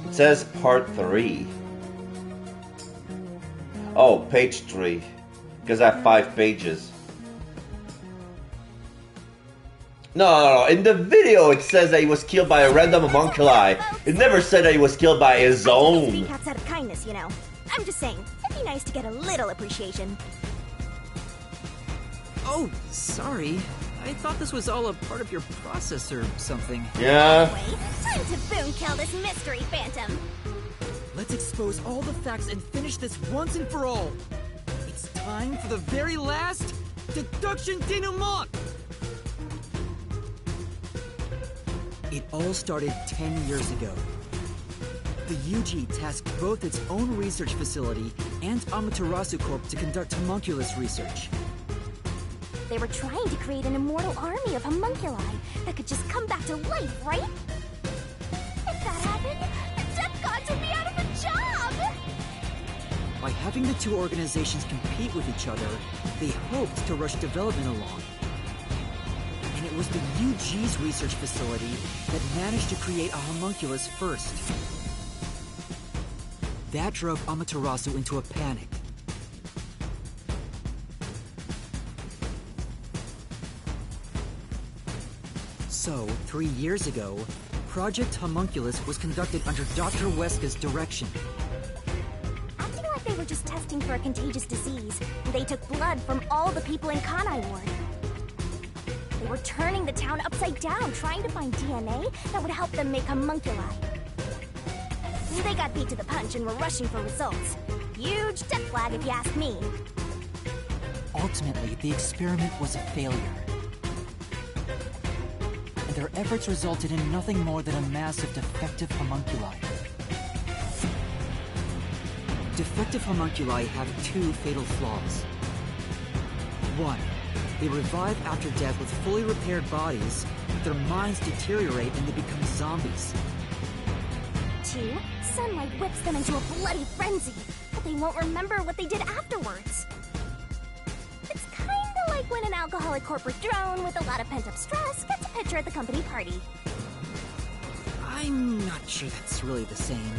It says part 3. Oh, page 3. Because I have 5 pages. No. In the video it says that he was killed by a random homunculi. It never said that he was killed by his own. Three cats out of kindness, you know. I'm just saying, it'd be nice to get a little appreciation. Oh, sorry. I thought this was all a part of your process or something. Yeah. Anyway, time to boom kill this mystery phantom. Let's expose all the facts and finish this once and for all. It's time for the very last deduction denouement. It all started 10 years ago. The UG tasked both its own research facility and Amaterasu Corp to conduct homunculus research. They were trying to create an immortal army of homunculi that could just come back to life, right? If that happened, the Death Gods would be out of a job! By having the two organizations compete with each other, they hoped to rush development along. And it was the UG's research facility that managed to create a homunculus first. That drove Amaterasu into a panic. So, 3 years ago, Project Homunculus was conducted under Dr. Wesker's direction. Acting like they were just testing for a contagious disease, they took blood from all the people in Kanai Ward. They were turning the town upside down, trying to find DNA that would help them make homunculi. They got beat to the punch and were rushing for results. Huge death flag if you ask me. Ultimately, the experiment was a failure. And their efforts resulted in nothing more than a mass of defective homunculi. Defective homunculi have 2 fatal flaws. 1. They revive after death with fully repaired bodies, but their minds deteriorate and they become zombies. 2. Sunlight whips them into a bloody frenzy, but they won't remember what they did afterwards. It's kinda like when an alcoholic corporate drone with a lot of pent-up stress gets a picture at the company party. I'm not sure that's really the same.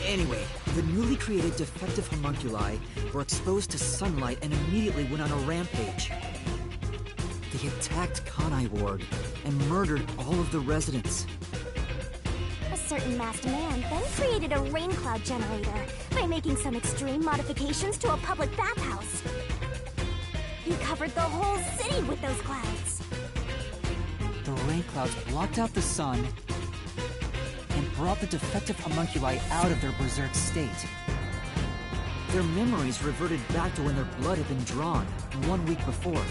Anyway, the newly created defective homunculi were exposed to sunlight and immediately went on a rampage. They attacked Kanai Ward and murdered all of the residents. A certain masked man then created a rain cloud generator by making some extreme modifications to a public bathhouse. He covered the whole city with those clouds. The rain clouds blocked out the sun and brought the defective homunculi out of their berserk state. Their memories reverted back to when their blood had been drawn 1 week before.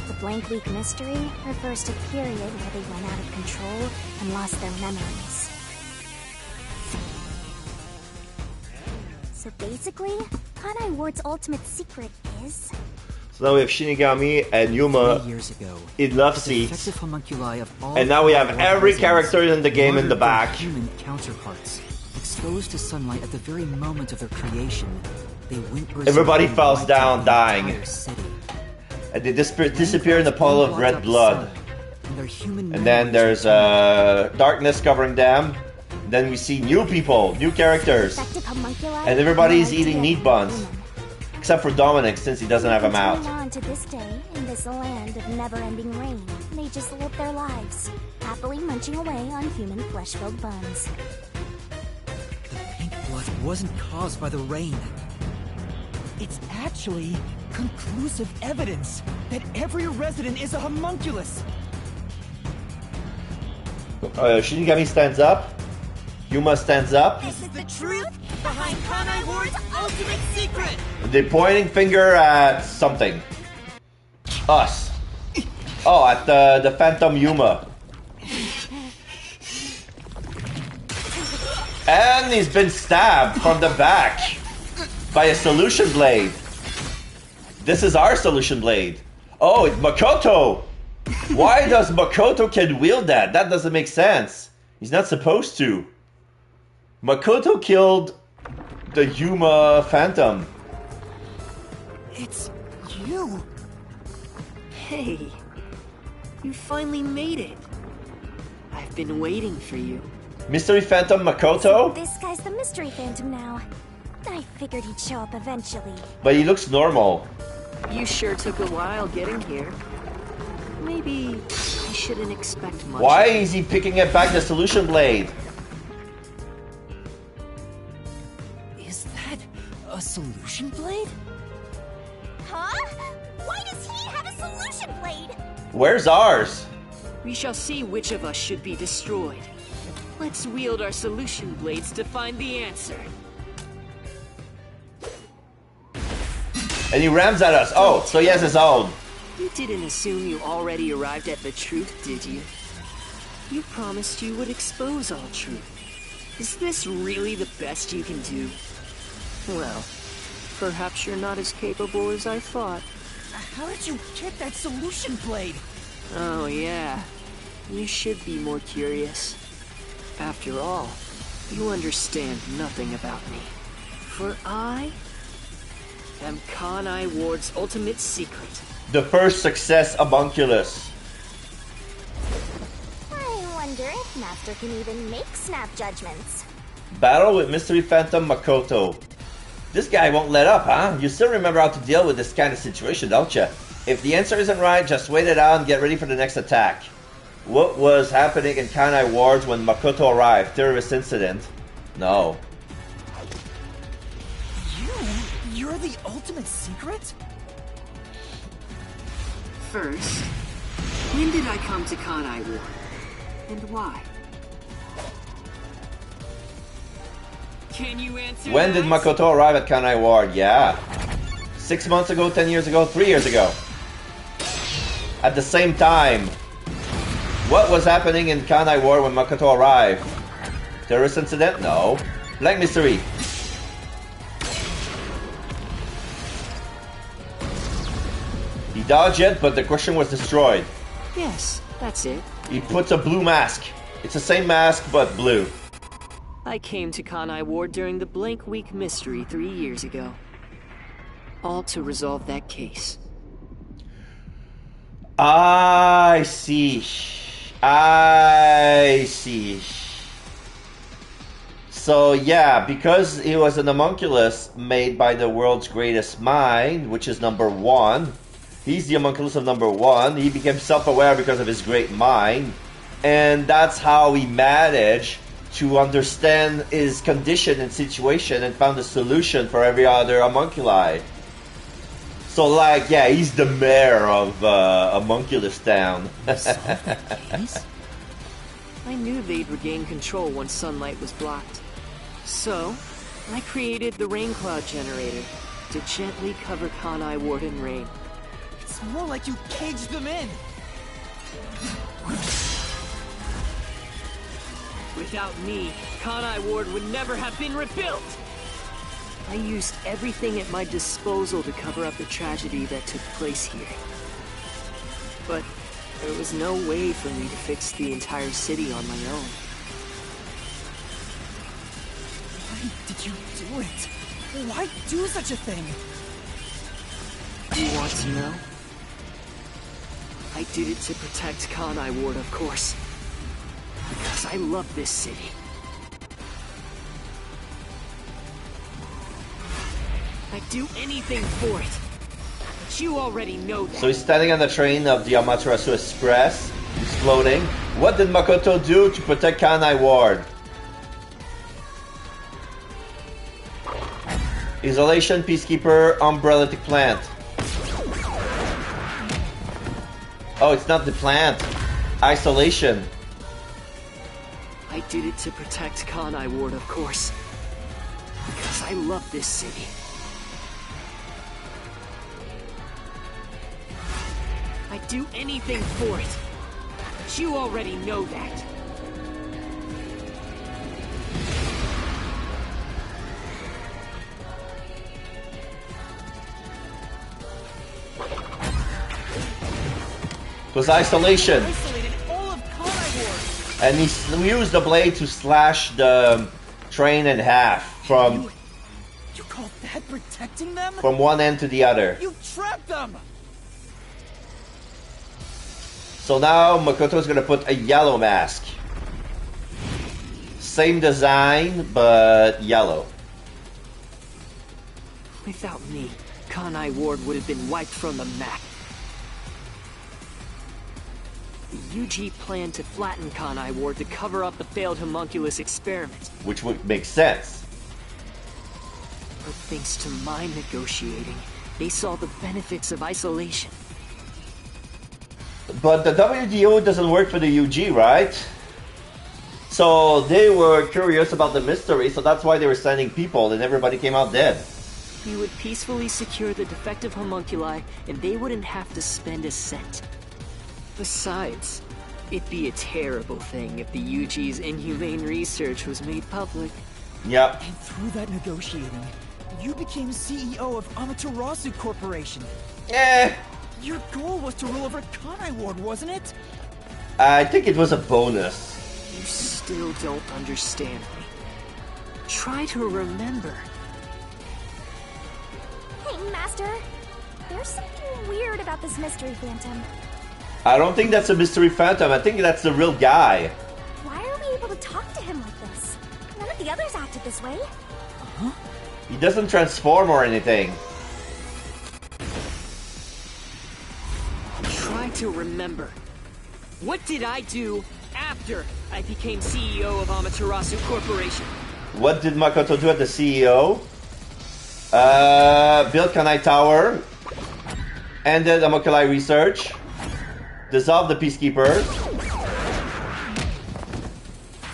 The Blank Week Mystery refers to a period where they went out of control and lost their memories. So basically, Kanai Ward's ultimate secret is... So now we have Shinigami and Yuma 3 years ago, in love the seats. defective homunculi of all And now we have four every organisms character in the game in the murdered back. their human counterparts, exposed to sunlight at the very moment of their creation. They went berserk Everybody and falls wiped down out the dying. entire city. And they disappear in the pool of red blood. And then there's darkness covering them. Then we see new people, new characters. And everybody's eating meat buns. Except for Dominic, since he doesn't have a mouth. On to this day, in this land of never-ending rain, they just live their lives, happily munching away on human flesh-filled buns. The pink blood wasn't caused by the rain. It's actually conclusive evidence that every resident is a homunculus. Shinigami stands up. Yuma stands up. This is the truth behind Kanai Ward's ultimate secret. They're pointing finger at something. Us. Oh, at the Phantom Yuma. And he's been stabbed from the back by a solution blade. This is our solution blade. Oh, it's Makoto. Why does Makoto can wield that? That doesn't make sense. He's not supposed to. Makoto killed the Yuma Phantom. It's you. Hey, you finally made it. I've been waiting for you. Mystery Phantom Makoto? This guy's the Mystery Phantom now. I figured he'd show up eventually. But he looks normal. You sure took a while getting here. Maybe I shouldn't expect much. Why is he picking it back the solution blade? Is that a solution blade? Huh? Why does he have a solution blade? Where's ours? We shall see which of us should be destroyed. Let's wield our solution blades to find the answer. And he rams at us. Oh, so he has his own. You didn't assume you already arrived at the truth, did you? You promised you would expose all truth. Is this really the best you can do? Well, perhaps you're not as capable as I thought. How did you get that solution blade? Oh yeah, you should be more curious. After all, you understand nothing about me. For I am Kanai Ward's ultimate secret. The first success homunculus. I wonder if Master can even make snap judgments. Battle with Mystery Phantom Makoto. This guy won't let up, huh? You still remember how to deal with this kind of situation, don't you? If the answer isn't right, just wait it out and get ready for the next attack. What was happening in Kanai Wards when Makoto arrived? Terrorist incident? No. You're the ultimate secret? First, when did I come to Kanai Ward? And why? Can you answer When did Makoto arrive at Kanai Ward? Yeah. 6 months ago, 10 years ago, 3 years ago. At the same time. What was happening in Kanai Ward when Makoto arrived? Terrorist incident? No. Blank mystery. He dodged it, but the question was destroyed. Yes, that's it. He puts a blue mask. It's the same mask, but blue. I came to Kanai Ward during the Blank Week mystery 3 years ago. All to resolve that case. I see. I see. So yeah, because he was an homunculus made by the world's greatest mind, which is number 1. He's the homunculus of number 1. He became self-aware because of his great mind. And that's how he managed to understand his condition and situation and found a solution for every other homunculi. So like, yeah, he's the mayor of Homunculus Town. I knew they'd regain control once sunlight was blocked. So, I created the rain cloud generator to gently cover Kanai Ward in rain. It's more like you caged them in. Without me, Kanai Ward would never have been rebuilt! I used everything at my disposal to cover up the tragedy that took place here. But there was no way for me to fix the entire city on my own. Why did you do it? Why do such a thing? You want to know? I did it to protect Kanai Ward, of course. Because I love this city. I'd do anything for it. But you already know that. So he's standing on the train of the Amaterasu Express. He's floating. What did Makoto do to protect Kanai Ward? Isolation, Peacekeeper, Umbrellitic Plant. Oh, it's not the plant. Isolation. I did it to protect Kanai Ward, of course. Because I love this city. I'd do anything for it. But you already know that. It was isolation. Isolated all of Kanai Ward. And he used the blade to slash the train in half from You call that protecting them? one end to the other. You trapped them! So now Makoto's gonna put a yellow mask. Same design, but yellow. Without me, Kanai Ward would have been wiped from the map. The UG planned to flatten Kanai Ward to cover up the failed homunculus experiment. Which would make sense. But thanks to my negotiating, they saw the benefits of isolation. But the WDO doesn't work for the UG, right? So they were curious about the mystery, so that's why they were sending people, and everybody came out dead. We would peacefully secure the defective homunculi, and they wouldn't have to spend a cent. Besides, it'd be a terrible thing if the UG's inhumane research was made public. Yep. And through that negotiating, you became CEO of Amaterasu Corporation. Your goal was to rule over Kanai Ward, wasn't it? I think it was a bonus. You still don't understand me. Try to remember. Hey, Master. There's something weird about this mystery phantom. I don't think that's a mystery phantom. I think that's the real guy. Why are we able to talk to him like this? None of the others acted this way. Huh? He doesn't transform or anything. Try to remember. What did I do after I became CEO of Amaterasu Corporation? What did Makoto do as the CEO? Build Kanai Tower. Ended homunculi research. Dissolve the Peacekeeper.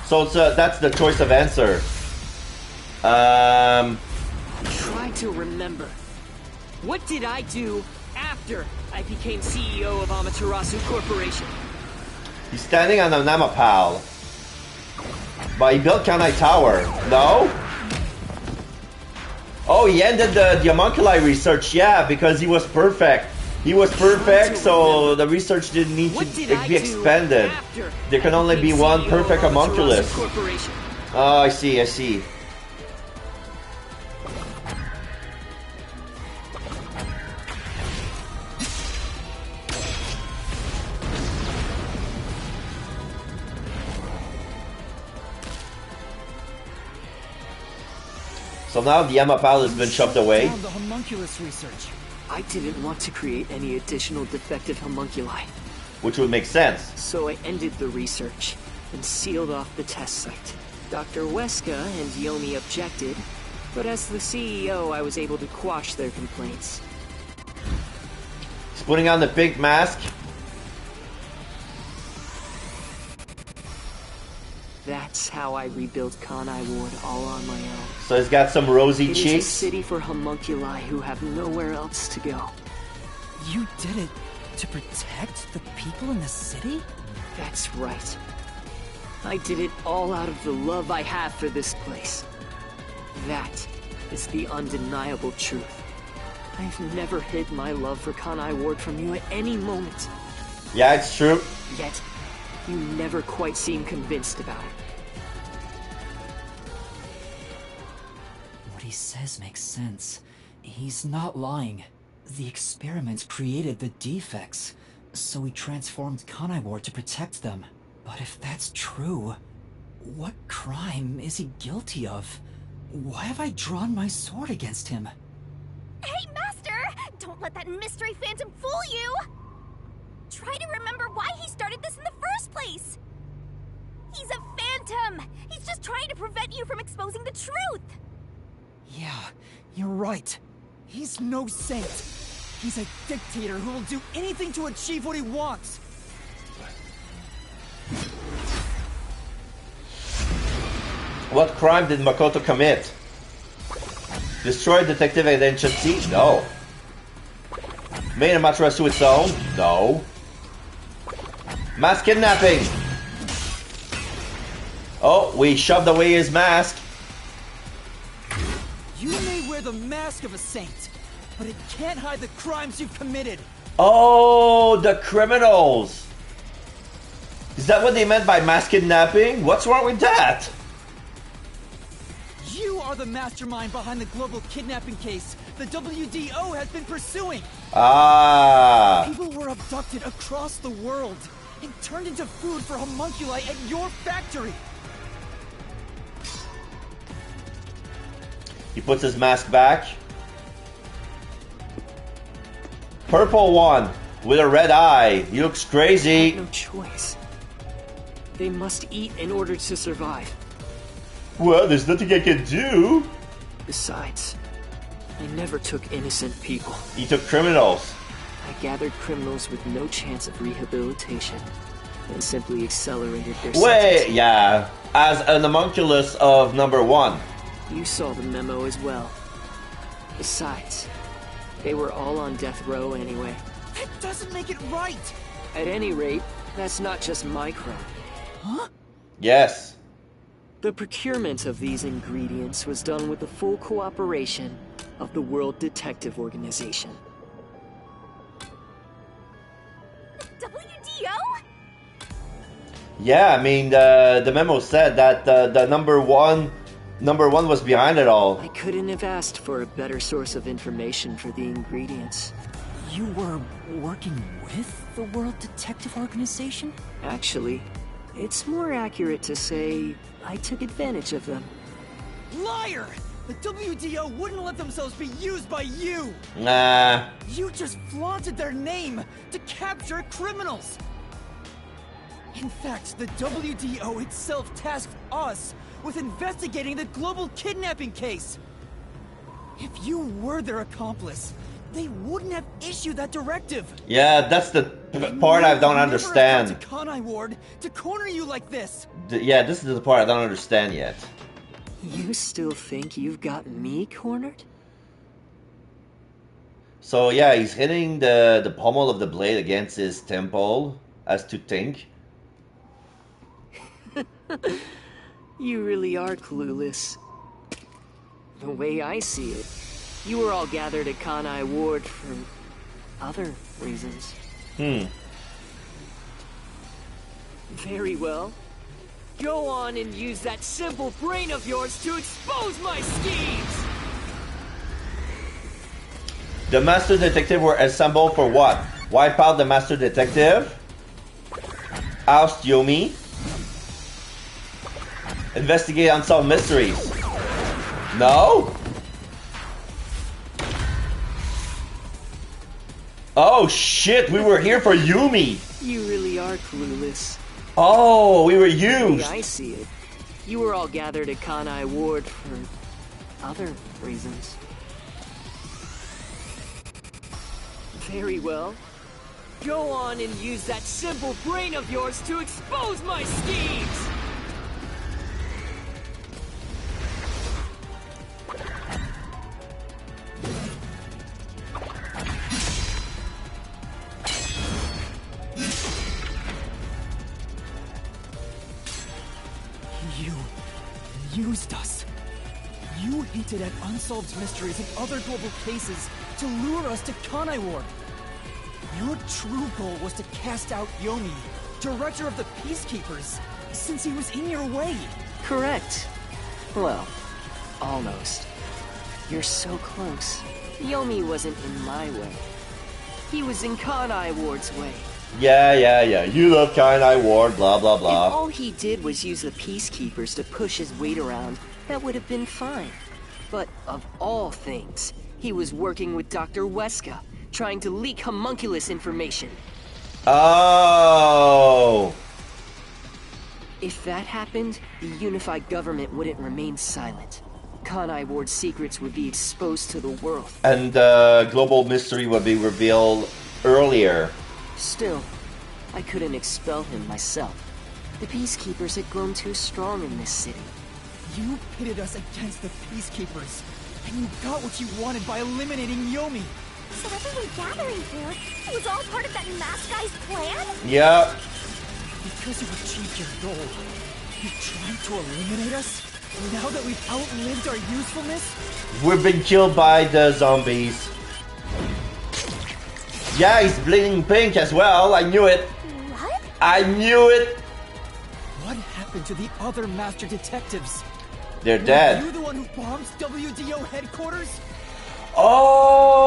So it's, that's the choice of answer. Try to remember. What did I do after I became CEO of Amaterasu Corporation? He's standing on an Amapal. But he built Kanai Tower. No? Oh, he ended the homunculi research, yeah, because he was perfect. He was perfect, so the research didn't need to be expanded. There can only be one perfect homunculus. Oh, I see, I see. So now the Amapal has been shoved away. The homunculus research. I didn't want to create any additional defective homunculi. Which would make sense. So I ended the research and sealed off the test site. Dr. Weska and Yomi objected, but as the CEO, I was able to quash their complaints. He's putting on the pink mask. That's how I rebuilt Kanai Ward all on my own. So he's got some rosy It cheeks. is a city for homunculi who have nowhere else to go. You did it to protect the people in the city? That's right. I did it all out of the love I have for this place. That is the undeniable truth. I've never hid my love for Kanai Ward from you at any moment. Yeah, it's true. Yet, you never quite seem convinced about it. What he says makes sense. He's not lying. The experiments created the defects, so he transformed Kanai Ward to protect them. But if that's true, what crime is he guilty of? Why have I drawn my sword against him? Hey, Master! Don't let that mystery phantom fool you! Try to remember why he started this in the first place! He's a phantom! He's just trying to prevent you from exposing the truth! Yeah, you're right. He's no saint. He's a dictator who will do anything to achieve what he wants. What crime did Makoto commit? Destroyed detective agency? No. Made Amaterasu its own? No. Mass kidnapping! Oh, we shoved away his mask. You may wear the mask of a saint, but it can't hide the crimes you've committed. Oh, the criminals! Is that what they meant by mass kidnapping? What's wrong with that? You are the mastermind behind the global kidnapping case the WDO has been pursuing. Ah. People were abducted across the world and turned into food for homunculi at your factory. He puts his mask back. Purple one with a red eye. He looks crazy. No choice. They must eat in order to survive. Well, there's nothing I can do. Besides, I never took innocent people. He took criminals. I gathered criminals with no chance of rehabilitation and simply accelerated their Wait, sentence. yeah. As an homunculus of number 1. You saw the memo as well. Besides, they were all on death row anyway. That doesn't make it right! At any rate, that's not just my crime. Huh? Yes. The procurement of these ingredients was done with the full cooperation of the World Detective Organization. WDO? Yeah, I mean, the memo said that the number one was behind it all. I couldn't have asked for a better source of information for the ingredients. You were working with the World Detective Organization? Actually, it's more accurate to say I took advantage of them. Liar! The WDO wouldn't let themselves be used by you! Nah. You just flaunted their name to capture criminals! In fact, the WDO itself tasked us with investigating the global kidnapping case! If you were their accomplice, they wouldn't have issued that directive! Yeah, that's the part I don't understand. Never have Kanai Ward to corner you like this! Yeah, this is the part I don't understand yet. You still think you've got me cornered? So yeah, he's hitting the pommel of the blade against his temple, as to think. You really are clueless. The way I see it, you were all gathered at Kanai Ward for other reasons. Very well. Go on and use that simple brain of yours to expose my schemes! The Master Detective were assembled for what? Wipe out the Master Detective? Oust Yomi? Investigate unsolved mysteries? No? Oh shit, we were here for Yumi! You really are clueless. Oh, we were The way used! I see it, you were all gathered at Kanai Ward for other reasons. Very well. Go on and use that simple brain of yours to expose my schemes! You used us. You hinted at unsolved mysteries and other global cases to lure us to Kanai Ward. Your true goal was to cast out Yomi, director of the Peacekeepers, since he was in your way. Correct. Well, almost. You're so close. Yomi wasn't in my way. He was in Kanai Ward's way. Yeah. You love Kanai Ward, blah, blah, blah. If all he did was use the Peacekeepers to push his weight around, that would have been fine. But of all things, he was working with Dr. Weska, trying to leak homunculus information. Oh! If that happened, the unified government wouldn't remain silent. Kanai Ward's secrets would be exposed to the world. And global mystery would be revealed earlier. Still, I couldn't expel him myself. The Peacekeepers had grown too strong in this city. You pitted us against the Peacekeepers, and you got what you wanted by eliminating Yomi. So everyone gathering here, it was all part of that masked guy's plan? Yeah. Because you achieved your goal, you're trying to eliminate us? Now that we've outlived our usefulness? We've been killed by the zombies. Yeah, he's bleeding pink as well. I knew it. What? I knew it. What happened to the other master detectives? They're dead. Were you the one who bombed WDO headquarters? Oh!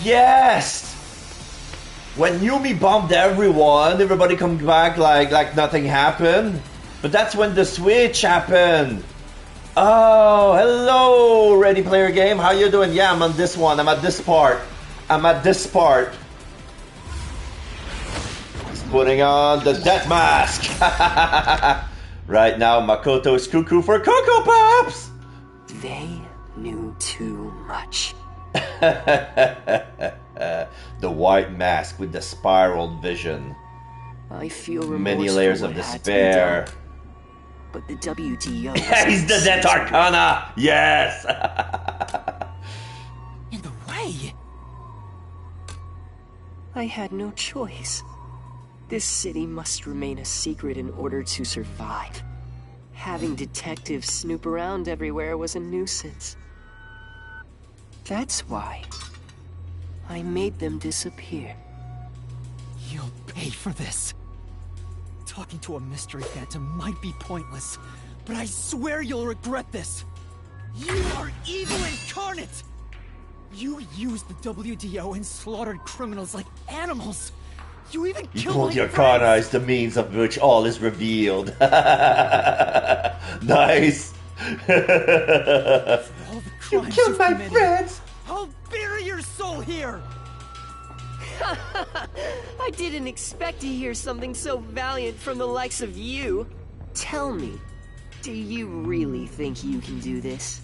Yes! When Yumi bombed everyone, everybody comes back like nothing happened. But that's when the switch happened. Oh, hello, Ready Player Game. How you doing? Yeah, I'm on this one. I'm at this part. He's putting on the death mask. Right now, Makoto is cuckoo for Cocoa Pops. They knew too much. The white mask with the spiraled vision. I feel many layers of despair. But the WDO. He's the Death Arcana. Yes. In the way. I had no choice. This city must remain a secret in order to survive. Having detectives snoop around everywhere was a nuisance. That's why I made them disappear. You'll pay for this. Talking to a mystery phantom might be pointless, but I swear you'll regret this. You are evil incarnate! You used the WDO and slaughtered criminals like animals. You even killed the Arcana is the means of which all is revealed. Nice. All the You crimes killed you've my committed, friends. I'll bury your soul here. I didn't expect to hear something so valiant from the likes of you. Tell me, do you really think you can do this?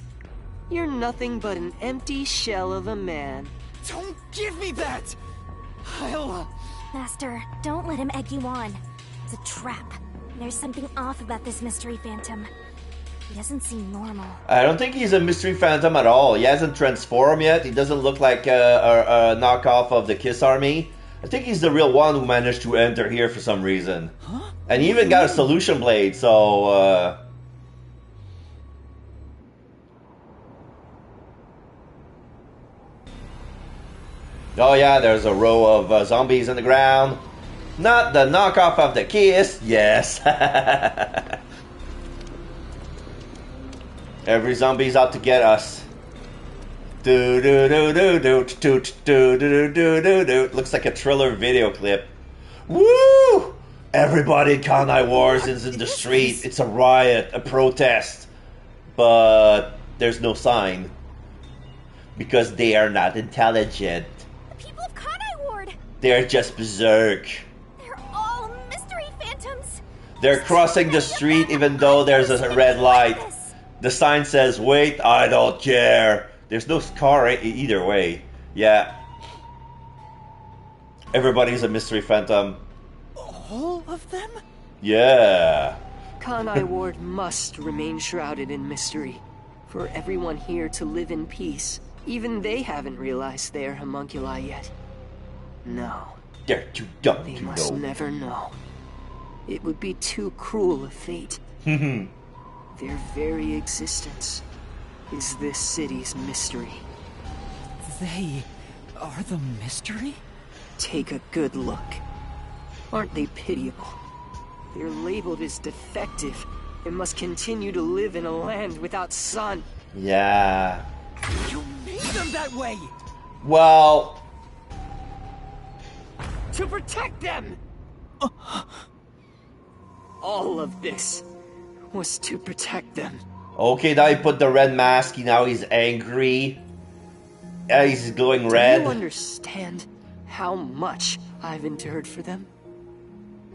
You're nothing but an empty shell of a man. Don't give me that! Master, don't let him egg you on. It's a trap. There's something off about this mystery phantom. He doesn't seem normal. I don't think he's a mystery phantom at all. He hasn't transformed yet. He doesn't look like a knockoff of the Kiss Army. I think he's the real one who managed to enter here for some reason. Huh? And he even got a solution blade, so... Oh yeah, there's a row of zombies in the ground. Not the knockoff of the Kiss. Yes. Every zombie's out to get us. Do do do do do do do do do do do. Looks like a Triller video clip. Woo! Everybody in Kanai Wars is in the street. It's a riot, a protest. But there's no sign. Because they are not intelligent. The people of Kanai Ward! They're just berserk. They're all mystery phantoms! They're crossing the street even though there's a red light. The sign says, wait, I don't care. There's no car either way. Yeah. Everybody's a mystery phantom. All of them? Yeah. Kanai Ward must remain shrouded in mystery. For everyone here to live in peace. Even they haven't realized they are homunculi yet. No. They're too dumb They to must know. never know. It would be too cruel a fate. Their very existence is this city's mystery. They are the mystery? Take a good look. Aren't they pitiable? They're labeled as defective and must continue to live in a land without sun. Yeah. You made them that way! Well... To protect them! All of this was to protect them. Okay, now he put the red mask, now he's angry. He's glowing red. Do you understand how much I've endured for them?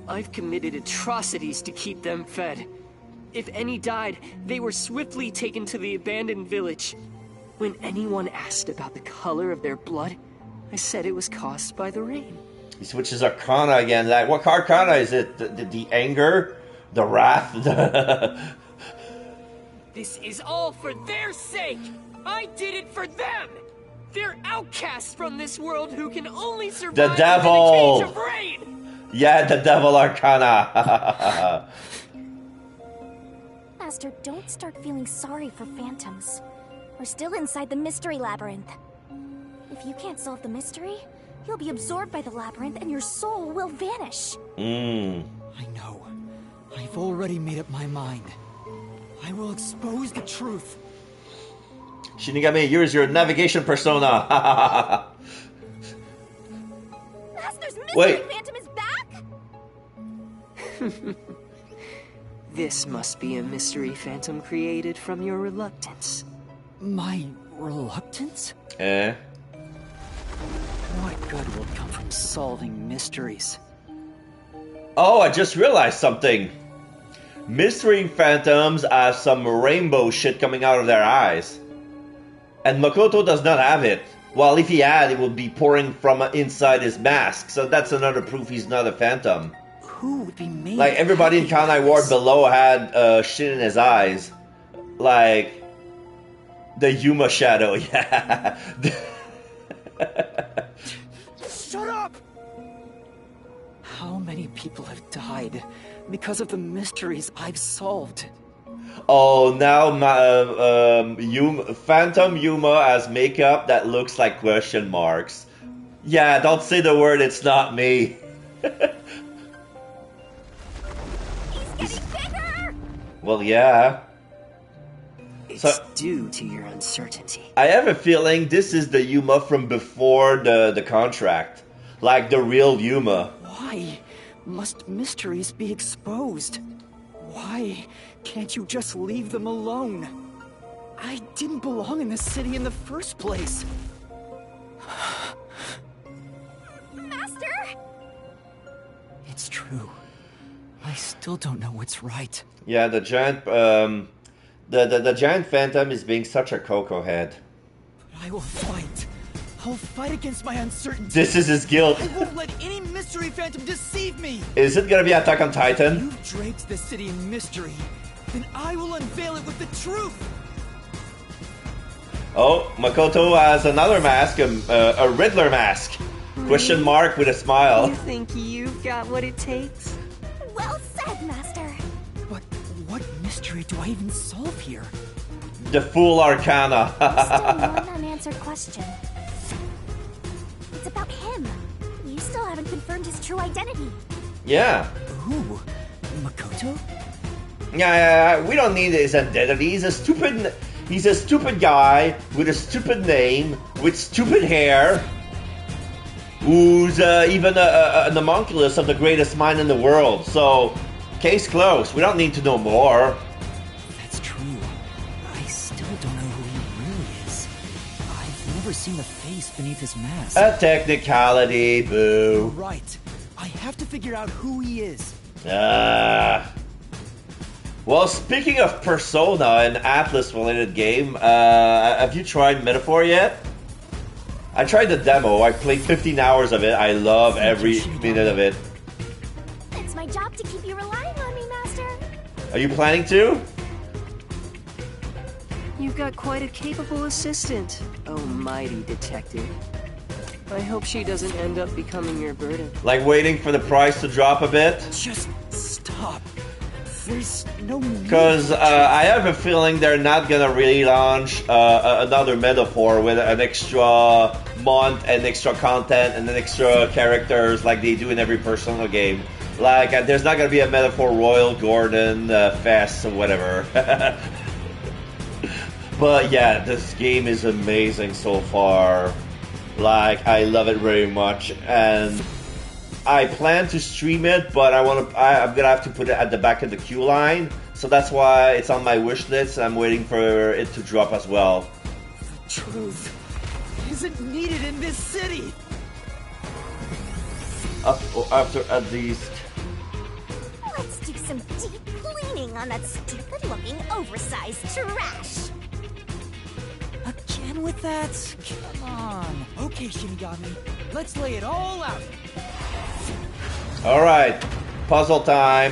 I've committed atrocities to keep them fed. If any died, they were swiftly taken to the abandoned village. When anyone asked about the color of their blood, I said it was caused by the rain. He switches Arcana again. Like, what Arcana is it? The anger? The wrath? This is all for their sake! I did it for them! They're outcasts from this world who can only survive the devil! within a cage of rain! Yeah, the devil Arcana! Master, don't start feeling sorry for phantoms. We're still inside the mystery labyrinth. If you can't solve the mystery, you'll be absorbed by the labyrinth and your soul will vanish. I know. I've already made up my mind. I will expose the truth. Shinigami, use your navigation persona. Master's mystery Wait. phantom is back? This must be a mystery phantom created from your reluctance. My reluctance? What good will come from solving mysteries? Oh, I just realized something. Mystery phantoms have some rainbow shit coming out of their eyes. And Makoto does not have it. Well, if he had, it would be pouring from inside his mask. So that's another proof he's not a phantom. Who would be made? Like, everybody in Kanai Ward below had shit in his eyes. Like, the Yuma shadow, yeah. Shut up! How many people have died because of the mysteries I've solved? Oh, now Phantom Yuma has makeup that looks like question marks. Yeah, don't say the word, it's not me. He's getting bigger! Well, yeah. It's due to your uncertainty. I have a feeling this is the Yuma from before the contract. Like the real Yuma. Why must mysteries be exposed? Why can't you just leave them alone? I didn't belong in this city in the first place. Master! It's true. I still don't know what's right. Yeah, the giant the giant phantom is being such a cocoa head. But I will fight. I'll fight against my uncertainty. This is his guilt. I won't let any mystery phantom deceive me. Is it gonna be Attack on Titan? You've draped the city in mystery. Then I will unveil it with the truth. Oh, Makoto has another mask, a Riddler mask. Question mark with a smile. You think you've got what it takes? Well said, Master. But what mystery do I even solve here? The Fool Arcana. Still one unanswered question. It's about him. You still haven't confirmed his true identity. Yeah. Who? Makoto? Yeah, we don't need his identity. He's a stupid guy with a stupid name, with stupid hair, who's even an homunculus of the greatest mind in the world. So, case closed. We don't need to know more. That's true. I still don't know who he really is. I've never seen the face beneath his mask. A technicality, boo. Right. I have to figure out who he is. Well, speaking of Persona, an Atlas-related game, have you tried Metaphor yet? I tried the demo. I played 15 hours of it. I love every minute of it. It's my job to keep you relying on me, Master. Are you planning to? You've got quite a capable assistant, oh mighty detective. I hope she doesn't end up becoming your burden. Like waiting for the price to drop a bit? Just stop. There's no need. Because I have a feeling they're not gonna really launch another metaphor with an extra month and extra content and then extra characters like they do in every Persona game. Like, there's not gonna be a metaphor Royal Gordon Fest or whatever. But yeah, this game is amazing so far. Like, I love it very much, and I plan to stream it, but I'm gonna have to put it at the back of the queue line, so that's why it's on my wish list. I'm waiting for it to drop as well. Truth isn't needed in this city. After at least. Let's do some deep cleaning on that stupid-looking, oversized trash. Again with that? Come on. Okay, Shinigami, let's lay it all out. All right, puzzle time.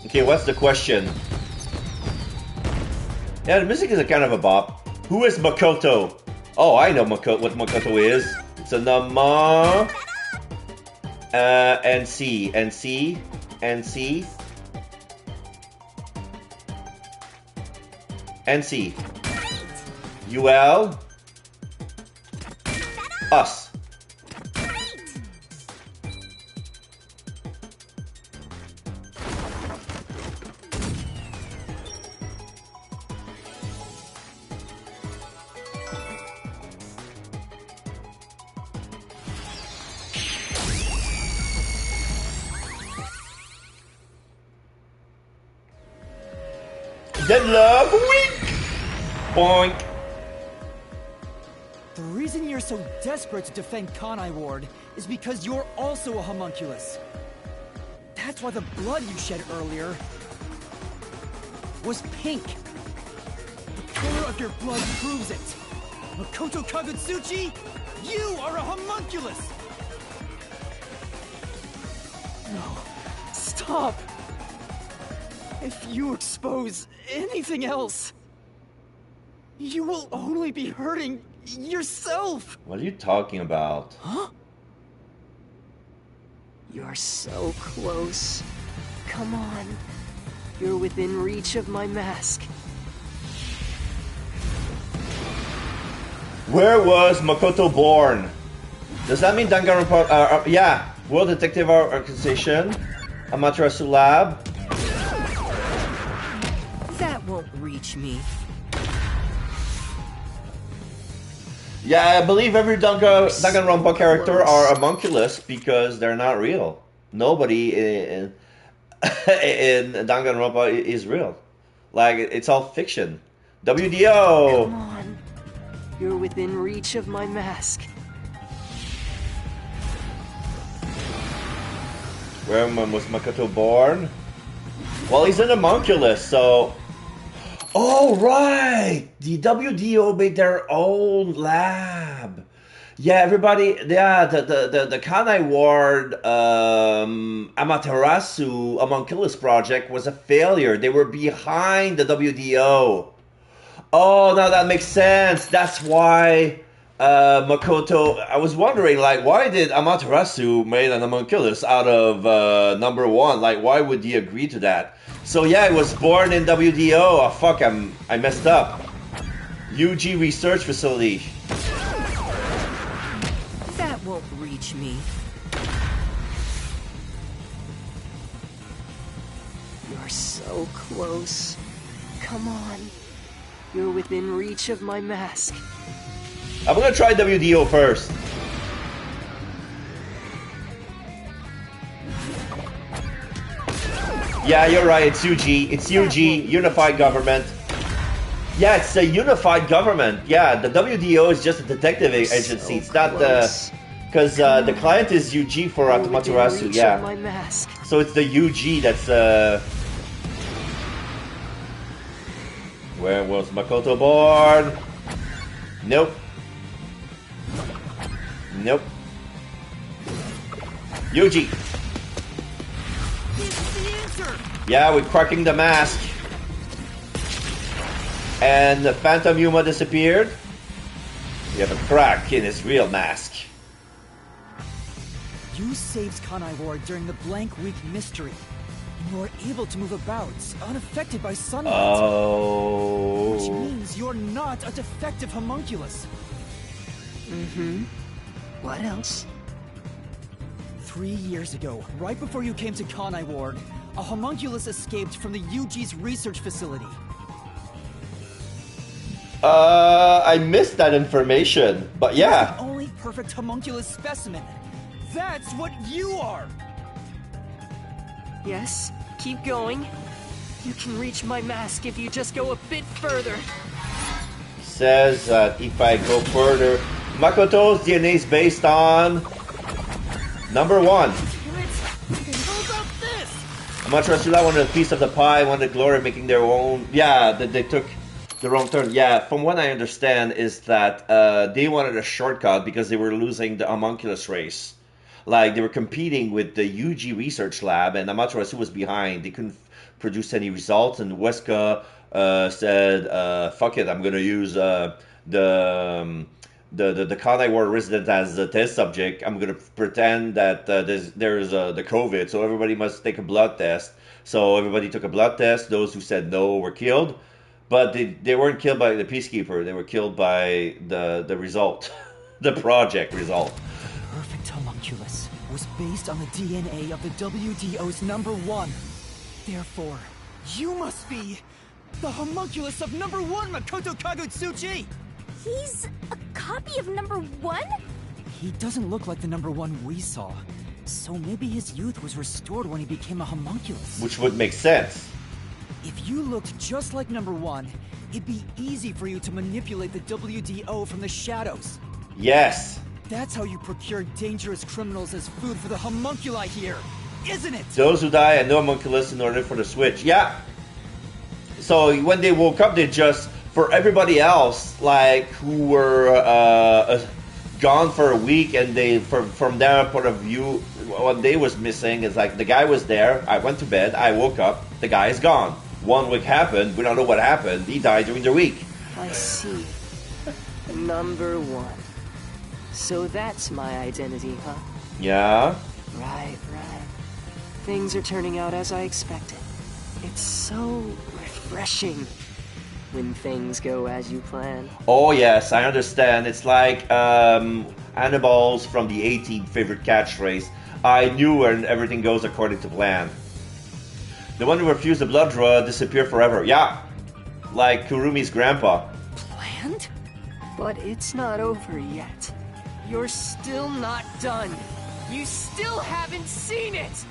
Okay, what's the question? Yeah, the music is a kind of a bop. Who is Makoto? Oh, I know what Makoto is. It's a number. NC. UL. Us. Dead love, wink! Boink. The reason you're so desperate to defend Kanai Ward is because you're also a homunculus. That's why the blood you shed earlier was pink. The color of your blood proves it. Makoto Kagutsuchi, you are a homunculus! No, stop! If you expose anything else, you will only be hurting yourself! What are you talking about? Huh? You're so close. Come on. You're within reach of my mask. Where was Makoto born? Does that mean Danganronpa? Yeah, World Detective Organization, Amaterasu Lab. That won't reach me. Yeah, I believe every Danganronpa character are homunculus because they're not real. Nobody in Danganronpa is real. Like, it's all fiction. WDO! Come on. You're within reach of my mask. Where was Makoto born? Well, he's an homunculus, so... Oh, right! The WDO made their own lab. Yeah, everybody... Yeah, the Kanai Ward Amaterasu homunculus project was a failure. They were behind the WDO. Oh, now that makes sense. That's why Makoto... I was wondering, like, why did Amaterasu make an homunculus out of number one? Like, why would he agree to that? So yeah, it was born in WDO. Oh fuck, I messed up. UG Research Facility. That won't reach me. You're so close. Come on. You're within reach of my mask. I'm gonna try WDO first. Yeah, you're right, it's UG. It's UG, Unified Government. Yeah, it's a unified government. Yeah, the WDO is just a detective agency. It's not the... Because the client is UG for Amaterasu, yeah. So it's the UG that's... Where was Makoto born? Nope. Nope. UG. Yeah, we're cracking the mask. And the Phantom Yuma disappeared. We have a crack in his real mask. You saved Kanai Ward during the Blank Week mystery. And you are able to move about, unaffected by sunlight. Oh. Which means you're not a defective homunculus. Mm-hmm. What else? 3 years ago, right before you came to Kanai Ward, a homunculus escaped from the UG's research facility. I missed that information, but yeah. The only perfect homunculus specimen. That's what you are! Yes, keep going. You can reach my mask if you just go a bit further. Says that if I go further, Makoto's DNA is based on number 1. Amaterasu wanted a piece of the pie, wanted glory, making their own. Yeah, they took the wrong turn. Yeah, from what I understand is that they wanted a shortcut because they were losing the homunculus race. Like, they were competing with the UG research lab, and Amaterasu was behind. They couldn't produce any results, and Wesker said, fuck it, I'm going to use the Kanai Ward resident as the test subject. I'm going to pretend that there's the COVID, so everybody must take a blood test. So everybody took a blood test. Those who said no were killed. But they weren't killed by the Peacekeeper. They were killed by the result, the project result. Perfect homunculus was based on the DNA of the WDO's number 1. Therefore, you must be the homunculus of number 1, Makoto Kagutsuchi! He's a copy of number 1? He doesn't look like the number 1 we saw. So maybe his youth was restored when he became a homunculus. Which would make sense. If you looked just like number 1, it'd be easy for you to manipulate the WDO from the shadows. Yes. That's how you procure dangerous criminals as food for the homunculi here, isn't it? Those who die and no homunculus in order for the switch. Yeah. So when they woke up, they just, for everybody else, like, who were gone for a week, and they, from their point of view, what they was missing is, like, the guy was there, I went to bed, I woke up, the guy is gone. 1 week happened, we don't know what happened, he died during the week. I see. Number 1. So that's my identity, huh? Yeah? Right. Things are turning out as I expected. It's so refreshing when things go as you plan. Oh yes, I understand. It's like Annibal's from the 18th favorite catchphrase. I knew when everything goes according to plan. The one who refused the blood draw disappeared forever. Yeah, like Kurumi's grandpa. Planned? But it's not over yet. You're still not done. You still haven't seen it!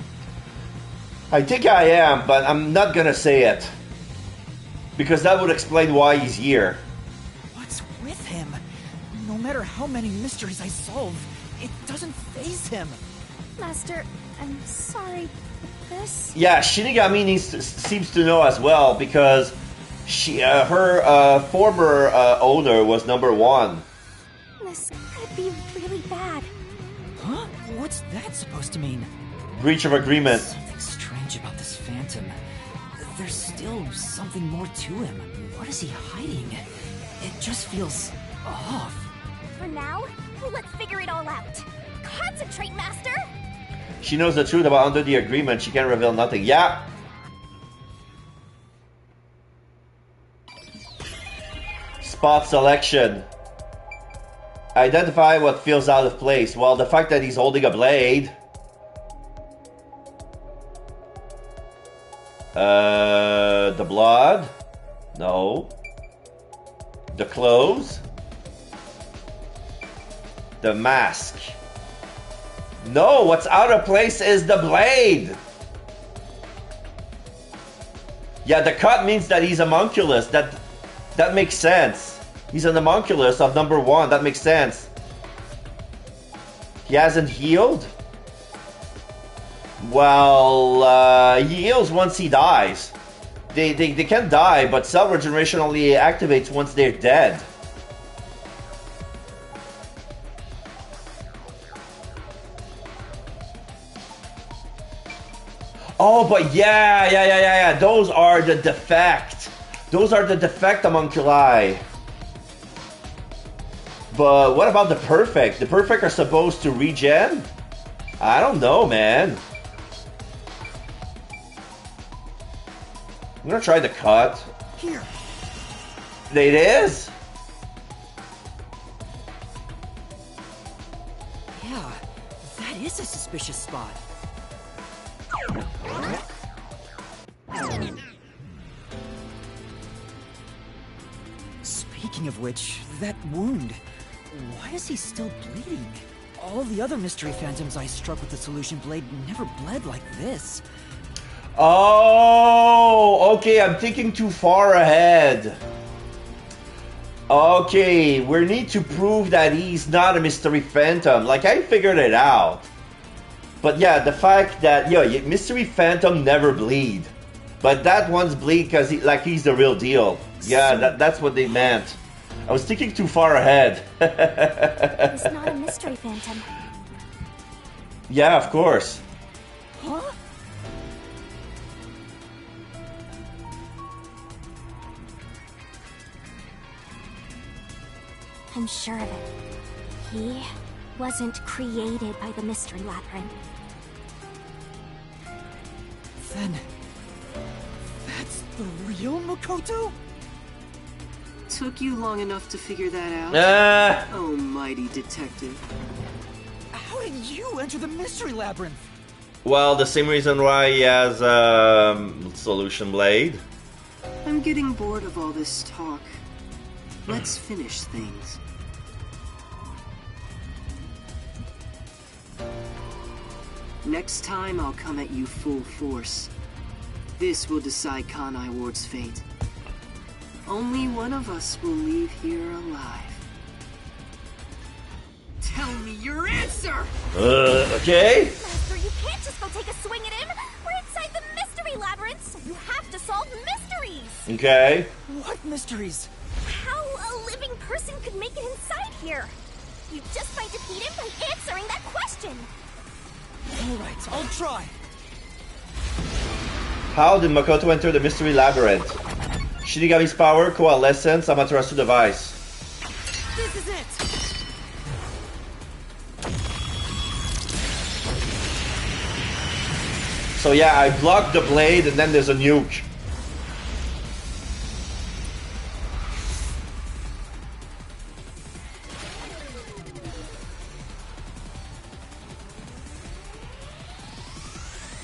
I think I am, but I'm not gonna say it. Because that would explain why he's here. What's with him? No matter how many mysteries I solve, it doesn't faze him. Master, I'm sorry, but this... Yeah, Shinigami seems to know as well, because her former owner was number 1. This could be really bad. Huh? What's that supposed to mean? Breach of agreement. Something strange about this Phantom. There's still something more to him. What is he hiding? It just feels off. For now, let's figure it all out. Concentrate, Master! She knows the truth about under the agreement. She can't reveal nothing. Yeah. Spot selection. Identify what feels out of place. Well, the fact that he's holding a blade. The blood? No. The clothes? The mask? No, what's out of place is the blade! Yeah, the cut means that he's a homunculus. That makes sense. He's an homunculus of number 1. That makes sense. He hasn't healed? Well, he heals once he dies. They can die, but cell regeneration only activates once they're dead. Oh, but yeah. Those are the defect. Those are the defect homunculi. But what about the perfect? The perfect are supposed to regen? I don't know, man. I'm gonna try the cut. Here. It is? Yeah, that is a suspicious spot. Speaking of which, that wound. Why is he still bleeding? All the other mystery phantoms I struck with the solution blade never bled like this. Oh, okay, I'm thinking too far ahead. Okay, we need to prove that he's not a mystery phantom. Like, I figured it out. But yeah, the fact that, mystery phantom never bleed. But that one's bleed because he's the real deal. Yeah, that's what they meant. I was thinking too far ahead. He's not a mystery phantom. Yeah, of course. Huh? I'm sure of it. He wasn't created by the Mystery Labyrinth. Then... that's the real Makoto? Took you long enough to figure that out? Oh, mighty detective. How did you enter the Mystery Labyrinth? Well, the same reason why he has Solution Blade. I'm getting bored of all this talk. Let's finish things. Next time, I'll come at you full force. This will decide Kanai Ward's fate. Only one of us will leave here alive. Tell me your answer! Okay. Master, you can't just go take a swing at him! We're inside the Mystery Labyrinth, so you have to solve mysteries! Okay. What mysteries? How a living person could make it inside here? You just might defeat him by answering that question! Alright, I'll try. How did Makoto enter the Mystery Labyrinth? Shinigami's power, coalescence, Amaterasu device. This is it! So yeah, I blocked the blade and then there's a nuke.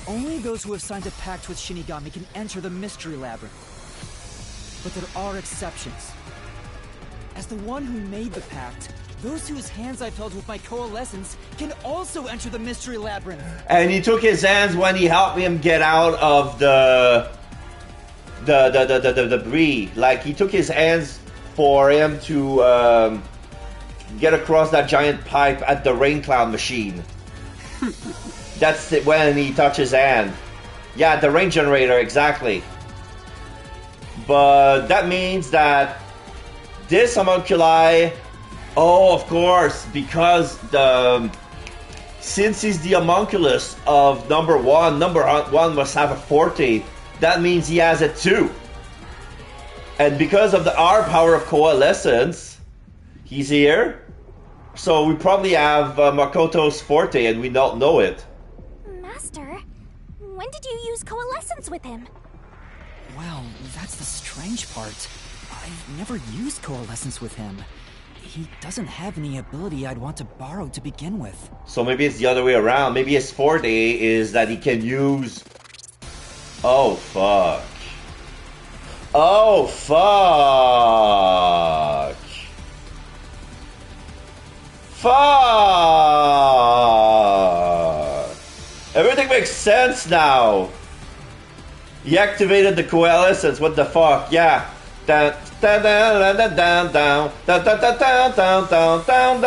Only those who have signed a pact with Shinigami can enter the Mystery Labyrinth. But there are exceptions. As the one who made the pact, those whose hands I've held with my coalescence can also enter the Mystery Labyrinth. And he took his hands when he helped him get out of the debris. Like, he took his hands for him to get across that giant pipe at the rain cloud machine. That's when he touched his hand. Yeah, the rain generator, exactly. But that means that this homunculi... Oh, of course, because since he's the homunculus of number one must have a forte. That means he has it too. And because of our power of coalescence, he's here. So we probably have Makoto's forte and we don't know it. Master, when did you use coalescence with him? Well, that's the strange part. I've never used coalescence with him. He doesn't have any ability I'd want to borrow to begin with. So maybe it's the other way around. Maybe his forte is that he can use... Oh, fuck. Oh, fuck. Fuck. Everything makes sense now. He activated the coalescence. What the fuck? Yeah. Down, down, down, down, down, down, down, down, down, down, down, down, down,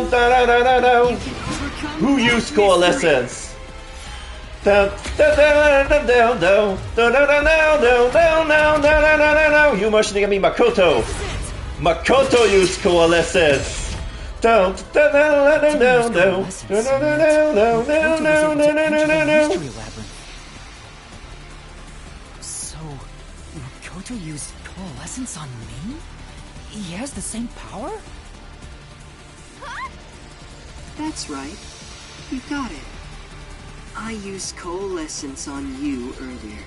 down, down, down, down. Who used coalescence? Down, down, down, down, down, down, down, down, down, down, down. You Shinigami Makoto. Makoto used coalescence. Down, down, down, down, down, down, down, down, down, down, down. Makoto used coalescence on me? He has the same power? That's right. You got it. I used coalescence on you earlier.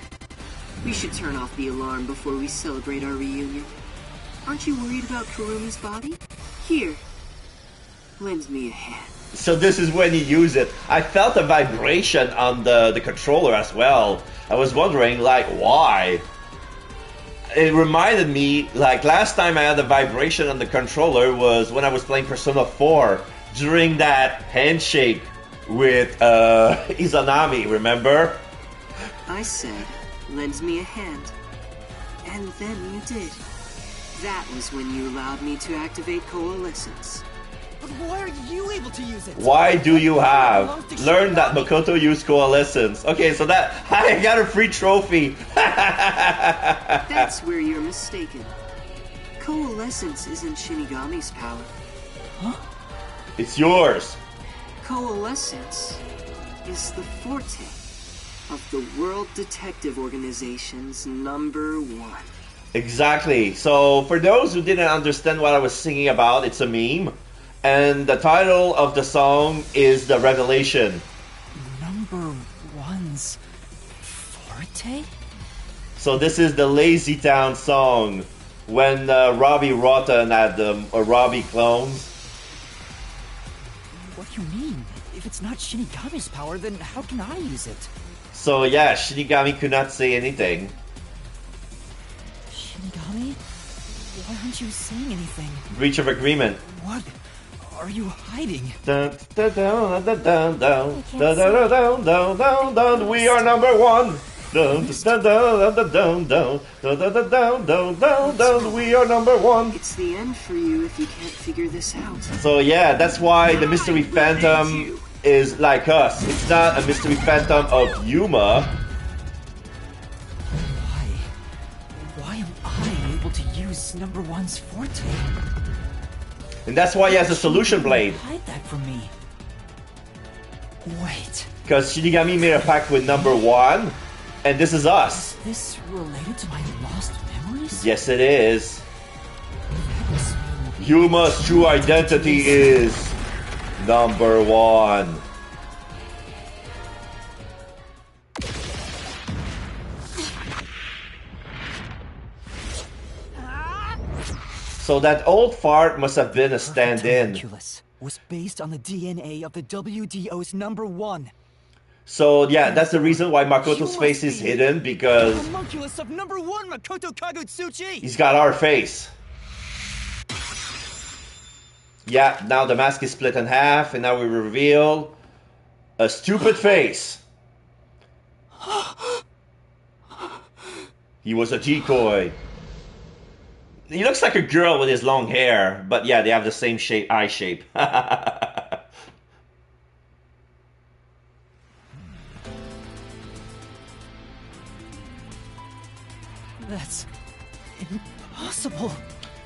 We should turn off the alarm before we celebrate our reunion. Aren't you worried about Kurumi's body? Here. Lend me a hand. So this is when you use it. I felt a vibration on the controller as well. I was wondering, like, why? It reminded me, like, last time I had a vibration on the controller was when I was playing Persona 4 during that handshake with Izanami, remember? I said, lend me a hand. And then you did. That was when you allowed me to activate coalescence. But why are you able to use it? Why do you have? Learn that Makoto used coalescence. Okay, so that I got a free trophy. That's where you're mistaken. Coalescence isn't Shinigami's power. Huh? It's yours. Coalescence is the forte of the World Detective Organization's #1. Exactly. So for those who didn't understand what I was singing about, it's a meme. And the title of the song is The Revelation. #1's forte? So this is the Lazy Town song when Robbie Rotten had Robbie clones. What do you mean? If it's not Shinigami's power, then how can I use it? So yeah, Shinigami could not say anything. Shinigami? Why aren't you saying anything? Breach of agreement. What are you hiding? Dun, dun, dun, dun, dun, dun, dun, dun, dun, dun, dun, dun, we are #1. Dun, dun, dun, dun, dun, dun, dun, dun, dun, dun, dun, dun, we are #1. It's the end for you if you can't figure this out. So yeah, that's why the Mystery Phantom is like us. It's not a Mystery Phantom of Yuma. Why am I able to use #1's forte? And that's why he has a solution blade. Hide that from me. Wait. Because Shinigami made a pact with #1, and this is us. Is this related to my lost memories? Yes, it is. Yuma's true identity is #1. So that old fart must have been a stand-in. Homunculus was based on the DNA of the WDO's #1. So yeah, that's the reason why Makoto's face is hidden, because the homunculus of #1 Makoto Kagutsuchi. He's got our face. Yeah, now the mask is split in half, and now we reveal a stupid face. He was a decoy. He looks like a girl with his long hair, but yeah, they have the same shape, eye shape. That's impossible.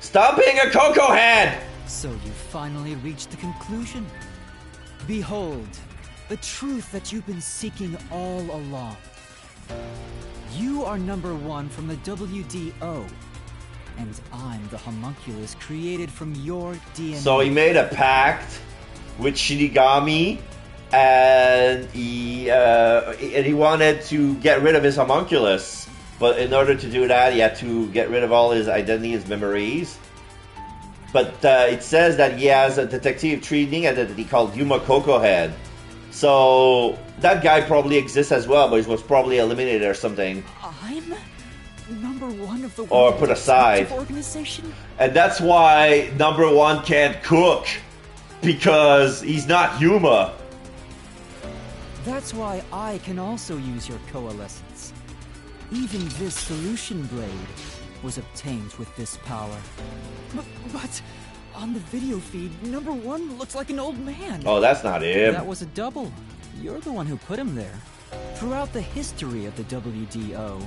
Stop being a Coco head! So you finally reached the conclusion. Behold, the truth that you've been seeking all along. You are #1 from the WDO. And I'm the homunculus created from your DNA. So he made a pact with Shinigami, and he wanted to get rid of his homunculus. But in order to do that, he had to get rid of all his identity, his memories. But it says that he has a detective training identity called Yuma Coco Head. So that guy probably exists as well, but he was probably eliminated or something. I'm #1 of the or put aside. Organization? And that's why #1 can't cook, because he's not Yuma. That's why I can also use your coalescence. Even this solution blade was obtained with this power. But on the video feed, #1 looks like an old man. Oh, that's not him. That was a double. You're the one who put him there. Throughout the history of the WDO,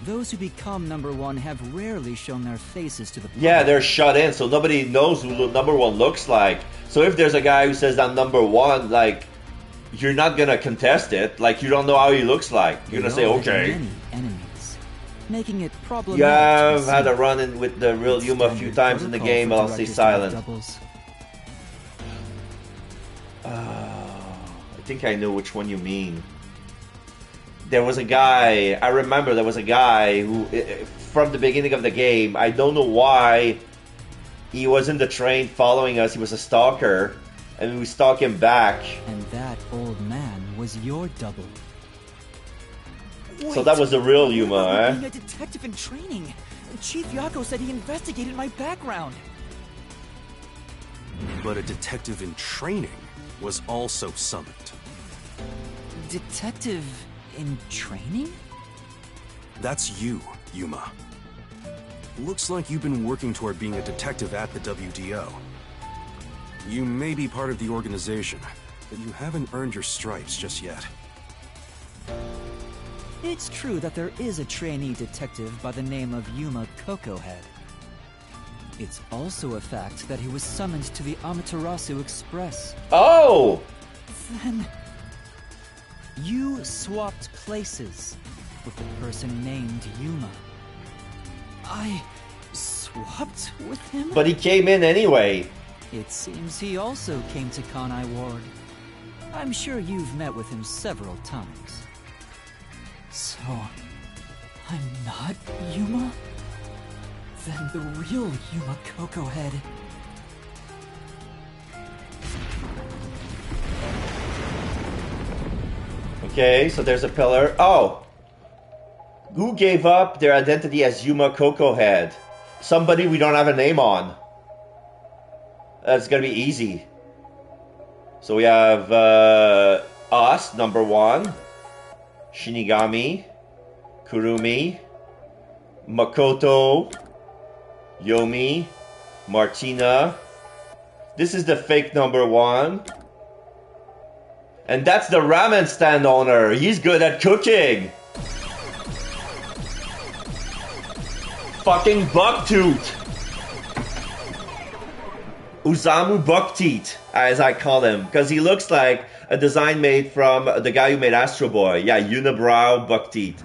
those who become #1 have rarely shown their faces to the public. Yeah, they're shut in, so nobody knows who #1 looks like. So if there's a guy who says that #1, like, you're not gonna contest it. Like, you don't know how he looks like. You're gonna say, okay. Many enemies. making it problematic. You have to had a see. run-in with the real It's Yuma a few standard times in the protocol game, for but I'll stay directors to have silent. doubles. I think I know which one you mean. There was a guy, I remember there was a guy who, from the beginning of the game, I don't know why, he was in the train following us, he was a stalker, and we stalk him back. And that old man was your double. So that was the real Yuma, What about eh? being a detective in training? Chief Yako said he investigated my background. But a detective in training was also summoned. Detective in training? That's you, Yuma. Looks like you've been working toward being a detective at the WDO. You may be part of the organization, but you haven't earned your stripes just yet. It's true that there is a trainee detective by the name of Yuma Cocohead. It's also a fact that he was summoned to the Amaterasu Express. Oh! Then you swapped places with the person named Yuma. I swapped with him? But he came in anyway. It seems he also came to Kanai Ward. I'm sure you've met with him several times. So, I'm not Yuma? Then the real Yuma Cocohead. Okay, so there's a pillar. Oh! Who gave up their identity as Yuma Cocohead? Somebody we don't have a name on. That's gonna be easy. So we have us, number 1. Shinigami. Kurumi. Makoto. Yomi. Martina. This is the fake number 1. And that's the ramen stand owner. He's good at cooking. Fucking Bucktooth. Usamu Buckteeth, as I call him, because he looks like a design made from the guy who made Astro Boy. Yeah, Unibrow Buckteeth.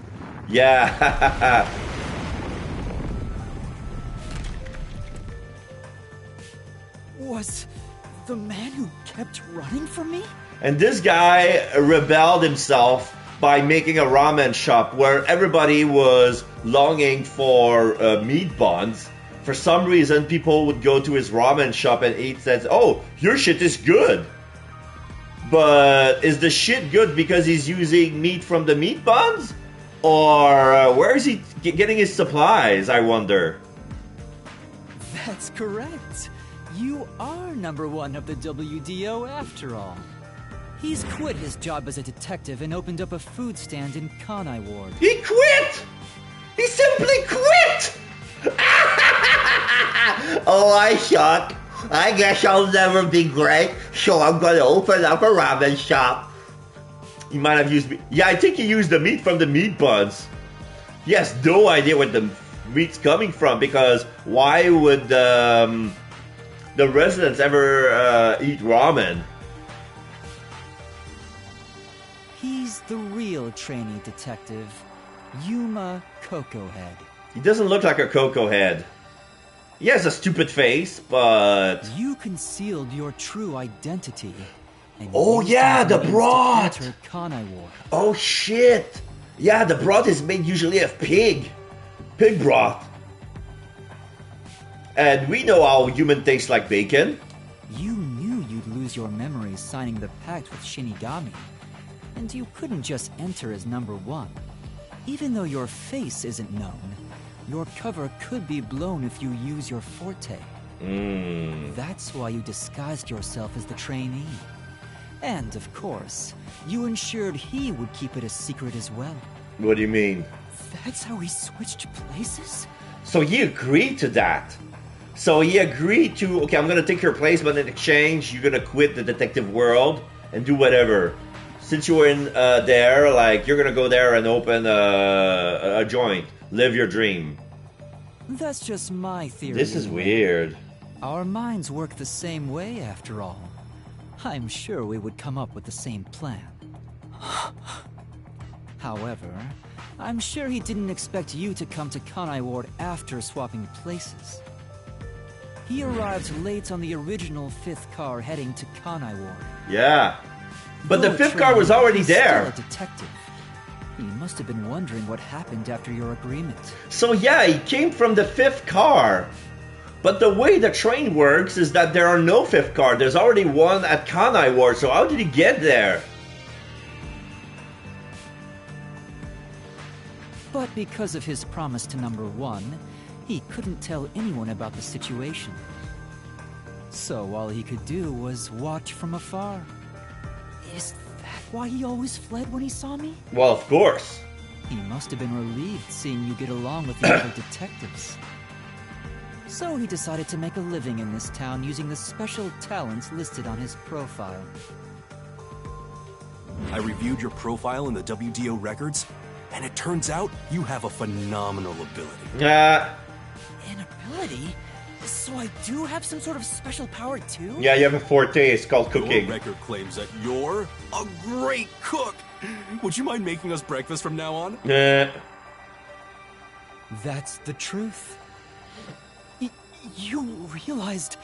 Yeah. Was the man who kept running from me? And this guy rebelled himself by making a ramen shop where everybody was longing for meat buns. For some reason, people would go to his ramen shop and eat. Says, "Oh, your shit is good." But is the shit good because he's using meat from the meat buns, or where is he getting his supplies? I wonder. That's correct. You are number 1 of the WDO after all. He's quit his job as a detective and opened up a food stand in Kanai Ward. He quit! He simply quit! Oh, I suck. I guess I'll never be great, so I'm gonna open up a ramen shop. He might have used meat. Yeah, I think he used the meat from the meat buns. He has no idea where the meat's coming from, because why would the residents ever eat ramen? He's the real trainee detective, Yuma Cocohead. He doesn't look like a cocoa head. He has a stupid face, but... You concealed your true identity. And Oh used yeah, it as a the means to broth! enter Kanai Ward. Oh shit! Yeah, the broth is made usually of pig broth. And we know how human tastes like bacon. You knew you'd lose your memories signing the pact with Shinigami. And you couldn't just enter as number 1. Even though your face isn't known, your cover could be blown if you use your forte. That's why you disguised yourself as the trainee. And, of course, you ensured he would keep it a secret as well. What do you mean? That's how we switched places? So he agreed to that. So he agreed to, okay, I'm gonna take your place, but in exchange, you're gonna quit the detective world and do whatever. Since you were in there, like, you're gonna go there and open a joint. Live your dream. That's just my theory. This is weird. Our minds work the same way, after all. I'm sure we would come up with the same plan. However, I'm sure he didn't expect you to come to Kanai Ward after swapping places. He arrived late on the original 5th car heading to Kanai Ward. Yeah. But the Though 5th car was already he's still there. a detective. He must have been wondering what happened after your agreement. So yeah, he came from the 5th car. But the way the train works is that there are no 5th car. There's already one at Kanai Ward, so how did he get there? But because of his promise to number 1, he couldn't tell anyone about the situation. So all he could do was watch from afar. Is that why he always fled when he saw me? Well, of course. He must have been relieved seeing you get along with the other detectives. So he decided to make a living in this town using the special talents listed on his profile. I reviewed your profile in the WDO records, and it turns out you have a phenomenal ability. Yeah. An ability? So I do have some sort of special power too? Yeah, you have a forte. It's called cooking. Your record claims that you're a great cook. Would you mind making us breakfast from now on? Yeah. That's the truth. You realized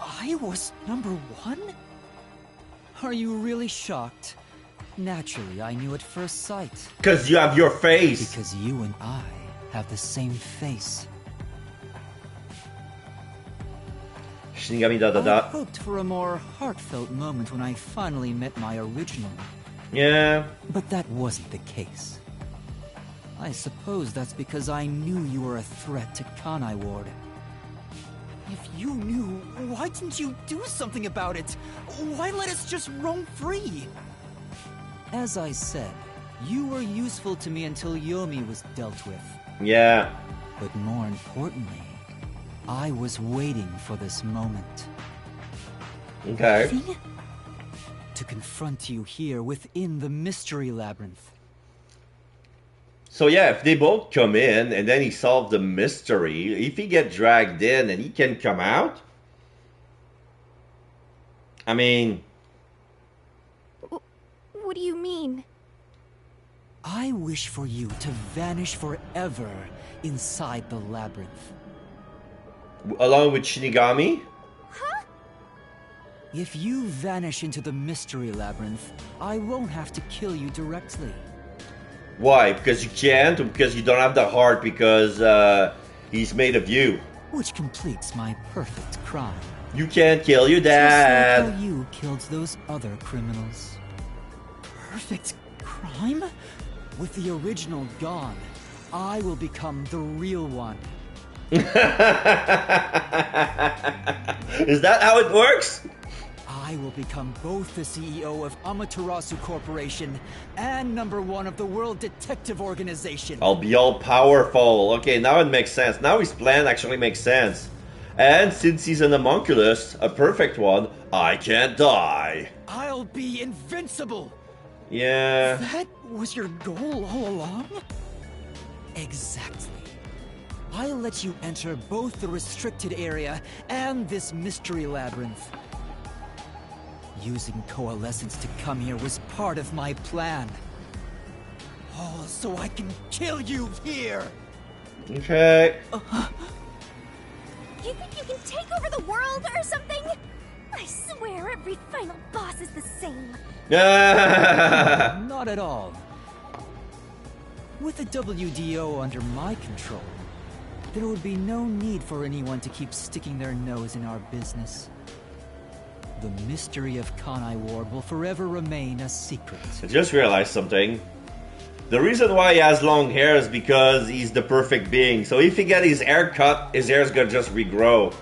I was number 1? Are you really shocked? Naturally, I knew at first sight. Because you have your face. Because you and I have the same face. Shinigami I hoped for a more heartfelt moment when I finally met my original. Yeah. But that wasn't the case. I suppose that's because I knew you were a threat to Kanai Ward. If you knew, why didn't you do something about it? Why let us just roam free? As I said, you were useful to me until Yomi was dealt with. Yeah. But more importantly, I was waiting for this moment. Okay. Waiting? To confront you here within the Mystery Labyrinth. So yeah, if they both come in and then he solved the mystery, if he get dragged in and he can come out, I mean... What do you mean? I wish for you to vanish forever inside the labyrinth. Along with Shinigami? Huh? If you vanish into the Mystery Labyrinth, I won't have to kill you directly. Why? Because you can't, or because you don't have the heart because he's made of you? Which completes my perfect crime. You can't kill your dad. Just like how you killed those other criminals. Perfect crime? With the original gone, I will become the real one. Is that how it works? I will become both the CEO of Amaterasu Corporation and number 1 of the World Detective Organization. I'll be all powerful. Okay, now it makes sense. Now his plan actually makes sense. And since he's an homunculus, a perfect one, I can't die. I'll be invincible. Yeah. That was your goal all along? Exactly. I'll let you enter both the restricted area and this mystery labyrinth. Using Coalescence to come here was part of my plan. All so I can kill you here! Okay. You think you can take over the world or something? I swear every final boss is the same. Not at all. With the WDO under my control, there would be no need for anyone to keep sticking their nose in our business. The mystery of Kanai Ward will forever remain a secret. I just realized something. The reason why he has long hair is because he's the perfect being. So if he gets his hair cut, his hair's gonna just regrow.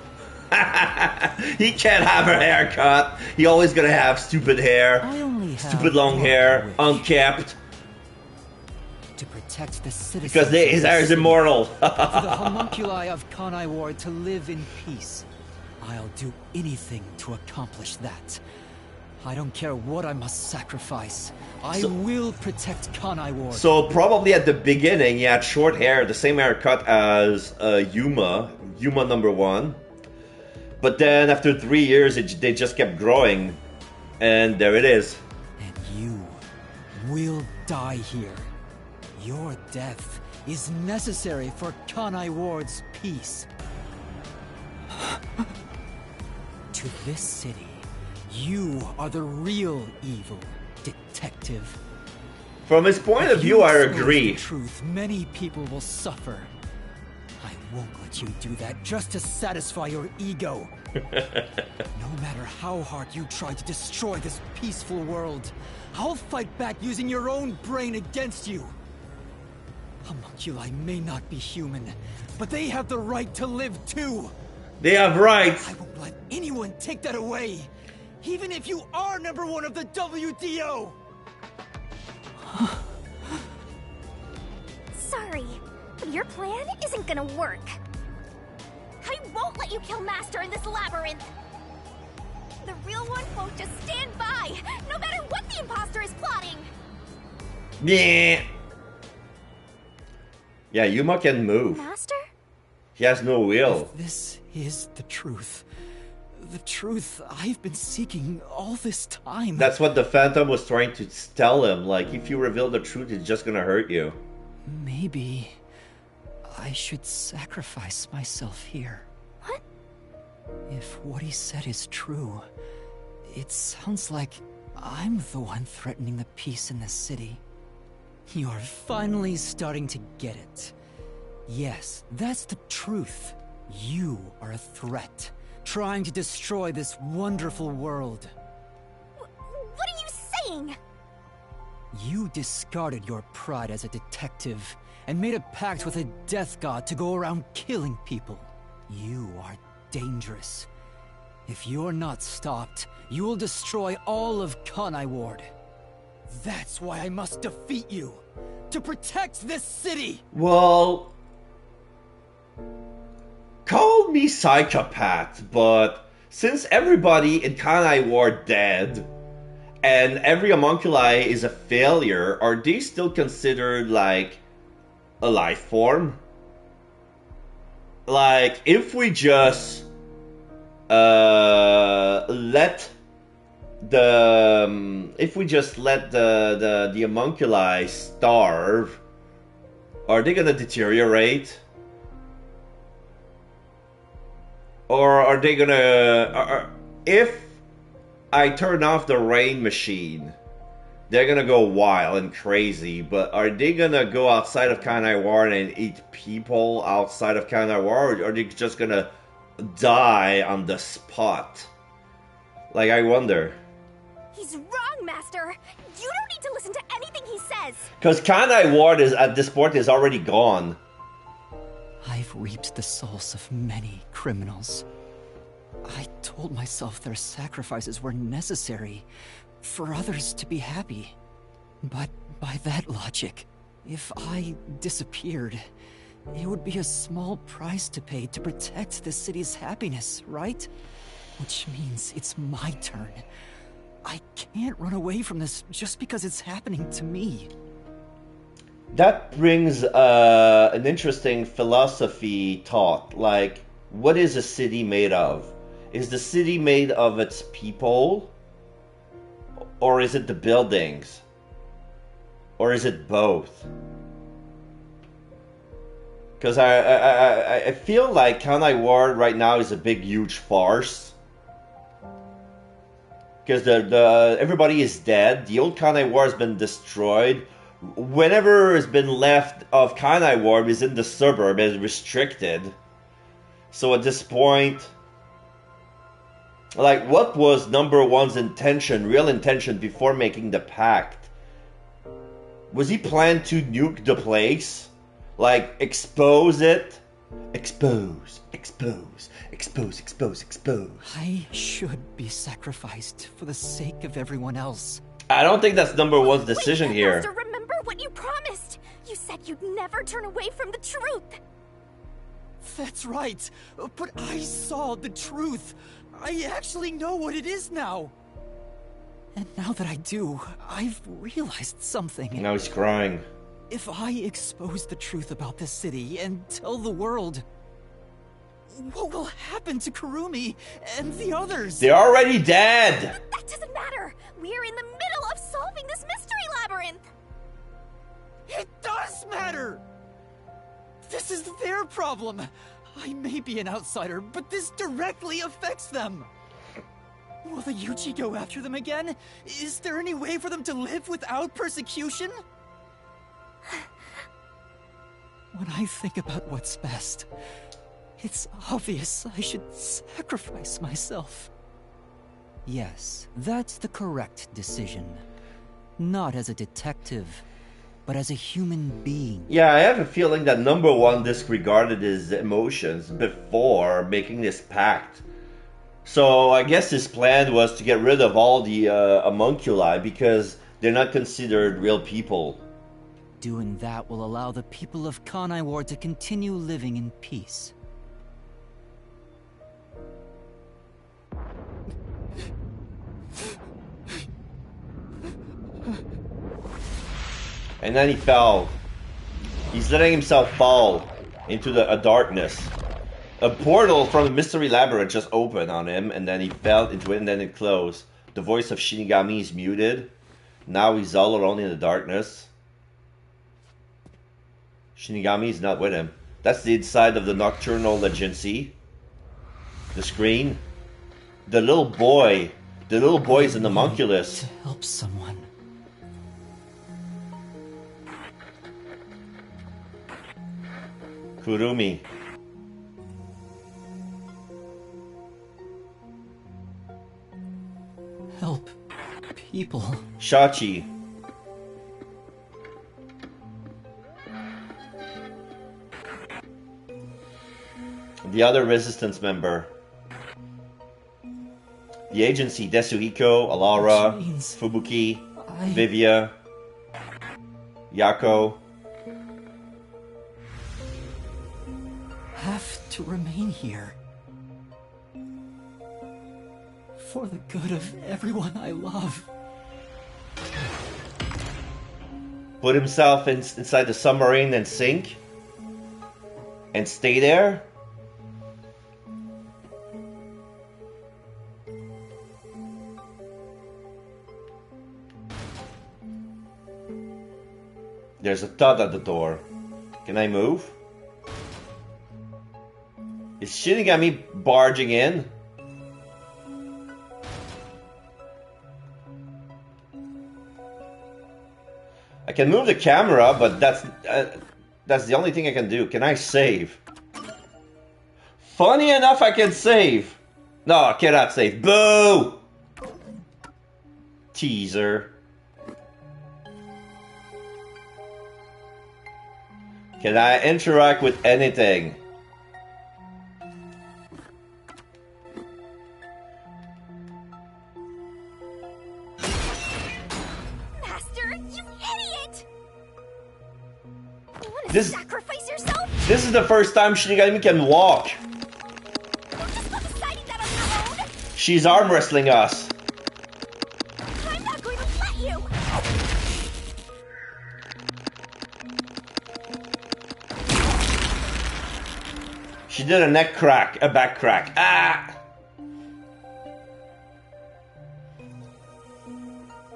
He can't have a haircut. He always gonna have stupid hair. Stupid long hair, unkept. To protect the citizens. Because his hair is immortal. For the homunculi of Kanai Ward to live in peace. I'll do anything to accomplish that. I don't care what I must sacrifice. I will protect Kanai Ward. So probably at the beginning he had short hair, the same haircut as Yuma number 1. But then after 3 years they just kept growing. And there it is. And you will die here. Your death is necessary for Kanai Ward's peace. To this city, you are the real evil, Detective. From his point of view, I agree. The truth, many people will suffer. I won't let you do that just to satisfy your ego. No matter how hard you try to destroy this peaceful world, I'll fight back using your own brain against you. Homunculi may not be human, but they have the right to live too. They have rights. I won't let anyone take that away, even if you are #1 of the WDO. Sorry, but your plan isn't gonna work. I won't let you kill Master in this labyrinth. The real one won't just stand by, no matter what the imposter is plotting. Yeah. Yeah, Yuma can move. Master? He has no will. If this is the truth I've been seeking all this time. That's what the Phantom was trying to tell him. Like, if you reveal the truth, it's just gonna hurt you. Maybe I should sacrifice myself here. What? If what he said is true, it sounds like I'm the one threatening the peace in this city. You're finally starting to get it. Yes, that's the truth. You are a threat, trying to destroy this wonderful world. What are you saying? You discarded your pride as a detective and made a pact with a death god to go around killing people. You are dangerous. If you're not stopped, you will destroy all of Kanai Ward. That's why I must defeat you, to protect this city! Well, call me psychopath, but since everybody in Kanai Ward dead, and every homunculi is a failure, are they still considered like a life form? Like, if we just let the homunculi starve, are they gonna deteriorate? Or are they gonna... if I turn off the rain machine, they're gonna go wild and crazy, but are they gonna go outside of Kanai Ward and eat people outside of Kanai Ward, or are they just gonna die on the spot? Like, I wonder. He's wrong, Master! You don't need to listen to anything he says! Because Kanai Ward is, at this point, is already gone. I've reaped the souls of many criminals. I told myself their sacrifices were necessary for others to be happy. But by that logic, if I disappeared, it would be a small price to pay to protect the city's happiness, right? Which means it's my turn. I can't run away from this just because it's happening to me. That brings an interesting philosophy thought. Like, what is a city made of? Is the city made of its people? Or is it the buildings? Or is it both? Because I feel like Kanai Ward right now is a big, huge farce. Because everybody is dead. The old Kanai Ward has been destroyed. Whatever has been left of Kanai Ward is in the suburb, is restricted. So at this point, like, what was #1's intention, real intention, before making the pact? Was he planned to nuke the place? Like, expose it? Expose. I should be sacrificed for the sake of everyone else. I don't think that's #1's decision here. Master, remember what you promised! You said you'd never turn away from the truth! That's right, but I saw the truth. I actually know what it is now. And now that I do, I've realized something. Now he's crying. If I expose the truth about this city and tell the world, what will happen to Kurumi and the others? They're already dead! That doesn't matter! We're in the middle of solving this mystery labyrinth! It does matter! This is their problem. I may be an outsider, but this directly affects them. Will the Yuchi go after them again? Is there any way for them to live without persecution? When I think about what's best, it's obvious I should sacrifice myself. Yes, that's the correct decision. Not as a detective, but as a human being. Yeah, I have a feeling that number one disregarded his emotions before making this pact. So I guess his plan was to get rid of all the homunculi because they're not considered real people. Doing that will allow the people of Kanai Ward to continue living in peace. And then he fell. He's letting himself fall into a darkness. A portal from the mystery labyrinth just opened on him, and then he fell into it, and then it closed. The voice of Shinigami is muted. Now he's all alone in the darkness. Shinigami is not with him. That's the inside of the Nocturnal Agency. The screen. The little boy. The little boy is an homunculus. To help someone. Kurumi. Help people. Shachi. The other resistance member. The agency, Desuhiko, Alara, Fubuki, Vivia, Yako. Have to remain here. For the good of everyone I love. Put himself inside the submarine and sink? And stay there? There's a thud at the door. Can I move? Is Shinigami barging in? I can move the camera, but that's the only thing I can do. Can I save? Funny enough, I can save. No, I cannot save. Boo! Teaser. Can I interact with anything? Master, you idiot! You wanna This- sacrifice yourself? This is the first time Shinigami can walk. You're just not deciding that on your own! She's arm wrestling us. I'm not going to let you! She did a neck crack, a back crack. Ah!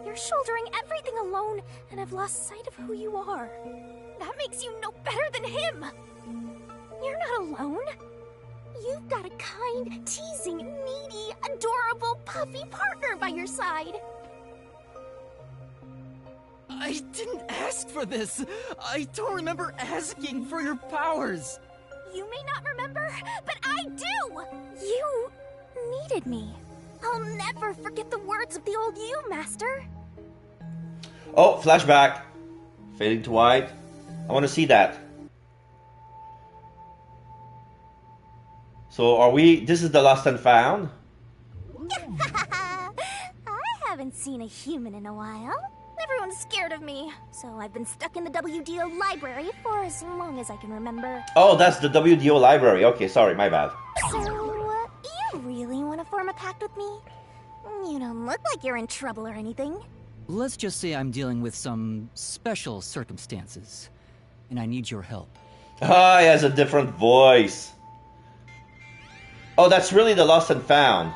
You're shouldering everything alone, and I've lost sight of who you are. That makes you no better than him! You're not alone. You've got a kind, teasing, needy, adorable, puffy partner by your side. I didn't ask for this. I don't remember asking for your powers. You may not remember, but I do! You needed me. I'll never forget the words of the old you, Master. Oh, flashback. Fading to white. I want to see that. So are we... This is the Lost and Found? I haven't seen a human in a while. Everyone's scared of me, so I've been stuck in the WDO library for as long as I can remember. Oh, that's the WDO library. Okay, sorry, my bad. So, you really want to form a pact with me? You don't look like you're in trouble or anything. Let's just say I'm dealing with some special circumstances, and I need your help. Ah, he has a different voice. Oh, that's really the Lost and Found.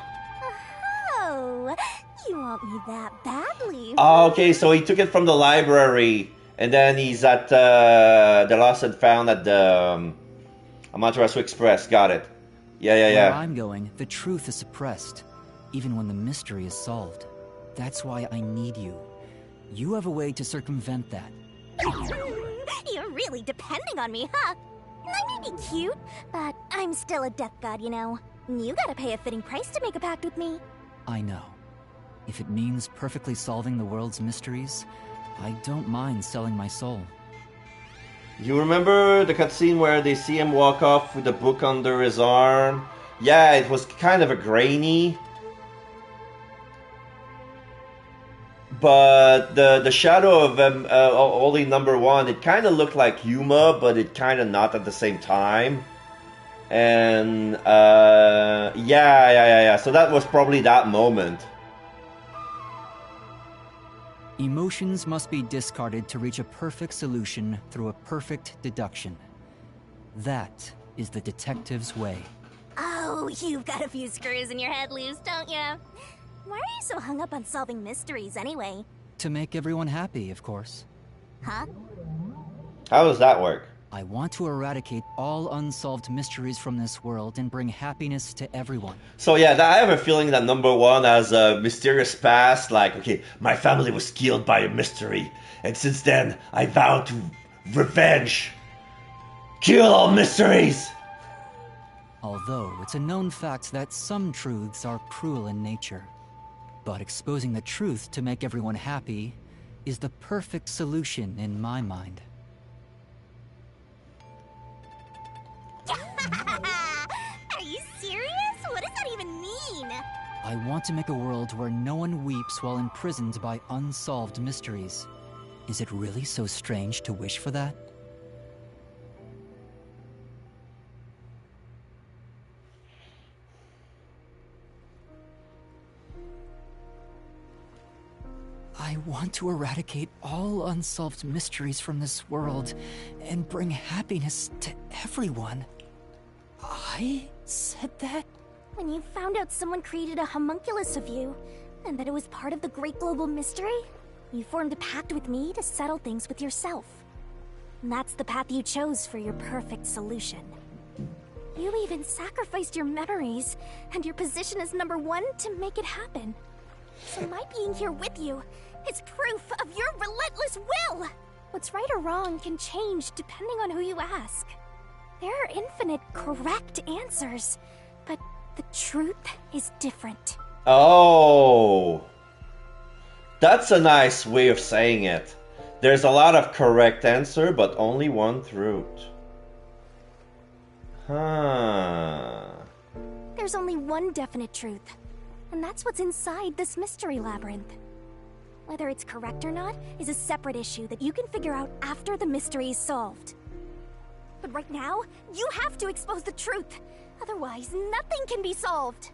Oh, you want me that badly? Oh, okay, so he took it from the library And then he's at the Lost and Found at the Amaterasu Express. Got it. Yeah. Where I'm going, the truth is suppressed, even when the mystery is solved. That's why I need you. You have a way to circumvent that. You're really depending on me, huh? I may be cute, but I'm still a death god, you know. You gotta pay a fitting price to make a pact with me. I know. If it means perfectly solving the world's mysteries, I don't mind selling my soul. You remember the cutscene where they see him walk off with the book under his arm? Yeah, it was kind of a grainy. But the shadow of only number 1, it kind of looked like Yuma, but it kind of not at the same time. And yeah. So that was probably that moment. Emotions must be discarded to reach a perfect solution through a perfect deduction. That is the detective's way. Oh, you've got a few screws in your head loose, don't you? Why are you so hung up on solving mysteries anyway? To make everyone happy, of course. Huh? How does that work? I want to eradicate all unsolved mysteries from this world and bring happiness to everyone. So yeah, I have a feeling that number 1 has a mysterious past, like, okay, my family was killed by a mystery, and since then, I vowed to revenge. Kill all mysteries! Although, it's a known fact that some truths are cruel in nature. But exposing the truth to make everyone happy is the perfect solution in my mind. Are you serious? What does that even mean? I want to make a world where no one weeps while imprisoned by unsolved mysteries. Is it really so strange to wish for that? I want to eradicate all unsolved mysteries from this world and bring happiness to everyone. I said that? When you found out someone created a homunculus of you, and that it was part of the great global mystery, you formed a pact with me to settle things with yourself. And that's the path you chose for your perfect solution. You even sacrificed your memories and your position as number 1 to make it happen. So my being here with you is proof of your relentless will! What's right or wrong can change depending on who you ask. There are infinite correct answers, but the truth is different. Oh, that's a nice way of saying it. There's a lot of correct answer, but only one truth. Huh. There's only one definite truth, and that's what's inside this mystery labyrinth. Whether it's correct or not is a separate issue that you can figure out after the mystery is solved. But right now, you have to expose the truth. Otherwise, nothing can be solved.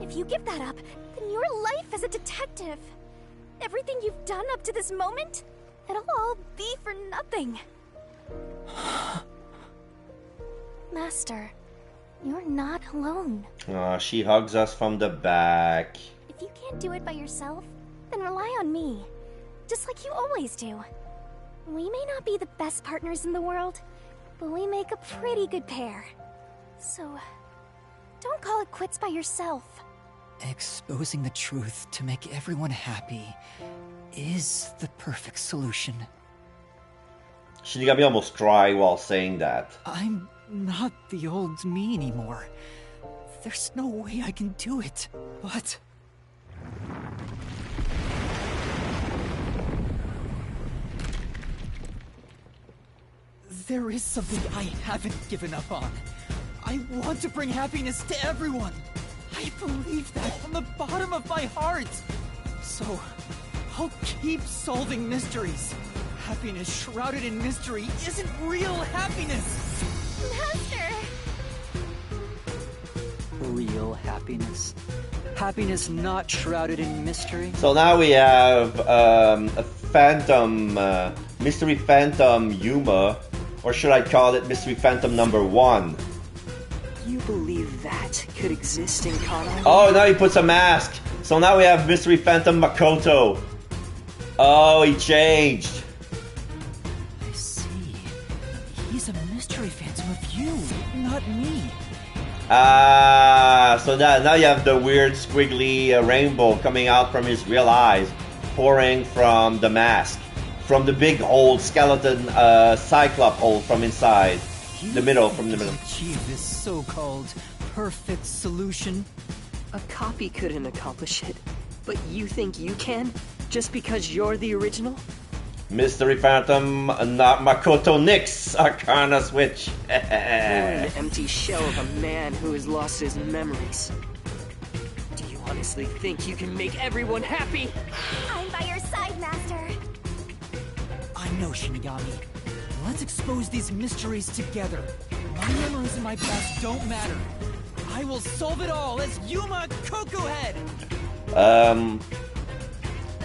If you give that up, then your life as a detective, everything you've done up to this moment, it'll all be for nothing. Master, you're not alone. Oh, she hugs us from the back. If you can't do it by yourself, then rely on me. Just like you always do. We may not be the best partners in the world, but we make a pretty good pair. So, don't call it quits by yourself. Exposing the truth to make everyone happy is the perfect solution. Shinigami almost cried while saying that. I'm not the old me anymore. There's no way I can do it, but... There is something I haven't given up on. I want to bring happiness to everyone. I believe that from the bottom of my heart. So, I'll keep solving mysteries. Happiness shrouded in mystery isn't real happiness. Master! Real happiness? Happiness not shrouded in mystery? So now we have a phantom, mystery phantom Yuma, or should I call it mystery phantom number 1? You believe that could exist in Kana? Oh, now he puts a mask. So now we have mystery phantom Makoto. Oh, he changed. So now you have the weird squiggly rainbow coming out from his real eyes, pouring from the mask, from the big old skeleton cyclop hole from inside, the middle, from the middle. Achieve this so-called perfect solution. A copy couldn't accomplish it, but you think you can? Just because you're the original? Mystery Phantom, not Makoto Nix, Arcana Switch. You're an empty shell of a man who has lost his memories. Do you honestly think you can make everyone happy? I'm by your side, Master. I know, Shinigami. Let's expose these mysteries together. My memories and my past don't matter. I will solve it all as Yuma Kokohead!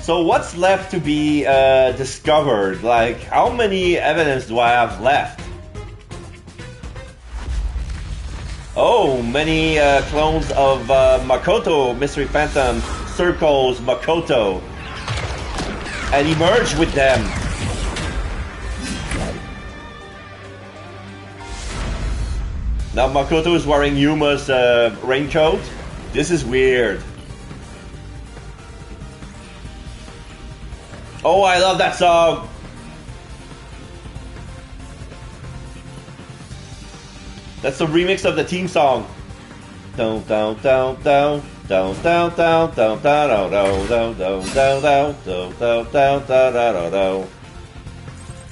So what's left to be discovered? Like, how many evidence do I have left? Oh, many clones of Makoto, Mystery Phantom, circles Makoto, and he merged with them. Now Makoto is wearing Yuma's raincoat. This is weird. Oh, I love that song. That's the remix of the theme song. Down down down down down down down down down down down down down down down down down.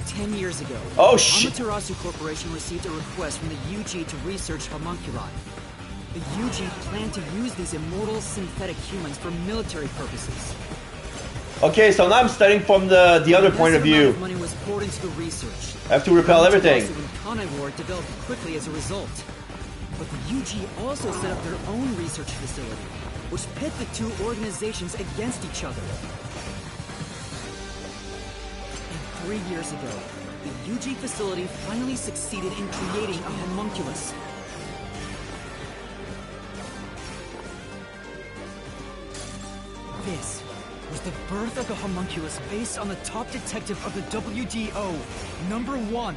10 years ago, oh shit! Amaterasu Corporation received a request from the UG to research homunculi. The UG planned to use these immortal synthetic humans for military purposes. Okay, so now I'm studying from the other point of view. Money was poured into the research. I have to repel everything. The Kanai Ward developed quickly as a result. But the UG also set up their own research facility, which pit the two organizations against each other. And 3 years ago, the UG facility finally succeeded in creating a homunculus. This was the birth of the homunculus based on the top detective of the WDO, #1.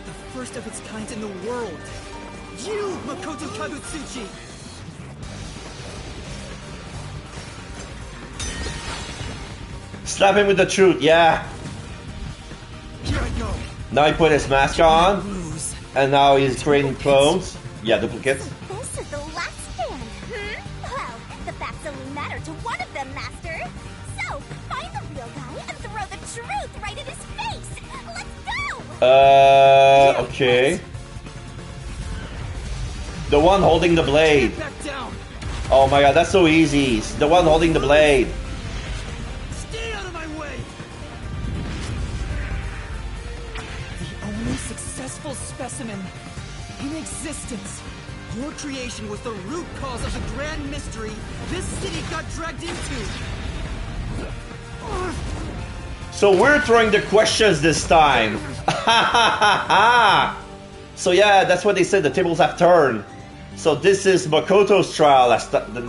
The first of its kind in the world. You, Makoto Kagutsuchi! Slap him with the truth, yeah. Here I go. Now he put his mask on, and now he's creating clones. Yeah, duplicates. This is the last stand, Well, the facts only matter to one of them, Master. So, find the real guy and throw the truth right in his face. Let's go! Okay. The one holding the blade. Back down. Oh my god, that's so easy. The one holding the blade. Stay out of my way! The only successful specimen in existence. Your creation was the root cause of the grand mystery this city got dragged into. So we're throwing the questions this time. So yeah, that's what they said. The tables have turned. So this is Makoto's trial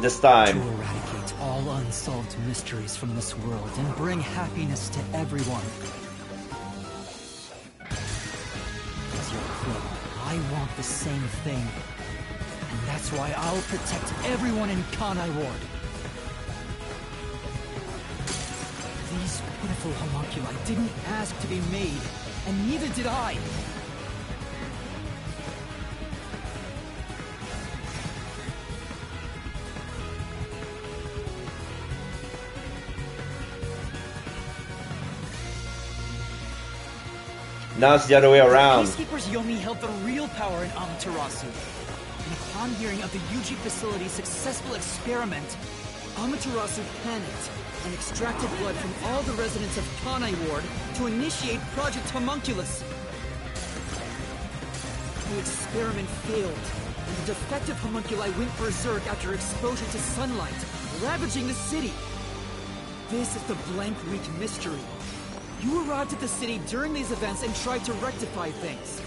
this time. To eradicate all unsolved mysteries from this world and bring happiness to everyone. As your clone, I want the same thing. And that's why I'll protect everyone in Kanai Ward. These pitiful homunculi didn't ask to be made, and neither did I. Now it's the other way around. Peacekeepers Yomi held the real power in Amaterasu. And upon hearing of the UG facility's successful experiment, Amaterasu panicked and extracted blood from all the residents of Kanai Ward to initiate Project Homunculus. The experiment failed, and the defective homunculi went berserk after exposure to sunlight, ravaging the city. This is the Blank Week mystery. You arrived at the city during these events and tried to rectify things.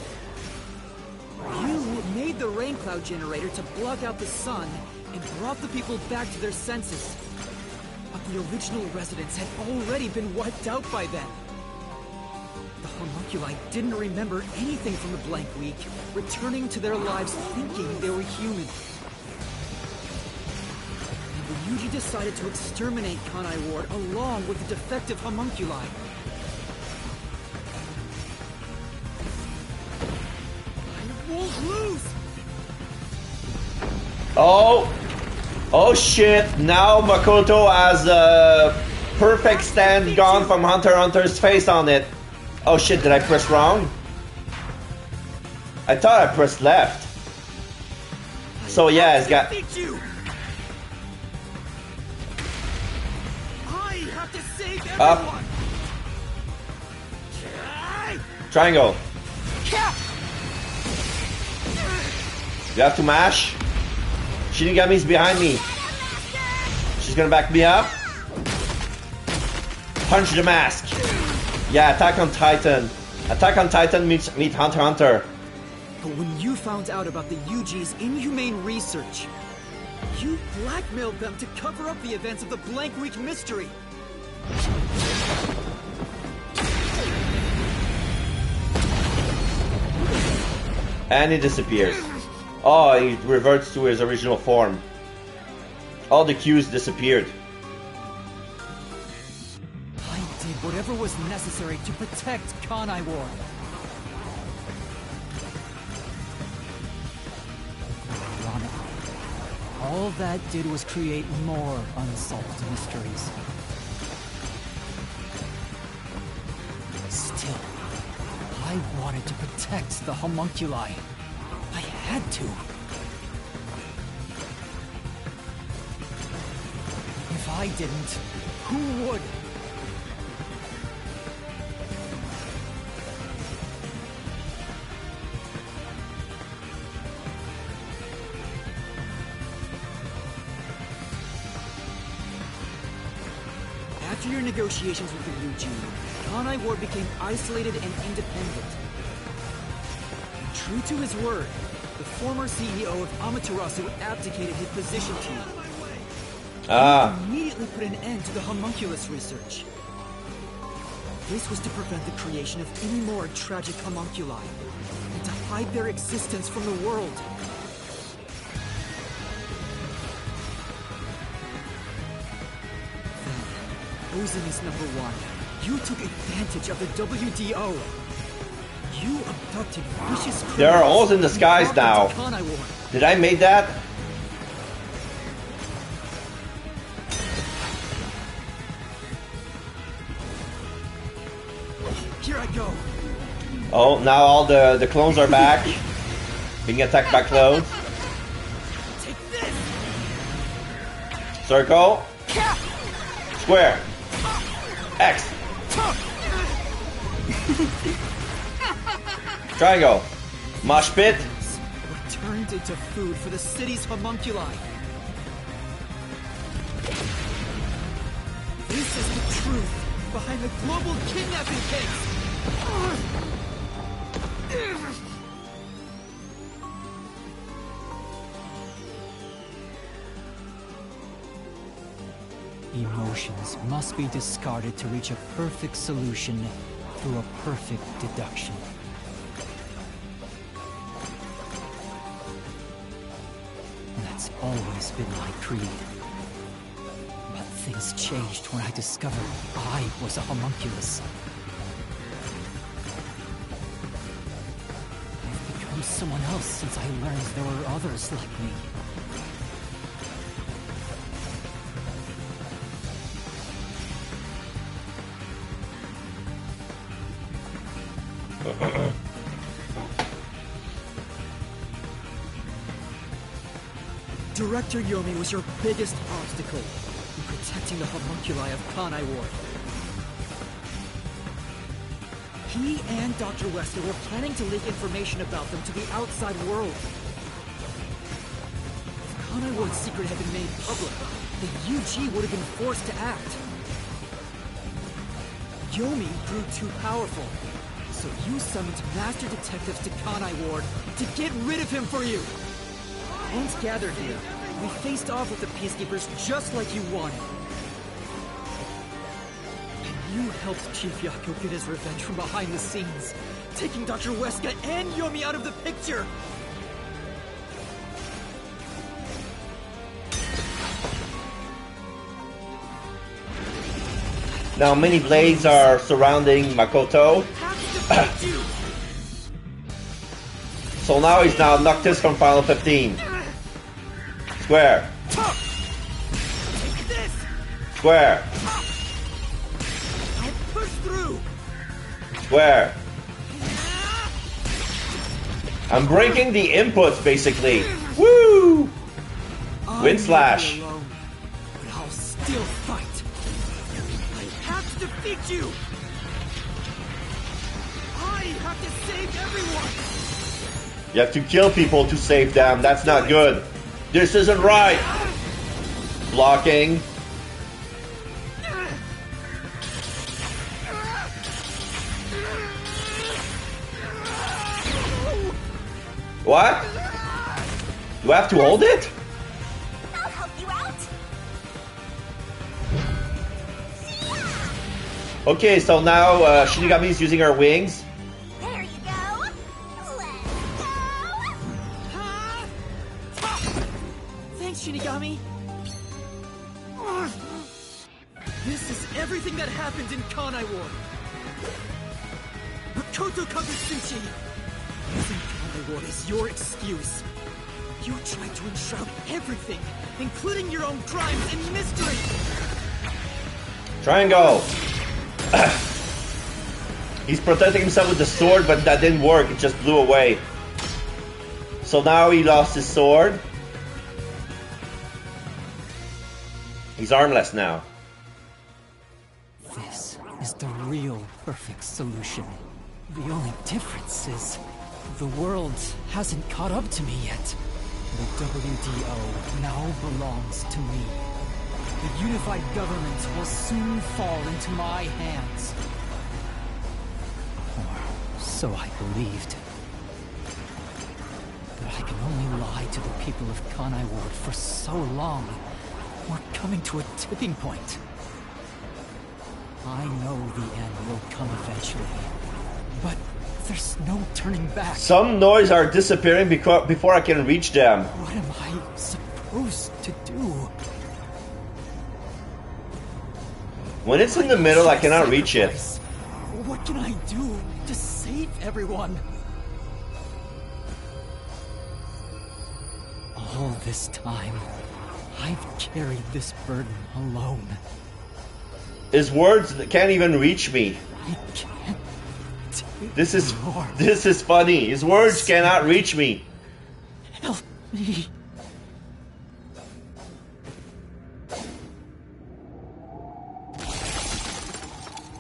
You made the rain cloud generator to block out the sun and brought the people back to their senses. But the original residents had already been wiped out by then. The homunculi didn't remember anything from the blank week, returning to their lives thinking they were human. And the Yuji decided to exterminate Kanai Ward along with the defective homunculi. I won't lose! Oh shit, now Makoto has a perfect stand gone from Hunter x Hunter's face on it. Oh shit, did I press wrong? I thought I pressed left. So yeah, it's got... Up. Triangle. You have to mash. Shinigami's behind me. She's gonna back me up. Punch the mask. Yeah, Attack on Titan. Attack on Titan meet Hunter x Hunter. But when you found out about the Yuji's inhumane research, you blackmailed them to cover up the events of the Blank Week mystery. And he disappears. Oh, he reverts to his original form. All the cues disappeared. I did whatever was necessary to protect Kanai Ward. Ironically, all that did was create more unsolved mysteries. Still, I wanted to protect the homunculi. I had to. If I didn't, who would? After your negotiations with the Yuji, Kanai Ward became isolated and independent. True to his word, the former CEO of Amaterasu abdicated his position to you. He immediately put an end to the homunculus research. This was to prevent the creation of any more tragic homunculi, and to hide their existence from the world. Then, posing as number one, you took advantage of the WDO. You abducted vicious criminals. There are holes in the skies now. Did I make that? Here I go. Oh, now all the clones are back. Being attacked by clones. Take this. Circle. Square. X. Triangle. Mosh pit. Were turned into food for the city's homunculi. This is the truth behind the global kidnapping case. Emotions must be discarded to reach a perfect solution through a perfect deduction. That's always been my creed. But things changed when I discovered I was a homunculus. I've become someone else since I learned there were others like me. Director Yomi was your biggest obstacle in protecting the homunculi of Kanai Ward. He and Dr. Wesker were planning to leak information about them to the outside world. If Kanai Ward's secret had been made public, the UG would have been forced to act. Yomi grew too powerful, so you summoned master detectives to Kanai Ward to get rid of him for you. Once gathered here, we faced off with the Peacekeepers just like you wanted. And You helped Chief Yako get his revenge from behind the scenes, taking Dr. Weska and Yomi out of the picture! Now many blades are surrounding Makoto. So now he's now Noctis from Final 15. Square. Square. Push through. Square. I'm breaking the inputs basically. Woo! Wind slash. Alone, but I'll still fight. I have to defeat you. I have to save everyone. You have to kill people to save them. That's not good. This isn't right. Blocking. What? Do I have to hold it? I'll help you out. Okay, so now Shinigami is using her wings. There you go. Let's go. Thanks, Shinigami. This is everything that happened in Kanai Ward. Makoto Kagutsuchi. Using Kanai Ward is your excuse. You tried to enshroud everything, including your own crimes and mystery. Triangle. He's protecting himself with the sword, but that didn't work. It just blew away. So now he lost his sword. He's armless now. This is the real perfect solution. The only difference is the world hasn't caught up to me yet. The WDO now belongs to me. The unified government will soon fall into my hands. Or so I believed. But I can only lie to the people of Kanai Ward for so long. We're coming to a tipping point. I know the end will come eventually, but there's no turning back. Some noise are disappearing before I can reach them. What am I supposed to do? When it's in the middle, I cannot reach it. What can I do to save everyone? All this time, I've carried this burden alone. His words can't even reach me. I can't. This is funny. His words cannot reach me. Help me.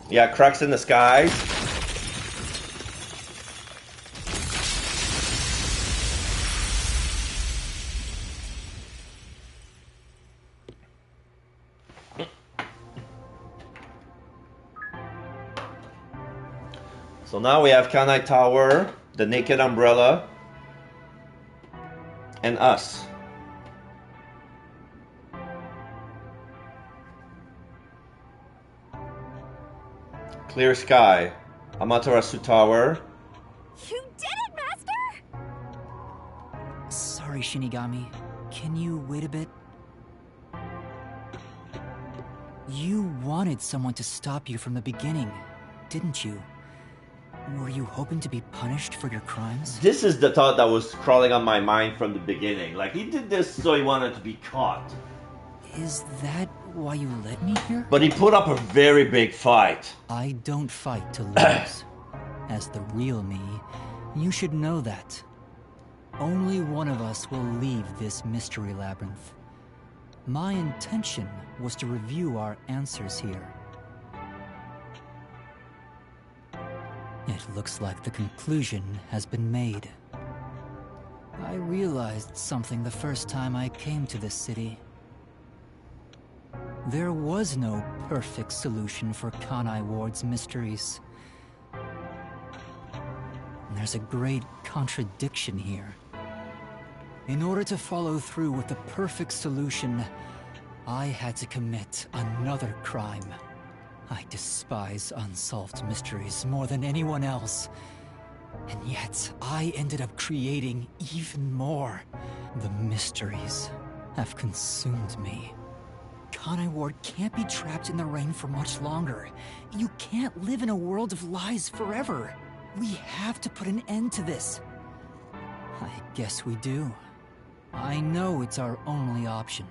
Yeah, cracks in the skies. So now we have Kanai Tower, the Naked Umbrella, and us. Clear sky. Amaterasu Tower. You did it, Master! Sorry, Shinigami. Can you wait a bit? You wanted someone to stop you from the beginning, didn't you? Were you hoping to be punished for your crimes? This is the thought that was crawling on my mind from the beginning. Like, he did this so he wanted to be caught. Is that why you led me here? But he put up a very big fight. I don't fight to lose. As the real me, you should know that. Only one of us will leave this mystery labyrinth. My intention was to review our answers here. It looks like the conclusion has been made. I realized something the first time I came to this city. There was no perfect solution for Kanai Ward's mysteries. There's a great contradiction here. In order to follow through with the perfect solution, I had to commit another crime. I despise unsolved mysteries more than anyone else. And yet, I ended up creating even more. The mysteries have consumed me. Kanai Ward can't be trapped in the rain for much longer. You can't live in a world of lies forever. We have to put an end to this. I guess we do. I know it's our only option.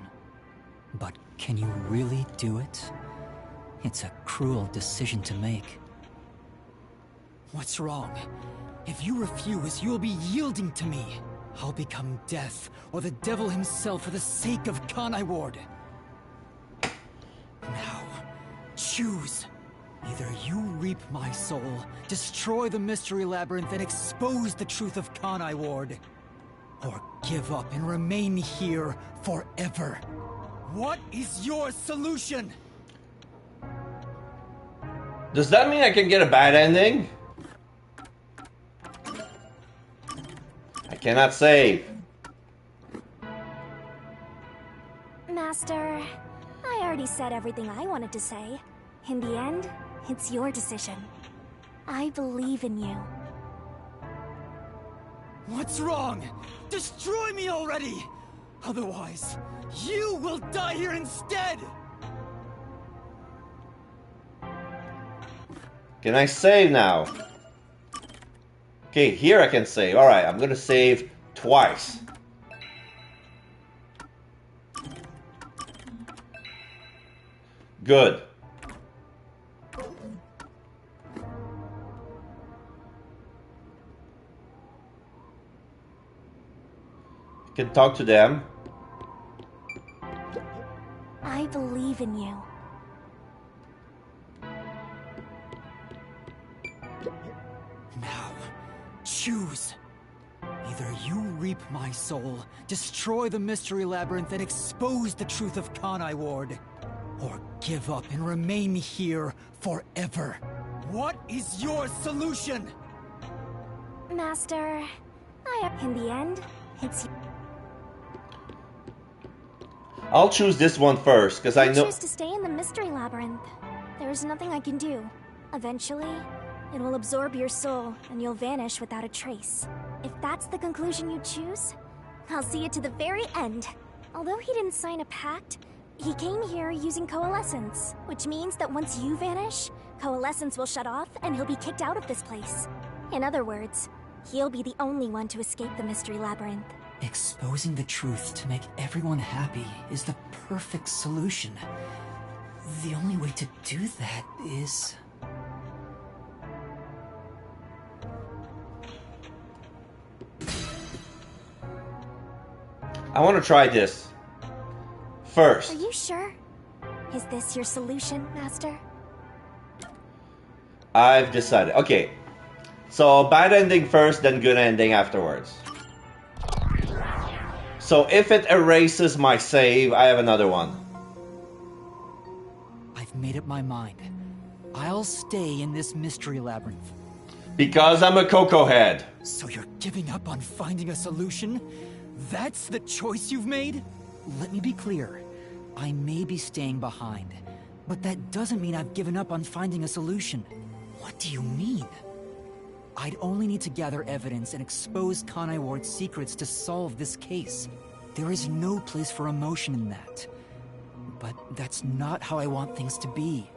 But can you really do it? It's a cruel decision to make. What's wrong? If you refuse, you'll be yielding to me. I'll become death, or the devil himself for the sake of Kanai Ward. Now, choose. Either you reap my soul, destroy the Mystery Labyrinth, and expose the truth of Kanai Ward, or give up and remain here forever. What is your solution? Does that mean I can get a bad ending? I cannot save. Master, I already said everything I wanted to say. In the end, it's your decision. I believe in you. What's wrong? Destroy me already! Otherwise, you will die here instead! Can I save now? Okay, here I can save. Alright, I'm gonna save twice. Good. Can talk to them. I believe in you. Now, choose. Either you reap my soul, destroy the Mystery Labyrinth, and expose the truth of Kanai Ward, or give up and remain here forever. What is your solution? Master, in the end, it's... I'll choose this one first, because I know... choose to stay in the Mystery Labyrinth. There's nothing I can do. Eventually, it will absorb your soul, and you'll vanish without a trace. If that's the conclusion you choose, I'll see it to the very end. Although he didn't sign a pact, he came here using Coalescence, which means that once you vanish, Coalescence will shut off, and he'll be kicked out of this place. In other words, he'll be the only one to escape the Mystery Labyrinth. Exposing the truth to make everyone happy is the perfect solution. The only way to do that is... I want to try this. First. Are you sure? Is this your solution, Master? I've decided. Okay. So, bad ending first, then good ending afterwards. So, if it erases my save, I have another one. I've made up my mind. I'll stay in this Mystery Labyrinth. Because I'm a Coco head. So you're giving up on finding a solution? That's the choice you've made? Let me be clear. I may be staying behind, but that doesn't mean I've given up on finding a solution. What do you mean? I'd only need to gather evidence and expose Kanai Ward's secrets to solve this case. There is no place for emotion in that. But that's not how I want things to be.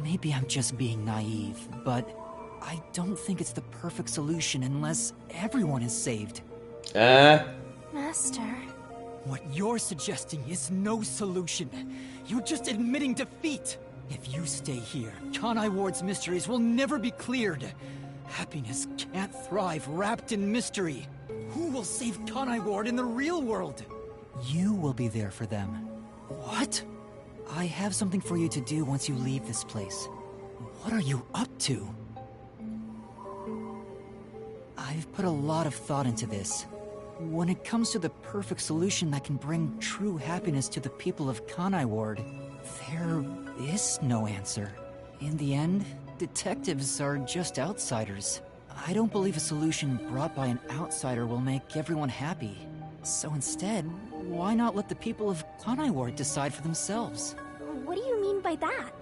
Maybe I'm just being naive, but I don't think it's the perfect solution unless everyone is saved. Master... What you're suggesting is no solution. You're just admitting defeat. If you stay here, Kanai Ward's mysteries will never be cleared. Happiness can't thrive wrapped in mystery. Who will save Kanai Ward in the real world? You will be there for them. What? I have something for you to do once you leave this place. What are you up to? I've put a lot of thought into this. When it comes to the perfect solution that can bring true happiness to the people of Kanai Ward, there is no answer. In the end, detectives are just outsiders. I don't believe a solution brought by an outsider will make everyone happy. So instead, why not let the people of Kanai Ward decide for themselves? What do you mean by that?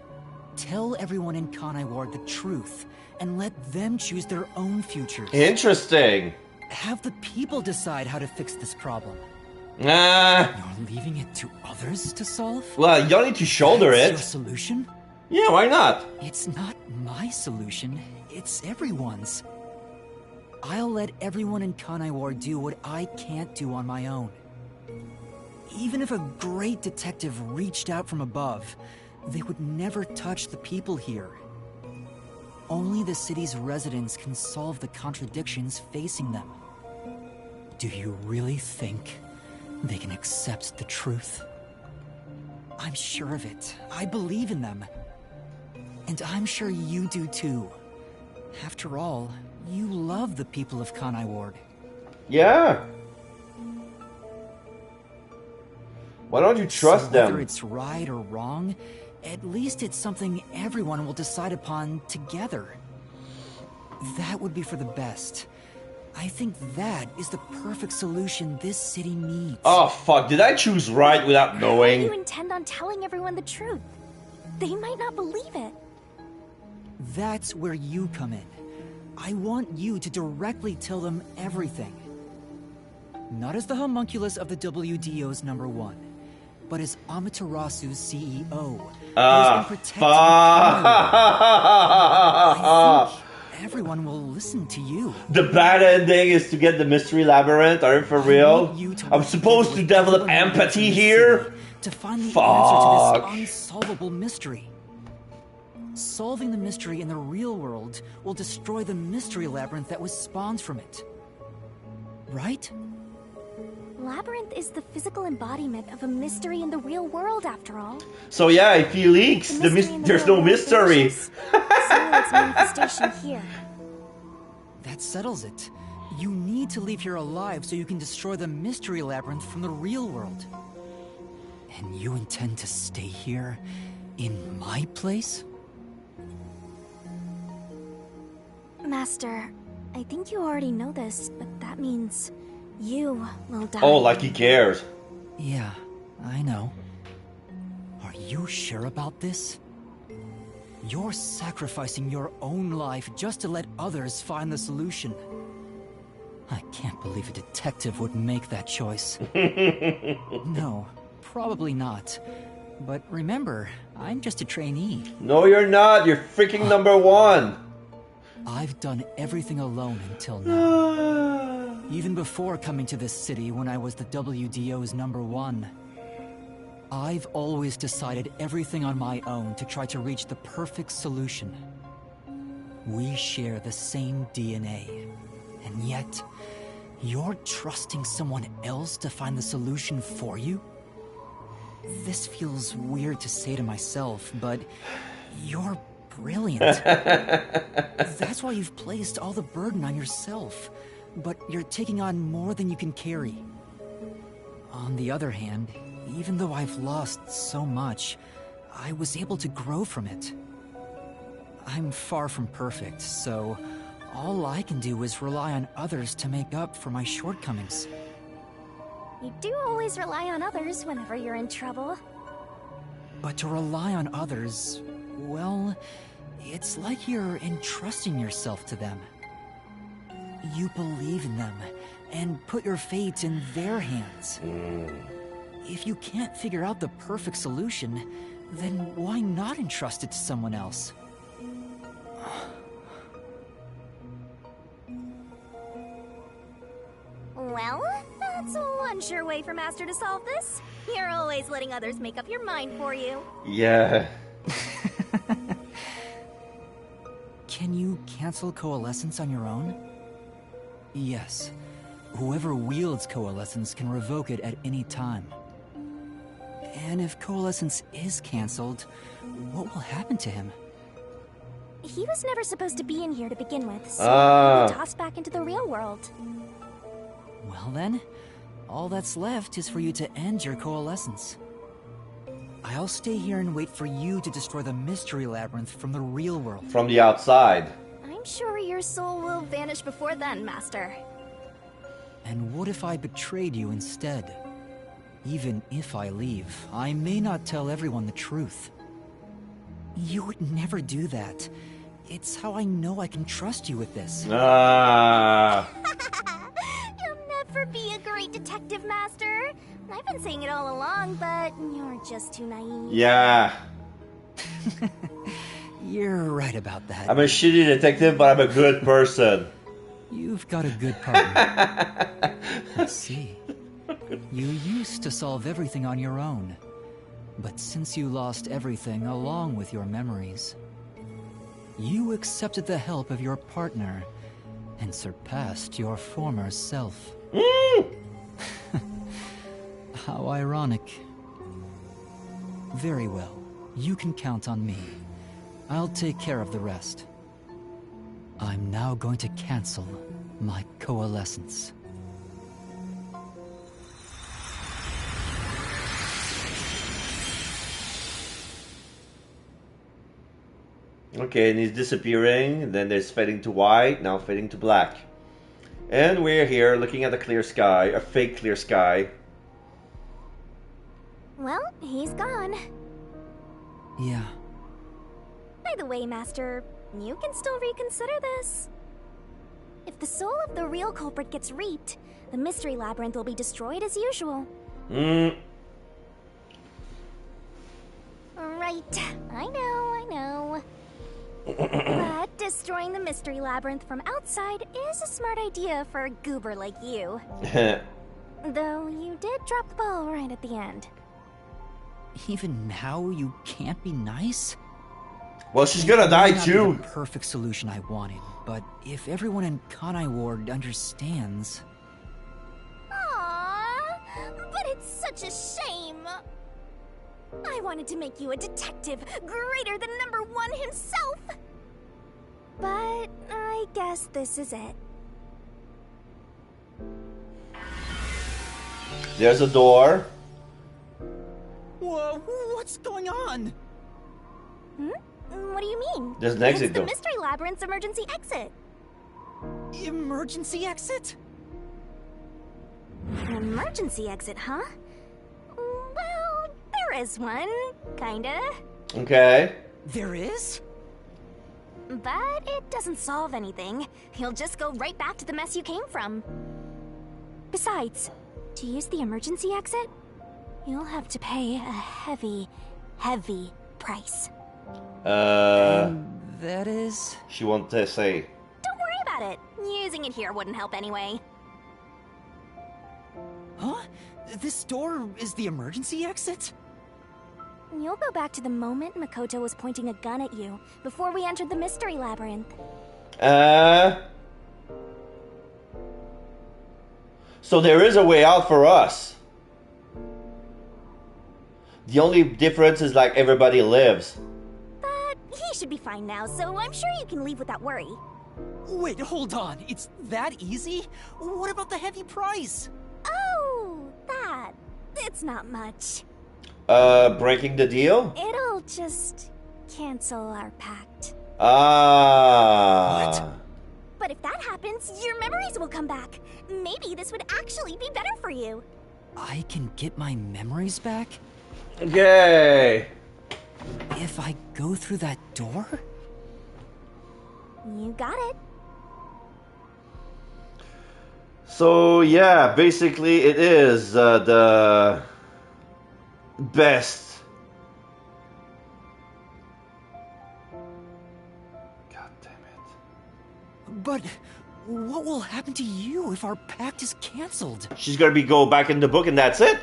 Tell everyone in Kanai Ward the truth, and let them choose their own futures. Interesting. Have the people decide how to fix this problem. Nah. You're leaving it to others to solve? Well, you don't need to shoulder That's it. your solution? Yeah, why not? It's not my solution, it's everyone's. I'll let everyone in Kanai Ward do what I can't do on my own. Even if a great detective reached out from above, they would never touch the people here. Only the city's residents can solve the contradictions facing them. Do you really think they can accept the truth? I'm sure of it. I believe in them. And I'm sure you do too. After all, you love the people of Kanai Ward. Yeah. Why don't you trust them? Whether it's right or wrong, at least it's something everyone will decide upon together. That would be for the best. I think that is the perfect solution this city needs. Oh fuck, did I choose right without knowing? How do you intend on telling everyone the truth? They might not believe it. That's where you come in. I want you to directly tell them everything. Not as the homunculus of the WDO's #1, but as Amaterasu's CEO. I think everyone will listen to you. The bad ending is to get the mystery labyrinth. Are you for real? I'm supposed to develop empathy here? To find the answer to this unsolvable mystery. Solving the mystery in the real world will destroy the mystery labyrinth that was spawned from it. Right? Labyrinth is the physical embodiment of a mystery in the real world, after all. So yeah, if he leaks, there's no mystery. So its manifestation here. That settles it. You need to leave here alive so you can destroy the mystery labyrinth from the real world. And you intend to stay here, in my place? Master, I think you already know this, but that means you will die. Oh, like he cares. Yeah, I know. Are you sure about this? You're sacrificing your own life just to let others find the solution. I can't believe a detective would make that choice. No, probably not. But remember, I'm just a trainee. No, you're not. You're freaking #1. I've done everything alone until now. Even before coming to this city when I was the WDO's #1. I've always decided everything on my own to try to reach the perfect solution. We share the same DNA. And yet, you're trusting someone else to find the solution for you? This feels weird to say to myself, but you're brilliant. That's why you've placed all the burden on yourself, but you're taking on more than you can carry. On the other hand, even though I've lost so much, I was able to grow from it. I'm far from perfect, so all I can do is rely on others to make up for my shortcomings. You do always rely on others whenever you're in trouble. But to rely on others, well, it's like you're entrusting yourself to them. You believe in them, and put your fate in their hands. If you can't figure out the perfect solution, then why not entrust it to someone else? Well, that's one sure way for Master to solve this. You're always letting others make up your mind for you. Yeah. Can you cancel Coalescence on your own? Yes. Whoever wields Coalescence can revoke it at any time. And if Coalescence is cancelled, what will happen to him? He was never supposed to be in here to begin with, so he'll be tossed back into the real world. Well then, all that's left is for you to end your Coalescence. I'll stay here and wait for you to destroy the Mystery Labyrinth from the real world. From the outside. I'm sure your soul will vanish before then, Master. And what if I betrayed you instead? Even if I leave, I may not tell everyone the truth. You would never do that. It's how I know I can trust you with this. Ah. You'll never be a great detective, Master. I've been saying it all along, but you're just too naive. Yeah. You're right about that. I'm a shitty detective, but I'm a good person. You've got a good partner. I see. You used to solve everything on your own. But since you lost everything along with your memories, you accepted the help of your partner and surpassed your former self. How ironic. Very well. You can count on me. I'll take care of the rest. I'm now going to cancel my coalescence. Okay, and he's disappearing, then there's fading to white, now fading to black. And we're here looking at a clear sky, a fake clear sky. Well, he's gone. Yeah. By the way, Master, you can still reconsider this. If the soul of the real culprit gets reaped, the Mystery Labyrinth will be destroyed as usual. Hmm. Right, I know. But destroying the Mystery Labyrinth from outside is a smart idea for a goober like you. Though you did drop the ball right at the end. Even now, you can't be nice? Well, she's gonna die Not too. the perfect solution I wanted, but if everyone in Kanai Ward understands... Aww, but it's such a shame. I wanted to make you a detective greater than #1 himself. But I guess this is it. There's a door. Whoa, what's going on? What do you mean? There's an exit It's the door. Mystery Labyrinth's emergency exit. Emergency exit? An emergency exit, huh? Well, there is one, kinda. Okay. There is? But it doesn't solve anything. You'll just go right back to the mess you came from. Besides, to use the emergency exit, you'll have to pay a heavy, heavy price. That is... She won't say. Don't worry about it. Using it here wouldn't help anyway. Huh? This door is the emergency exit? You'll go back to the moment Makoto was pointing a gun at you, before we entered the Mystery Labyrinth. So there is a way out for us. The only difference is like everybody lives. But he should be fine now, so I'm sure you can leave without worry. Wait, hold on. It's that easy? What about the heavy price? Oh, that. It's not much. Breaking the deal? It'll just cancel our pact. Ah. What? But if that happens, your memories will come back. Maybe this would actually be better for you. I can get my memories back? Okay. If I go through that door? You got it. So yeah, basically it is the best. God damn it. But what will happen to you if our pact is cancelled? She's gonna go back in the book and that's it?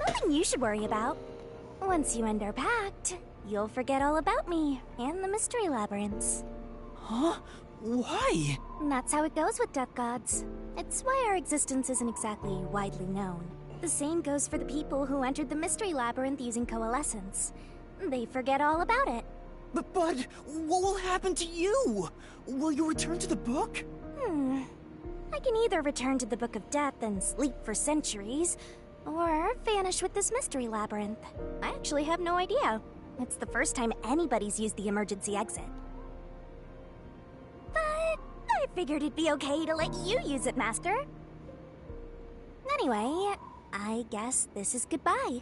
Nothing you should worry about. Once you end our pact, you'll forget all about me and the Mystery Labyrinths. Huh? Why? That's how it goes with death gods. It's why our existence isn't exactly widely known. The same goes for the people who entered the Mystery Labyrinth using coalescence. They forget all about it. But what will happen to you? Will you return to the book? I can either return to the Book of Death and sleep for centuries, or vanish with this Mystery Labyrinth. I actually have no idea. It's the first time anybody's used the emergency exit. But I figured it'd be okay to let you use it, Master. Anyway, I guess this is goodbye.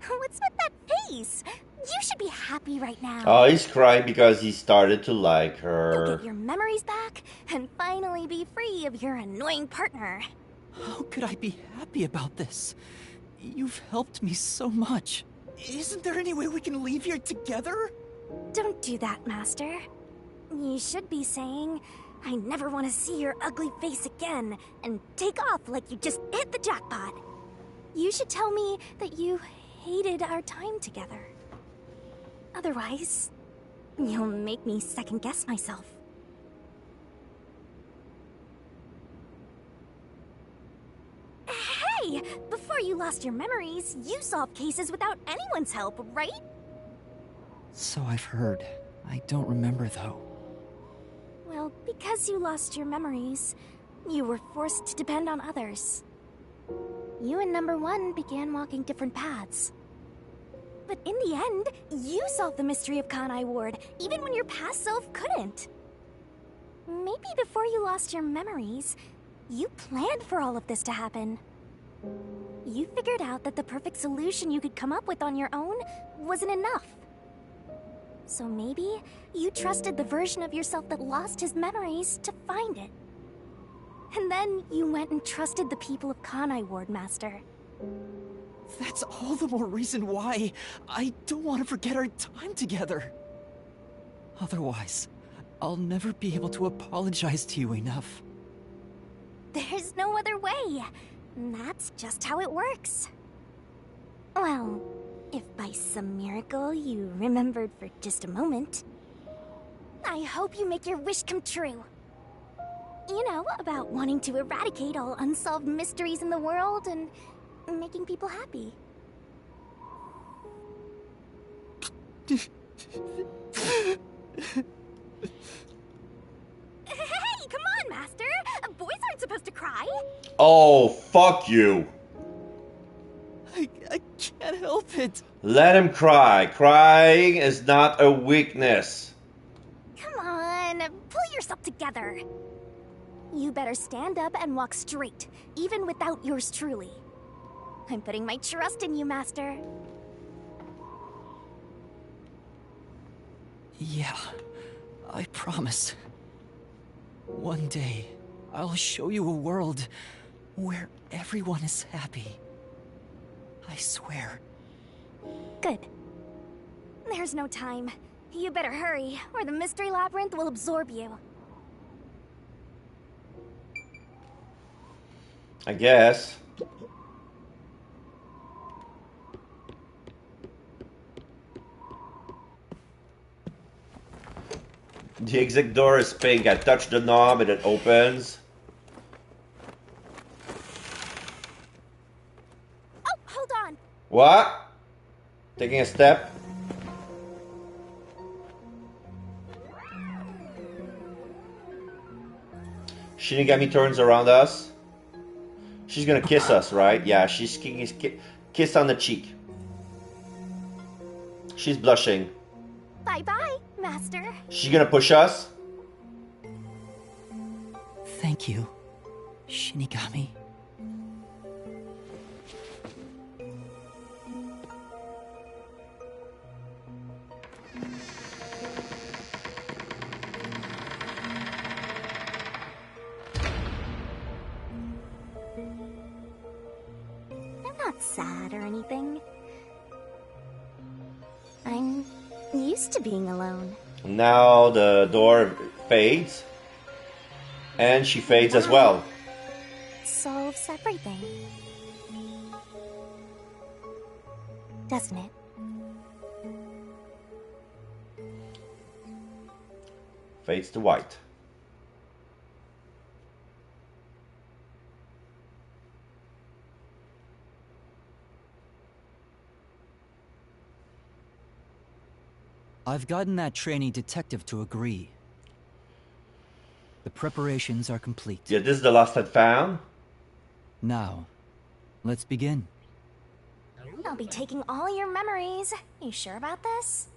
What's with that face. You should be happy right now. Oh, he's crying because he started to like You'll her. get your memories back and finally be free of your annoying partner. How could I be happy about this? You've helped me so much. Isn't there any way we can leave here together? Don't do that, Master. You should be saying, I never want to see your ugly face again, and take off like you just hit the jackpot. You should tell me that you hated our time together. Otherwise, you'll make me second-guess myself. Hey! Before you lost your memories, you solved cases without anyone's help, right? So I've heard. I don't remember, though. Well, because you lost your memories, you were forced to depend on others. You and Number One began walking different paths. But in the end, you solved the mystery of Kanai Ward, even when your past self couldn't. Maybe before you lost your memories, you planned for all of this to happen. You figured out that the perfect solution you could come up with on your own wasn't enough. So maybe you trusted the version of yourself that lost his memories to find it. And then you went and trusted the people of Kanai Ward, Master. That's all the more reason why I don't want to forget our time together. Otherwise, I'll never be able to apologize to you enough. There's no other way. That's just how it works. Well, if by some miracle you remembered for just a moment, I hope you make your wish come true. You know, about wanting to eradicate all unsolved mysteries in the world and making people happy. Hey, come on, Master! Boys aren't supposed to cry! Oh, fuck you. I can't help it. Let him cry. Crying is not a weakness. Come on, pull yourself together. You better stand up and walk straight, even without yours truly. I'm putting my trust in you, Master. Yeah, I promise. One day, I'll show you a world where everyone is happy. I swear. Good. There's no time. You better hurry, or the Mystery Labyrinth will absorb you. I guess. The exit door is pink. I touch the knob and it opens. Oh, hold on. What? Taking a step. Shinigami turns around us. She's gonna kiss us, right? Yeah, she's kiss on the cheek. She's blushing. Bye-bye, Master. She's gonna push us. Thank you, Shinigami. I'm not sad or anything. I'm used to being alone. Now the door fades. And she fades as well. Solves everything. Doesn't it? Fades to white. I've gotten that trainee detective to agree. The preparations are complete. Yeah, this is the last I'd found. Now, let's begin. I'll be taking all your memories. You sure about this?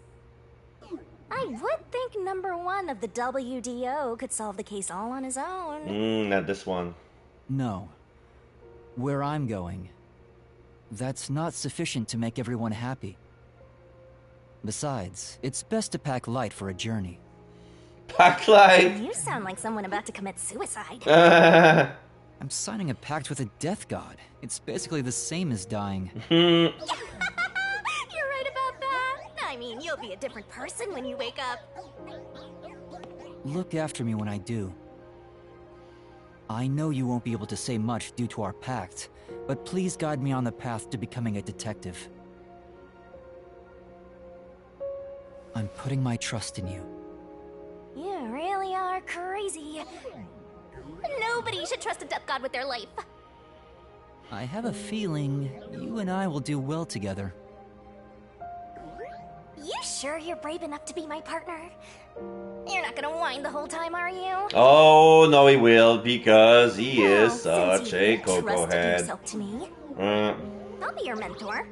I would think number one of the WDO could solve the case all on his own. Not this one. No. Where I'm going, that's not sufficient to make everyone happy. Besides, it's best to pack light for a journey. Pack light? You sound like someone about to commit suicide. I'm signing a pact with a death god. It's basically the same as dying. You're right about that. I mean, you'll be a different person when you wake up. Look after me when I do. I know you won't be able to say much due to our pact, but please guide me on the path to becoming a detective. I'm putting my trust in you. You really are crazy. Nobody should trust a death god with their life. I have a feeling you and I will do well together. You sure you're brave enough to be my partner? You're not gonna whine the whole time, are you? Oh, no, he will, because he is Well, such since a you cocoa trusted head. yourself to me, Uh, I'll be your mentor.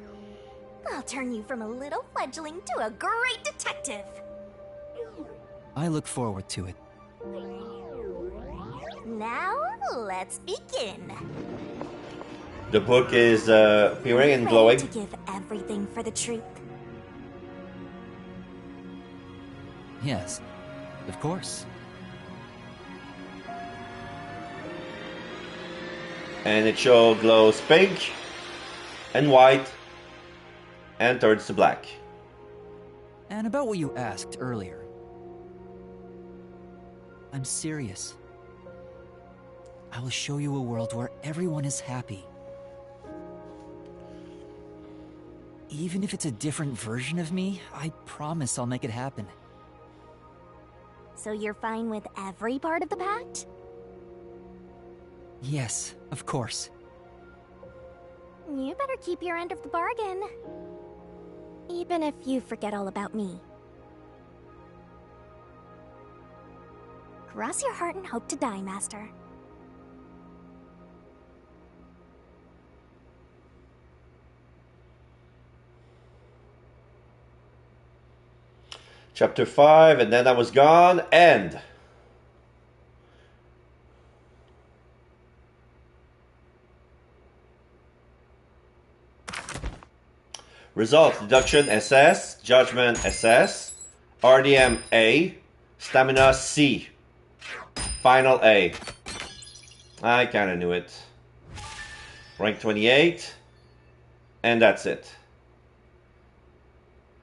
I'll turn you from a little fledgling to a great detective. I look forward to it. Now, let's begin. the book is appearing and glowing. Ready to give everything for the truth. Yes, of course. And it show glows pink and white and turns to black. And about what you asked earlier. I'm serious. I will show you a world where everyone is happy. Even if it's a different version of me, I promise I'll make it happen. So you're fine with every part of the pact? Yes, of course. You better keep your end of the bargain. Even if you forget all about me. Cross your heart and hope to die, Master. Chapter 5, and then I was gone, end. Results: Deduction SS, Judgment SS, RDM A, Stamina C, Final A. I kinda knew it. Rank 28, and that's it.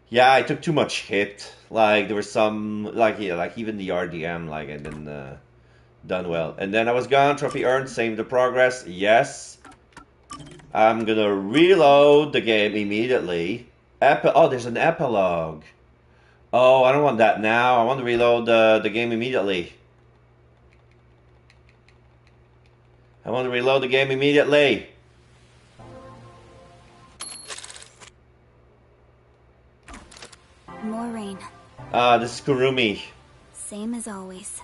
Yeah, I took too much hit. Like there was some, like yeah, like even the RDM, like I didn't done well. And then I was gone. Trophy earned. Save the progress. Yes. I'm gonna reload the game immediately. Oh, there's an epilogue. Oh, I don't want that now. I want to reload the game immediately. I want to reload the game immediately. More rain. This is Kurumi. Same as always.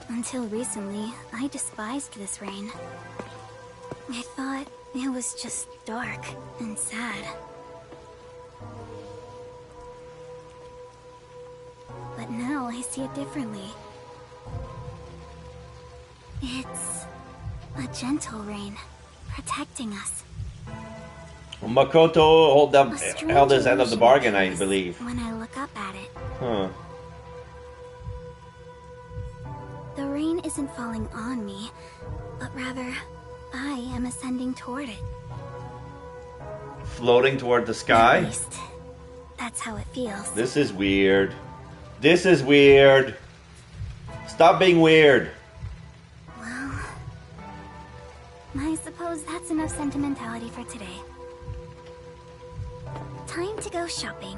Until recently, I despised this rain. I thought it was just dark and sad. But now I see it differently. It's a gentle rain, protecting us. Makoto held his end of the illusion bargain, I appears believe. When I look up at it. Huh. The rain isn't falling on me, but rather, I am ascending toward it. Floating toward the sky? At least, that's how it feels. This is weird. This is weird. Stop being weird. Well, I suppose that's enough sentimentality for today. Time to go shopping.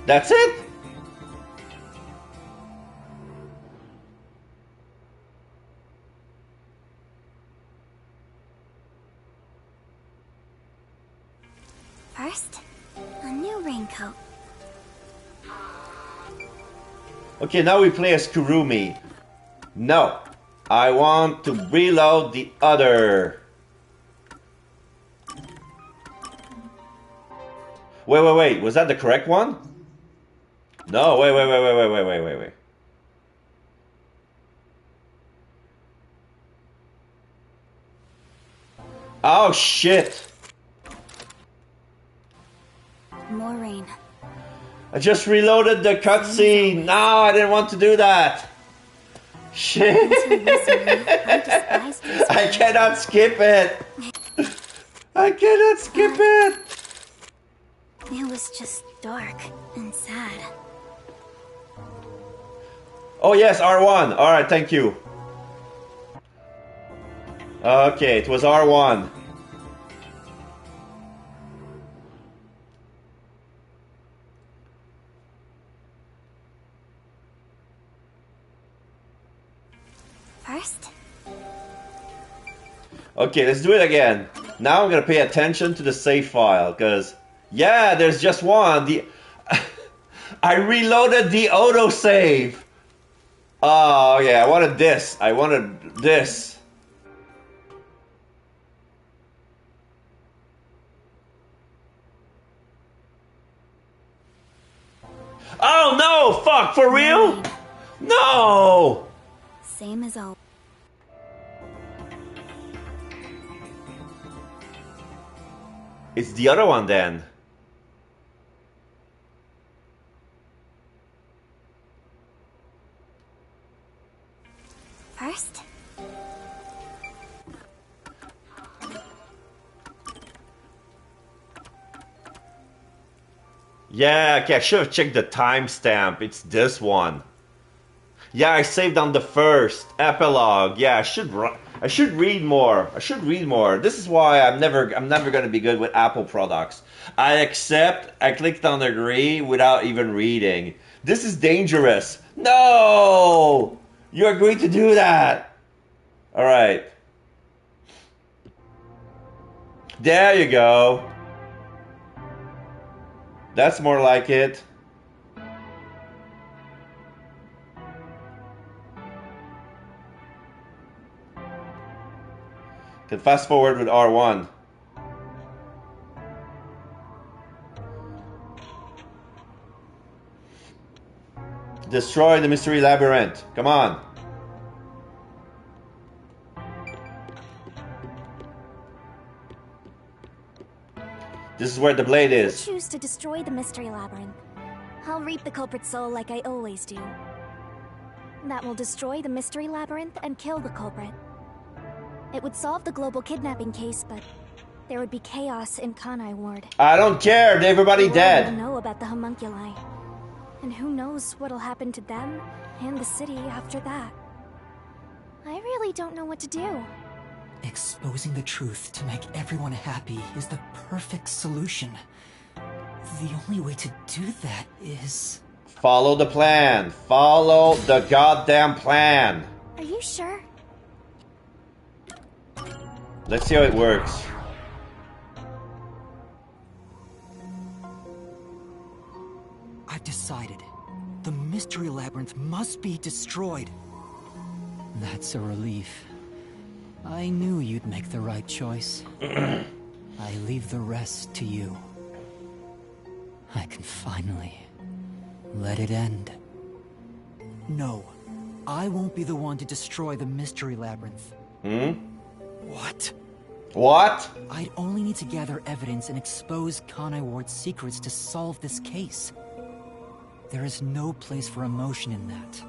That's it? First, a new raincoat. Okay, now we play as Kurumi. No. I want to reload the other. Wait. Was that the correct one? No, wait. Oh shit! More rain. I just reloaded the cutscene. No, I didn't want to do that. Shit! I cannot skip it. I cannot skip it. It was just dark and sad. Oh yes, R1. Alright, thank you. Okay, it was R1. First? Okay, let's do it again. Now I'm gonna pay attention to the save file, because yeah, there's just one. I reloaded the autosave. Oh yeah, I wanted this. I wanted this. Oh no! Fuck, for real? No! Same as always. It's the other one then. First? Yeah, okay, I should have checked the timestamp. It's this one. Yeah, I saved on the first epilogue. Yeah, I should read more. I should read more. This is why I'm never gonna be good with Apple products. I accept. I clicked on agree without even reading. This is dangerous. No, you agreed to do that. All right. There you go. That's more like it. Can fast forward with R1. Destroy the mystery labyrinth. Come on. This is where the blade is. Choose to destroy the mystery labyrinth. I'll reap the culprit's soul like I always do. That will destroy the mystery labyrinth and kill the culprit. It would solve the global kidnapping case, but there would be chaos in Kanai Ward. I don't care. Everybody dead. We'll know about the homunculi, and who knows what'll happen to them and the city after that. I really don't know what to do. Exposing the truth to make everyone happy is the perfect solution. The only way to do that is... Follow the plan. Follow the goddamn plan. Are you sure? Let's see how it works. I've decided. The mystery labyrinth must be destroyed. That's a relief. I knew you'd make the right choice. I leave the rest to you. I can finally let it end. No, I won't be the one to destroy the mystery labyrinth. What? What? I'd only need to gather evidence and expose Kanai Ward's secrets to solve this case. There is no place for emotion in that.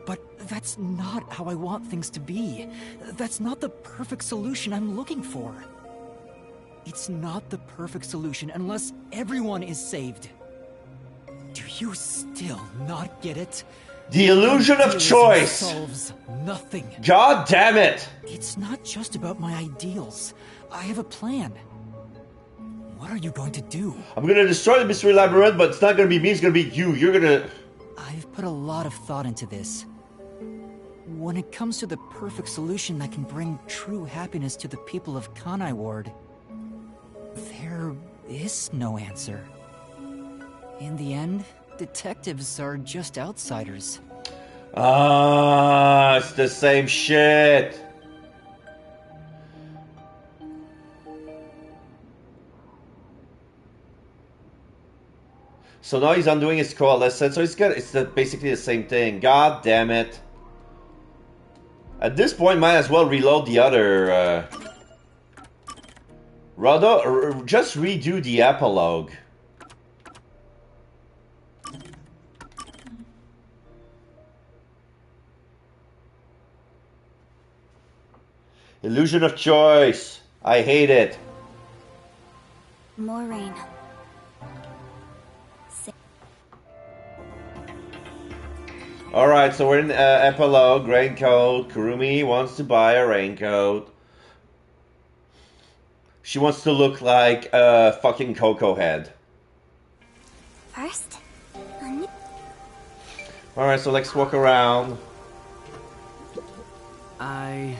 But that's not how I want things to be. That's not the perfect solution I'm looking for. It's not the perfect solution unless everyone is saved. Do you still not get it? The illusion of choice solves nothing. God damn it! It's not just about my ideals. I have a plan. What are you going to do? I'm gonna destroy the mystery labyrinth, but it's not gonna be me, it's gonna be you. You're gonna... I've put a lot of thought into this. When it comes to the perfect solution that can bring true happiness to the people of Kanai Ward, there is no answer. In the end, detectives are just outsiders. Ah, it's the same shit. So now he's undoing his coalescence, so it's basically the same thing. God damn it. At this point, might as well reload the other Rado, just redo the epilogue. Illusion of choice. I hate it. More rain. Alright, so we're in epilogue, raincoat. Kurumi wants to buy a raincoat. She wants to look like a fucking Coco head. First, Alright, so let's walk around. I'm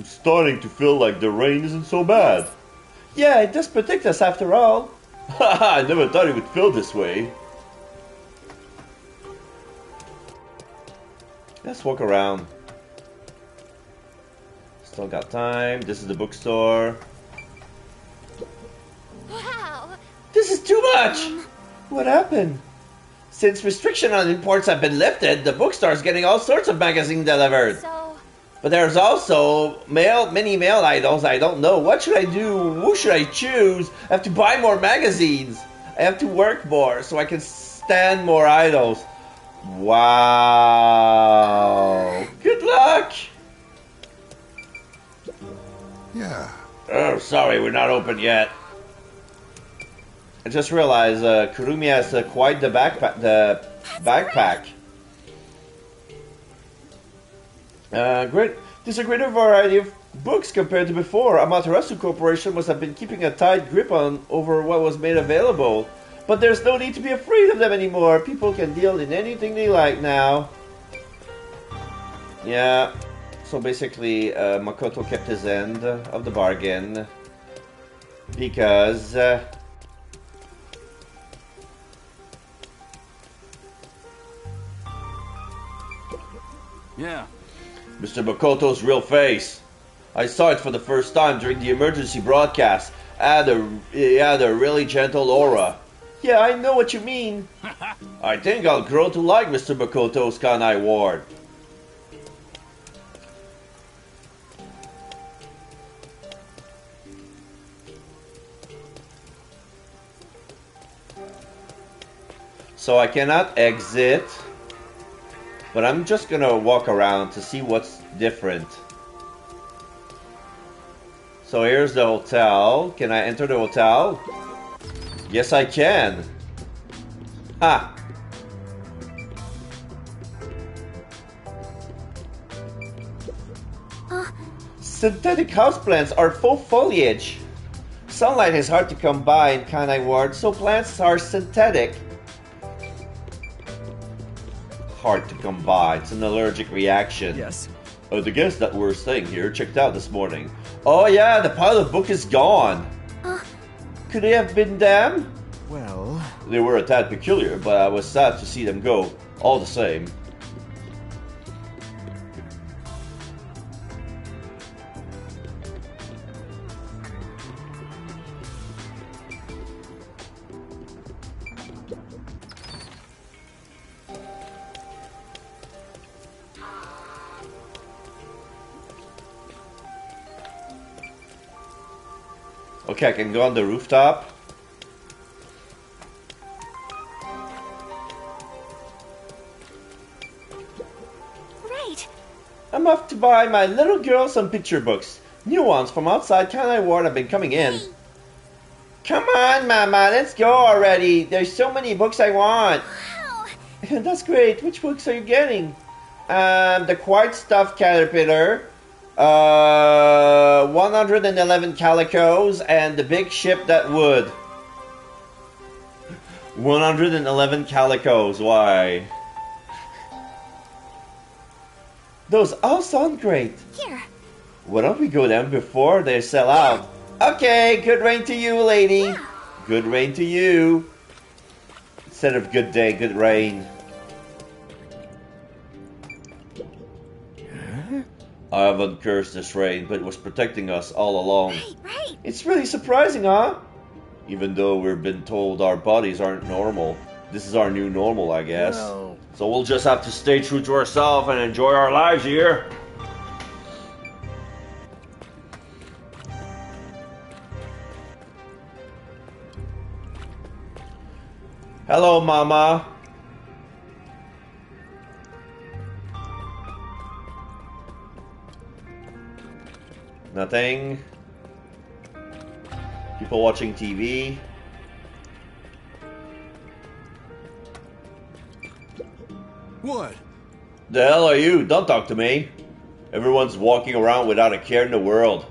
starting to feel like the rain isn't so bad. Yeah, it does protect us after all. Haha, I never thought it would feel this way. Let's walk around. Still got time. This is the bookstore. Wow! This is too much! What happened? Since restriction on imports have been lifted, the bookstore is getting all sorts of magazines delivered. But there's also mini mail items I don't know. What should I do? Who should I choose? I have to buy more magazines. I have to work more so I can stand more idols. Wow. Good luck. Yeah. Oh, sorry, we're not open yet. I just realized Kurumi has quite the backpack. Great. There's a greater variety of books compared to before. Amaterasu Corporation must have been keeping a tight grip over what was made available. But there's no need to be afraid of them anymore. People can deal in anything they like now. Yeah. So basically, Makoto kept his end of the bargain. Because... Yeah. Mr. Makoto's real face. I saw it for the first time during the emergency broadcast. It had a really gentle aura. Yeah, I know what you mean. I think I'll grow to like Mr. Makoto's Kanai Ward. So I cannot exit. But I'm just gonna walk around to see what's different. So here's the hotel. Can I enter the hotel? Yes, I can. Ha! Synthetic houseplants are full foliage. Sunlight is hard to come by in Kanai Ward, so plants are synthetic. Hard to come by. It's an allergic reaction. Yes. The guests that were staying here checked out this morning. Oh yeah, the pile of book is gone. Could it have been them? Well... They were a tad peculiar, but I was sad to see them go, all the same. Okay, I can go on the rooftop. Right. I'm off to buy my little girl some picture books. New ones from outside Kanai Ward have been coming in. Come on, Mama, let's go already. There's so many books I want. Wow. That's great. Which books are you getting? The Quite Stuffed Caterpillar. 111 Calicos and The Big Ship That Would. 111 Calicos, why? Those all sound great. Here. Why don't we go down before they sell out? Okay, good rain to you, lady. Yeah. Good rain to you. Instead of good day, good rain. I haven't cursed this rain, but it was protecting us all along. Right. It's really surprising, huh? Even though we've been told our bodies aren't normal. This is our new normal, I guess. No. So we'll just have to stay true to ourselves and enjoy our lives here. Hello, Mama. Nothing. People watching TV. What? The hell are you? Don't talk to me. Everyone's walking around without a care in the world.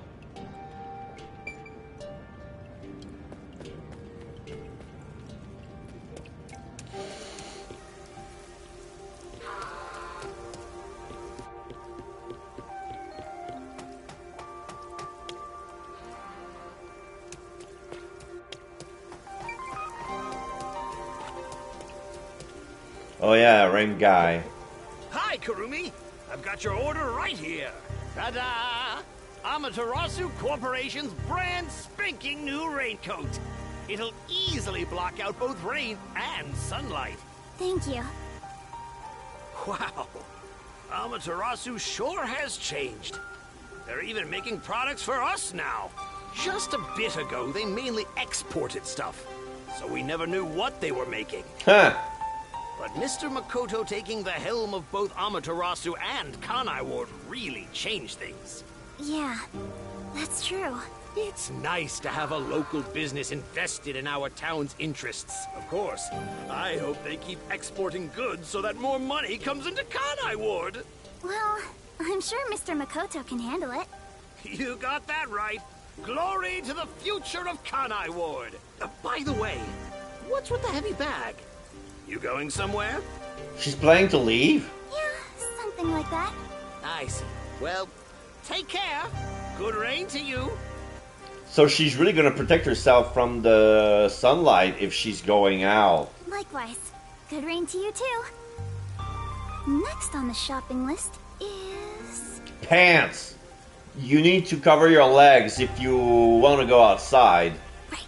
Oh yeah, Ring guy. Hi, Kurumi. I've got your order right here. Ta-da! Amaterasu Corporation's brand spanking new raincoat. It'll easily block out both rain and sunlight. Thank you. Wow. Amaterasu sure has changed. They're even making products for us now. Just a bit ago, they mainly exported stuff, so we never knew what they were making. Huh. But Mr. Makoto taking the helm of both Amaterasu and Kanai Ward really changed things. Yeah, that's true. It's nice to have a local business invested in our town's interests. Of course, I hope they keep exporting goods so that more money comes into Kanai Ward. Well, I'm sure Mr. Makoto can handle it. You got that right. Glory to the future of Kanai Ward. By the way, what's with the heavy bag? You going somewhere? She's planning to leave? Yeah, something like that. I see. Well, take care. Good rain to you. So she's really gonna protect herself from the sunlight if she's going out. Likewise. Good rain to you too. Next on the shopping list is... Pants! You need to cover your legs if you want to go outside. Right.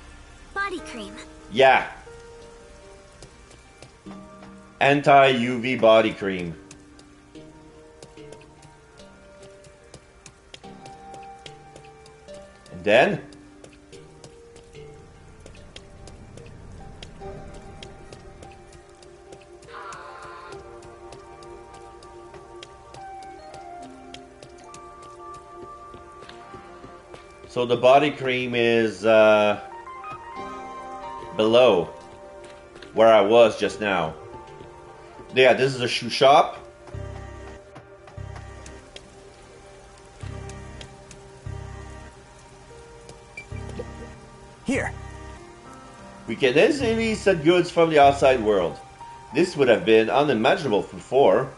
Body cream. Yeah. Anti-UV body cream. And then? So the body cream is below where I was just now. Yeah, this is a shoe shop. Here. We can easily set goods from the outside world. This would have been unimaginable before.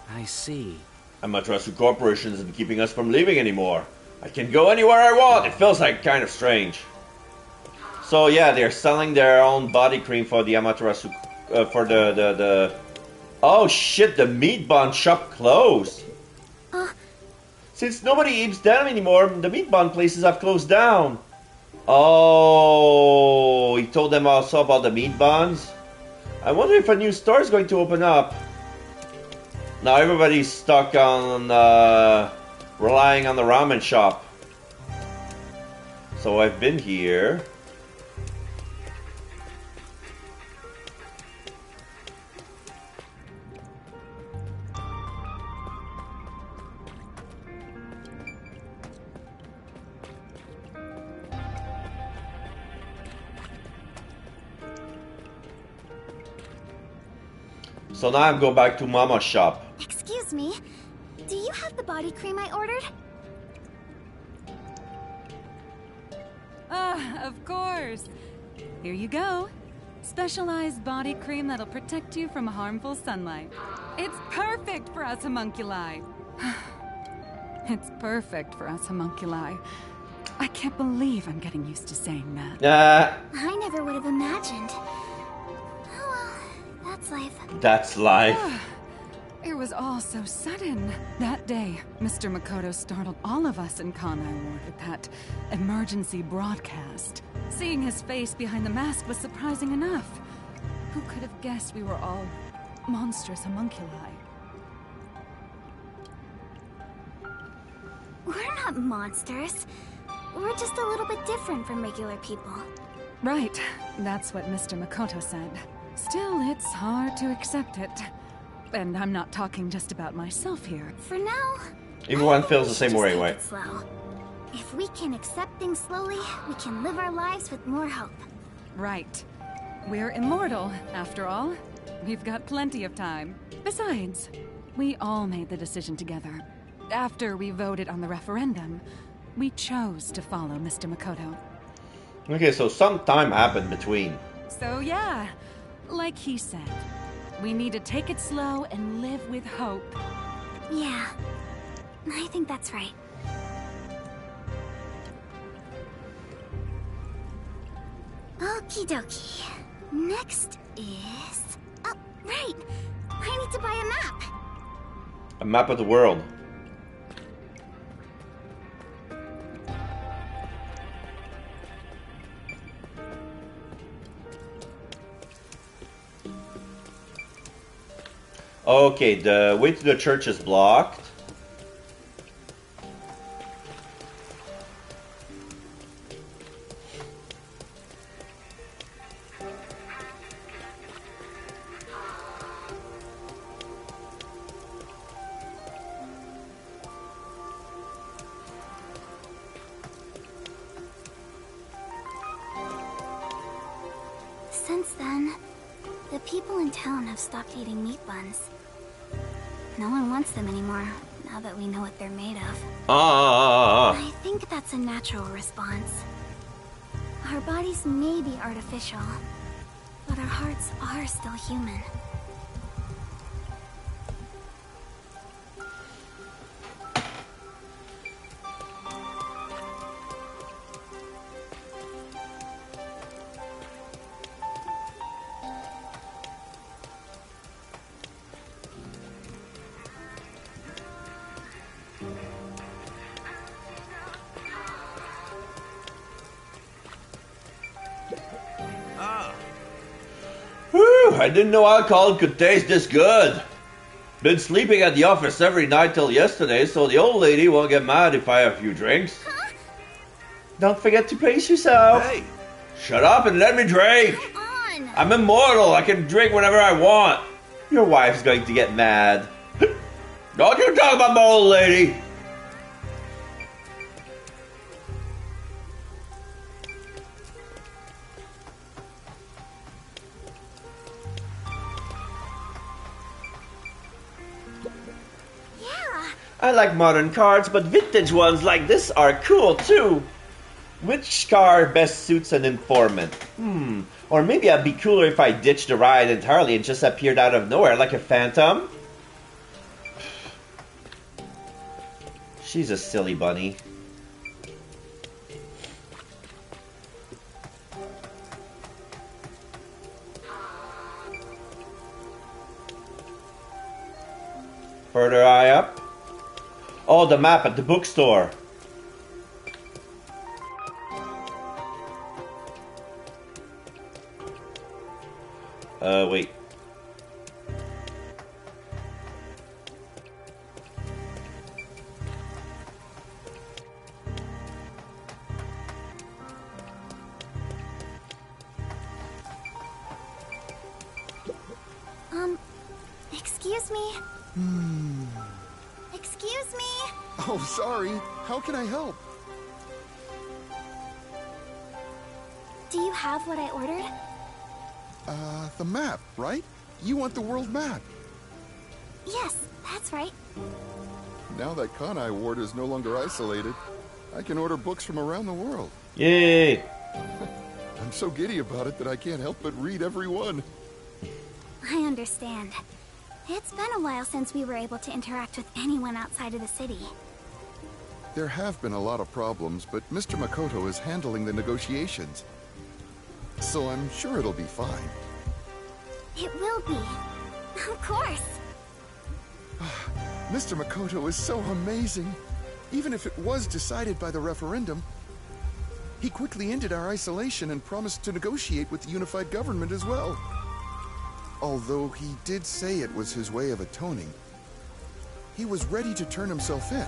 I see. Amaterasu Corporation isn't keeping us from leaving anymore. I can go anywhere I want. It feels like kind of strange. So yeah, they're selling their own body cream for the Amaterasu, for the. Oh shit! The meat bun shop closed. Since nobody eats them anymore, the meat bun places have closed down. Oh, he told them also about the meat buns. I wonder if a new store is going to open up. Now everybody's stuck on relying on the ramen shop. So I've been here. So now I'm going back to Mama's shop. Excuse me, do you have the body cream I ordered? Of course. Here you go. Specialized body cream that'll protect you from harmful sunlight. It's perfect for us homunculi. It's perfect for us homunculi. I can't believe I'm getting used to saying that. I never would have imagined. Oh well, that's life. That's life. It was all so sudden. That day, Mr. Makoto startled all of us in Kanai Ward with that emergency broadcast. Seeing his face behind the mask was surprising enough. Who could have guessed we were all monstrous homunculi. We're not monsters. We're just a little bit different from regular people. Right. That's what Mr. Makoto said. Still, it's hard to accept it. And I'm not talking just about myself here. For now, Everyone feels the same way, take right? it slow. If we can accept things slowly, we can live our lives with more hope. Right. We're immortal, after all. We've got plenty of time. Besides, we all made the decision together. After we voted on the referendum, we chose to follow Mr. Makoto. Okay, so some time happened between. So yeah, like he said, we need to take it slow and live with hope. Yeah, I think that's right. Okie dokie. Next is... Oh, right! I need to buy a map! A map of the world. Okay, the way to the church is blocked. Since then, the people in town have stopped eating meat buns. No one wants them anymore, now that we know what they're made of. I think that's a natural response. Our bodies may be artificial, but our hearts are still human. Whew, I didn't know alcohol could taste this good. Been sleeping at the office every night till yesterday, so the old lady won't get mad if I have a few drinks. Don't forget to pace yourself. Hey! Shut up and let me drink. On. I'm immortal. I can drink whenever I want. Your wife's going to get mad. Don't you talk about my old lady. I like modern cars, but vintage ones like this are cool too. Which car best suits an informant? Or maybe I'd be cooler if I ditched the ride entirely and just appeared out of nowhere like a phantom? She's a silly bunny. Further eye up. Oh, the map at the bookstore. Wait. Excuse me? Excuse me? Oh, sorry. How can I help? Do you have what I ordered? The map, right? You want the world map. Yes, that's right. Now that Kanai Ward is no longer isolated, I can order books from around the world. Yay! I'm so giddy about it that I can't help but read every one. I understand. It's been a while since we were able to interact with anyone outside of the city. There have been a lot of problems, but Mr. Makoto is handling the negotiations. So I'm sure it'll be fine. It will be. Of course. Mr. Makoto is so amazing. Even if it was decided by the referendum, he quickly ended our isolation and promised to negotiate with the unified government as well. Although he did say it was his way of atoning. He was ready to turn himself in,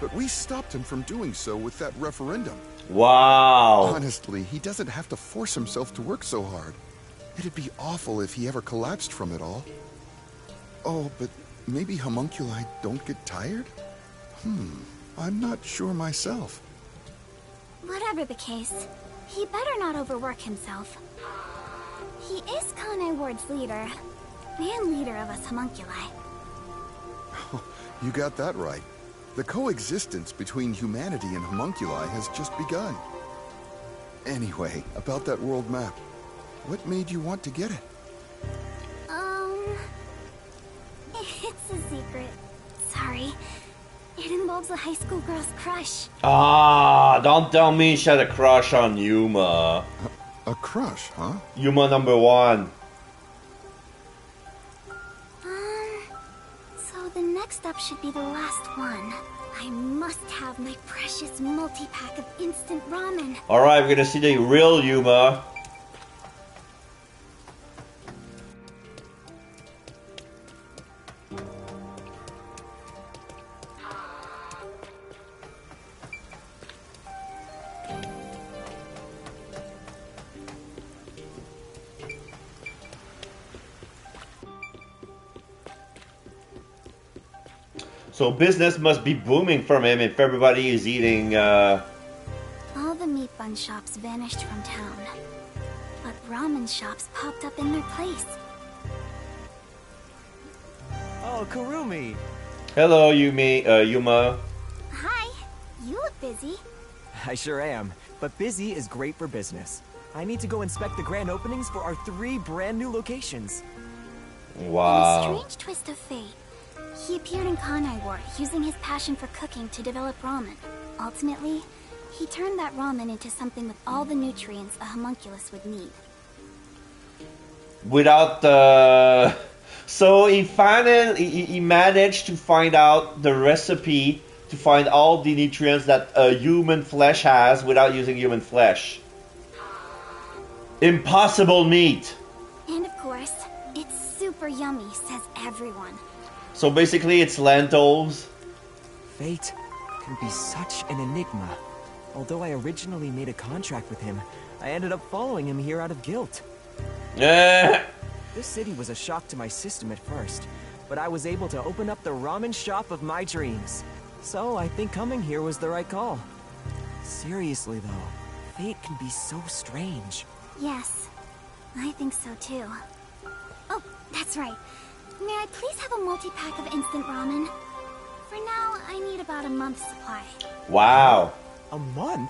but we stopped him from doing so with that referendum. Wow. Honestly, he doesn't have to force himself to work so hard. It'd be awful if he ever collapsed from it all. Oh, but maybe homunculi don't get tired? I'm not sure myself. Whatever the case, he better not overwork himself. He is Kanai Ward's leader, and leader of us homunculi. You got that right. The coexistence between humanity and homunculi has just begun. Anyway, about that world map. What made you want to get it? It's a secret. Sorry. It involves a high school girl's crush. Ah, don't tell me she had a crush on Yuma. A crush, huh? Yuma number 1. So the next up should be the last one. I must have my precious multi-pack of instant ramen. Alright, we're gonna see the real Yuma. So business must be booming for him if everybody is eating, All the meat bun shops vanished from town, but ramen shops popped up in their place. Oh, Kurumi! Hello, Yuma. Hi, you look busy. I sure am, but busy is great for business. I need to go inspect the grand openings for our 3 brand new locations. Wow. In a strange twist of fate, he appeared in Kanai Ward using his passion for cooking to develop ramen. Ultimately, he turned that ramen into something with all the nutrients a homunculus would need. Without so he managed to find out the recipe to find all the nutrients that human flesh has without using human flesh. Impossible meat. And of course, it's super yummy, says everyone. So basically it's lentils. Fate can be such an enigma. Although I originally made a contract with him, I ended up following him here out of guilt. This city was a shock to my system at first, but I was able to open up the ramen shop of my dreams. So I think coming here was the right call. Seriously though, fate can be so strange. Yes, I think so too. Oh, that's right. May I please have a multi-pack of instant ramen? For now, I need about a month's supply. Wow. A month?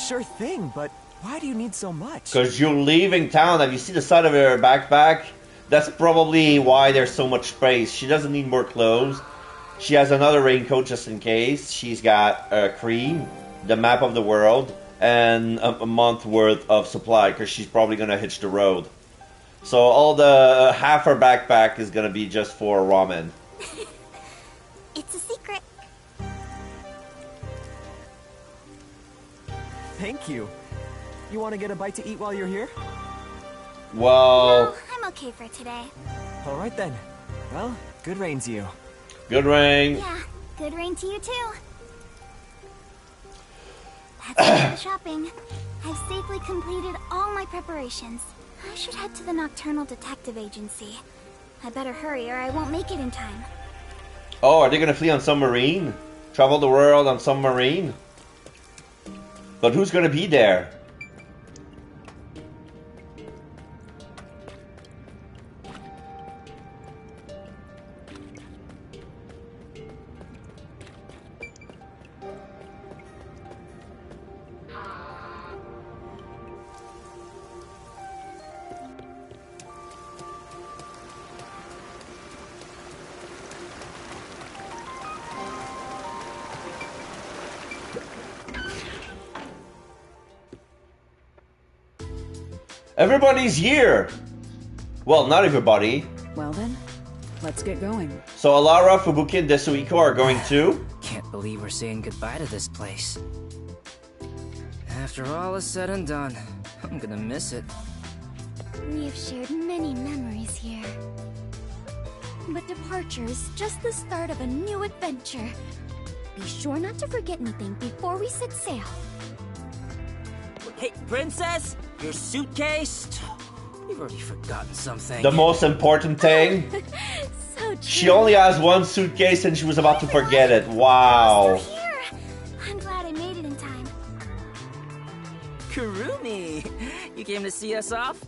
Sure thing, but why do you need so much? Because you're leaving town. Have you seen the side of her backpack? That's probably why there's so much space. She doesn't need more clothes. She has another raincoat just in case. She's got cream, the map of the world, and a month worth of supply because she's probably going to hitch the road. So all the half her backpack is going to be just for ramen. It's a secret. Thank you. You want to get a bite to eat while you're here? Well... No, I'm okay for today. All right then. Well, good rain to you. Good rain. Yeah, good rain to you too. That's it for the shopping. I've safely completed all my preparations. I should head to the Nocturnal Detective Agency. I better hurry or I won't make it in time. Oh, are they going to flee on submarine? Travel the world on submarine? But who's going to be there? Everybody's here! Well, not everybody. Well then, let's get going. So Alara, Fubuki, and Desuhiko are going too? Can't believe we're saying goodbye to this place. After all is said and done, I'm gonna miss it. We have shared many memories here. But departure is just the start of a new adventure. Be sure not to forget anything before we set sail. Hey, Princess! Your suitcase? You've already forgotten something. The most important thing? So true. She only has one suitcase and she was about to forget it. Wow. I'm glad I made it in time. Kurumi! You came to see us off?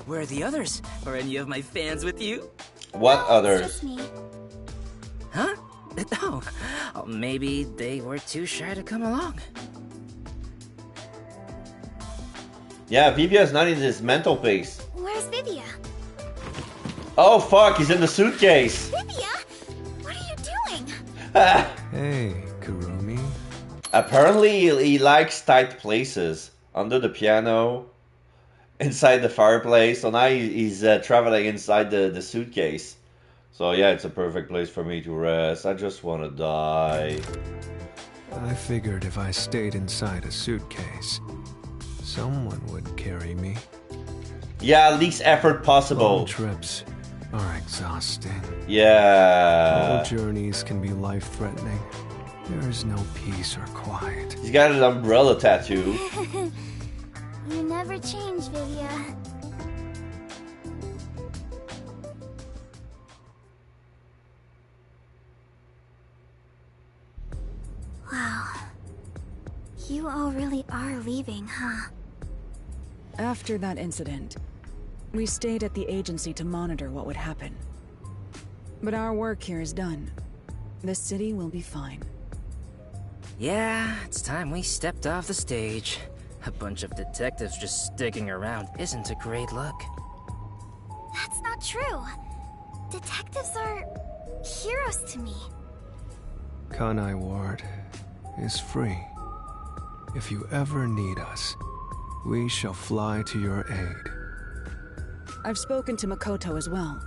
Where are the others? Are any of my fans with you? What others? Just me. Huh? Oh, maybe they were too shy to come along. Yeah, Vivia's not in his mental pace. Where's Vivia? Oh fuck, he's in the suitcase. Vivia? What are you doing? Hey, Kurumi. Apparently he likes tight places. Under the piano, inside the fireplace. So now he's traveling inside the suitcase. So yeah, it's a perfect place for me to rest. I just want to die. I figured if I stayed inside a suitcase, someone would carry me. Yeah, least effort possible. Long trips are exhausting. Yeah. All journeys can be life-threatening. There is no peace or quiet. He's got an umbrella tattoo. You never change, Vivia. Wow. You all really are leaving, huh? After that incident, we stayed at the agency to monitor what would happen. But our work here is done. The city will be fine. Yeah, it's time we stepped off the stage. A bunch of detectives just sticking around isn't a great look. That's not true. Detectives are heroes to me. Kanai Ward is free. If you ever need us, we shall fly to your aid. I've spoken to Makoto as well.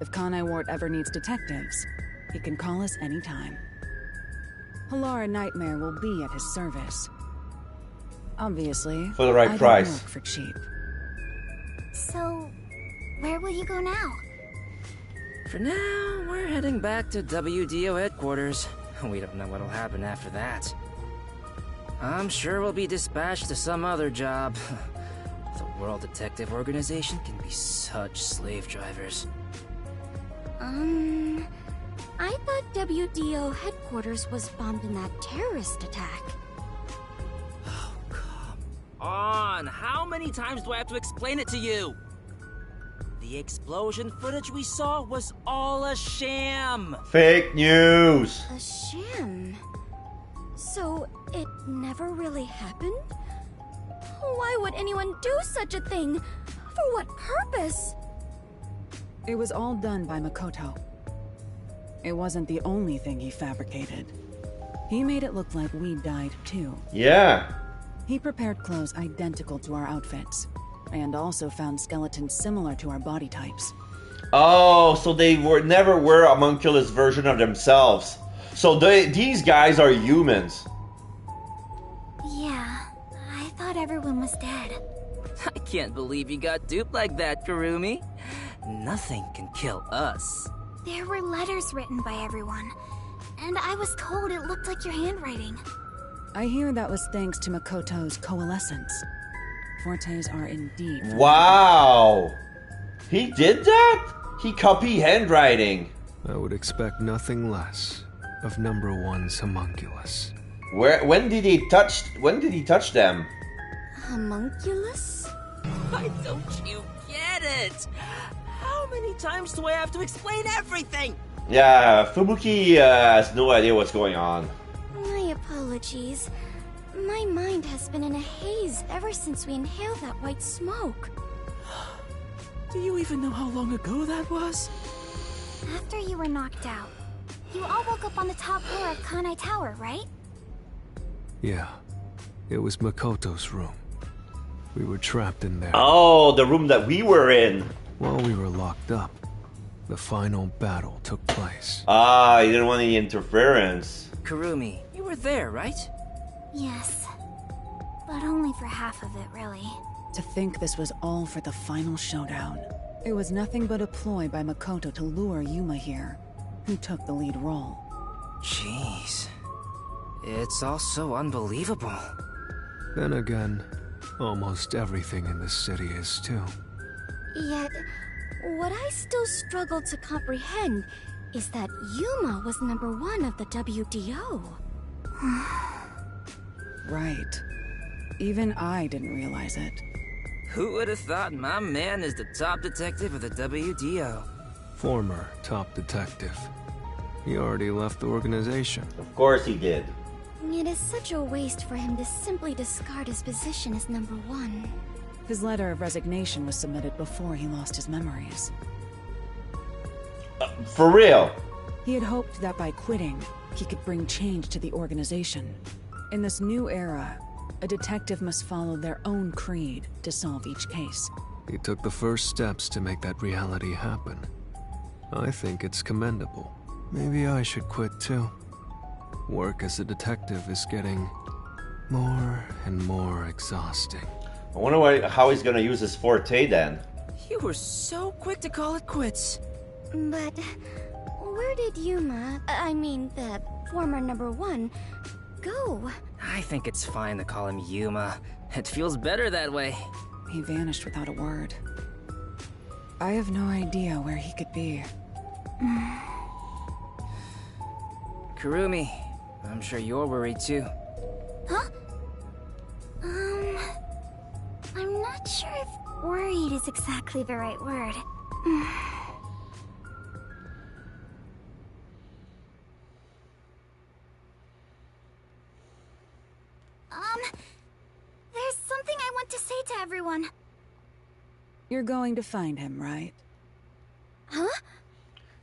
If Kanai Ward ever needs detectives, he can call us anytime. Halara Nightmare will be at his service. Obviously, for the right I price. Don't work for cheap. So, where will you go now? For now, we're heading back to WDO headquarters. We don't know what'll happen after that. I'm sure we'll be dispatched to some other job. The World Detective Organization can be such slave drivers. I thought WDO headquarters was bombed in that terrorist attack. On! How many times do I have to explain it to you? The explosion footage we saw was all a sham! Fake news! A sham? So, it never really happened? Why would anyone do such a thing? For what purpose? It was all done by Makoto. It wasn't the only thing he fabricated. He made it look like we died too. Yeah. He prepared clothes identical to our outfits, and also found skeletons similar to our body types. Oh, so they never were a homunculus version of themselves. So these guys are humans. Yeah, I thought everyone was dead. I can't believe you got duped like that, Kurumi. Nothing can kill us. There were letters written by everyone, and I was told it looked like your handwriting. I hear that was thanks to Makoto's coalescence. Fortes are indeed... Wow! He did that? He copied handwriting. I would expect nothing less of number one's homunculus. When did he touch them? Homunculus? Why don't you get it? How many times do I have to explain everything? Yeah, Fubuki has no idea what's going on. My apologies. My mind has been in a haze ever since we inhaled that white smoke. Do you even know how long ago that was? After you were knocked out, you all woke up on the top floor of Kanai Tower, right? Yeah. It was Makoto's room. We were trapped in there. Oh, the room that we were in. While we were locked up, the final battle took place. Ah, you didn't want any interference. Kurumi, you were there, right? Yes. But only for half of it, really. To think this was all for the final showdown. It was nothing but a ploy by Makoto to lure Yuma here, who took the lead role. Jeez. It's all so unbelievable. Then again, almost everything in this city is too. Yet, what I still struggle to comprehend is that Yuma was #1 of the WDO. Right. Even I didn't realize it. Who would have thought my man is the top detective of the WDO? Former top detective. He already left the organization. Of course he did. It is such a waste for him to simply discard his position as #1. His letter of resignation was submitted before he lost his memories. For real? He had hoped that by quitting, he could bring change to the organization. In this new era, a detective must follow their own creed to solve each case. He took the first steps to make that reality happen. I think it's commendable. Maybe I should quit too. Work as a detective is getting more and more exhausting. I wonder how he's gonna use his forte then. You were so quick to call it quits. But where did Yuma, I mean the former #1, go? I think it's fine to call him Yuma. It feels better that way. He vanished without a word. I have no idea where he could be. Kurumi, I'm sure you're worried too. Huh? I'm not sure if worried is exactly the right word. There's something I want to say to everyone. You're going to find him, right? Huh?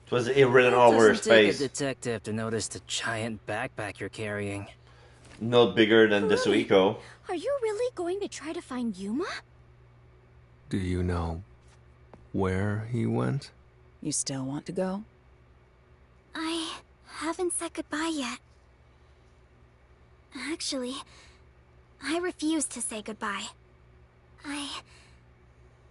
It was written all over his It doesn't take a face. detective to notice the giant backpack you're carrying. No bigger than the Suiko. Are you really going to try to find Yuma? Do you know where he went? You still want to go? I haven't said goodbye yet. Actually, I refuse to say goodbye. I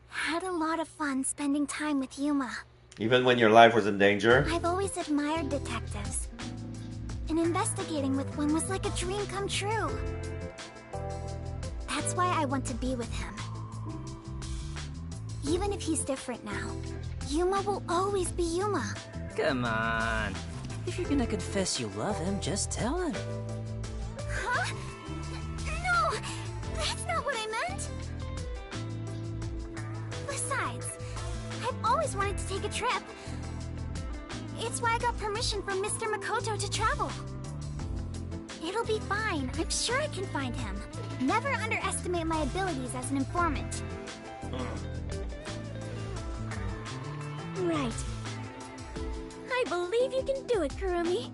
had a lot of fun spending time with Yuma. Even when your life was in danger? I've always admired detectives. And investigating with one was like a dream come true. That's why I want to be with him. Even if he's different now, Yuma will always be Yuma. Come on. If you're gonna confess you love him, just tell him. Huh? No! That's not what I meant! Besides, I've always wanted to take a trip. It's why I got permission from Mr. Makoto to travel. It'll be fine. I'm sure I can find him. Never underestimate my abilities as an informant. Right. I believe you can do it, Kurumi.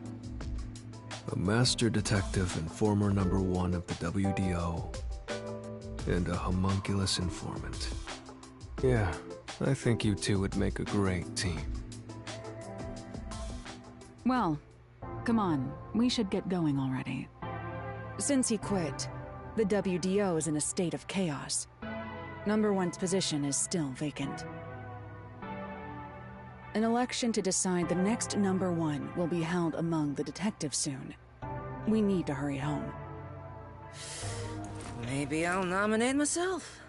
A master detective and former #1 of the WDO. And a homunculus informant. Yeah, I think you two would make a great team. Well, come on. We should get going already. Since he quit, the WDO is in a state of chaos. #1's position is still vacant. An election to decide the next #1 will be held among the detectives soon. We need to hurry home. Maybe I'll nominate myself.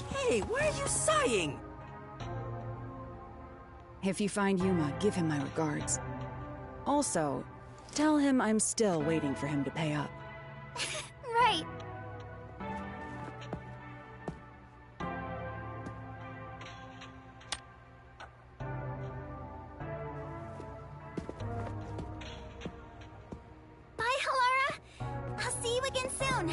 Hey, why are you sighing? If you find Yuma, give him my regards. Also, tell him I'm still waiting for him to pay up. Right. Bye, Halara. I'll see you again soon.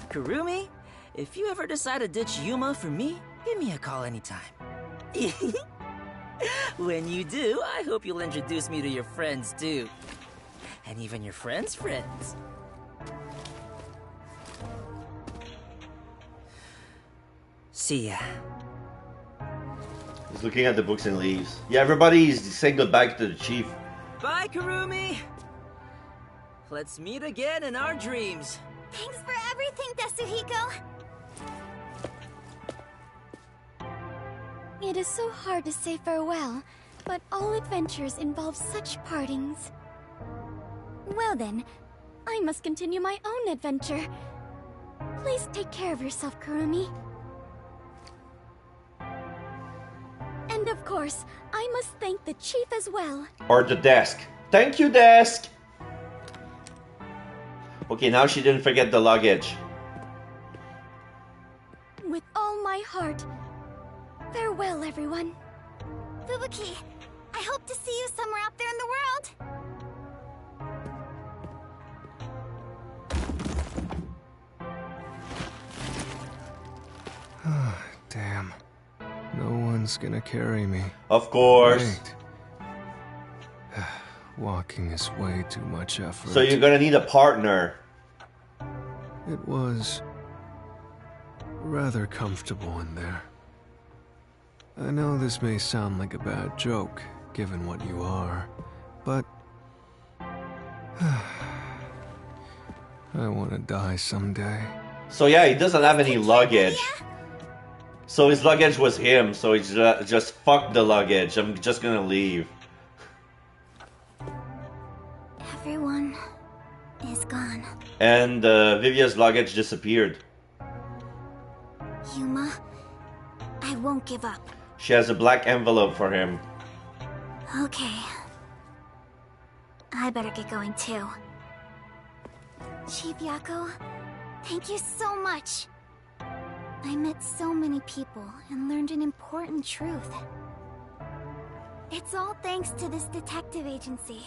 Kurumi, if you ever decide to ditch Yuma for me, give me a call anytime. When you do, I hope you'll introduce me to your friends too. And even your friends' friends. See ya. He's looking at the books and leaves. Yeah, everybody's saying goodbye to the chief. Bye, Kurumi! Let's meet again in our dreams. Thanks for everything, Tetsuhiko. It is so hard to say farewell, but all adventures involve such partings. Well then, I must continue my own adventure. Please take care of yourself, Kurumi. And of course, I must thank the chief as well. Or the desk. Thank you, desk! Okay, now she didn't forget the luggage. With all my heart. Farewell, everyone. Fubuki, I hope to see you somewhere out there in the world. Damn. No one's gonna carry me. Of course. Wait. Walking is way too much effort. So you're gonna need a partner. It was rather comfortable in there. I know this may sound like a bad joke, given what you are, but I want to die someday. So yeah, he doesn't have any luggage. So his luggage was him, so he's just fuck the luggage. I'm just gonna leave. Everyone is gone. And Vivia's luggage disappeared. Yuma, I won't give up. She has a black envelope for him. Okay. I better get going too. Chief Yako, thank you so much. I met so many people and learned an important truth. It's all thanks to this detective agency.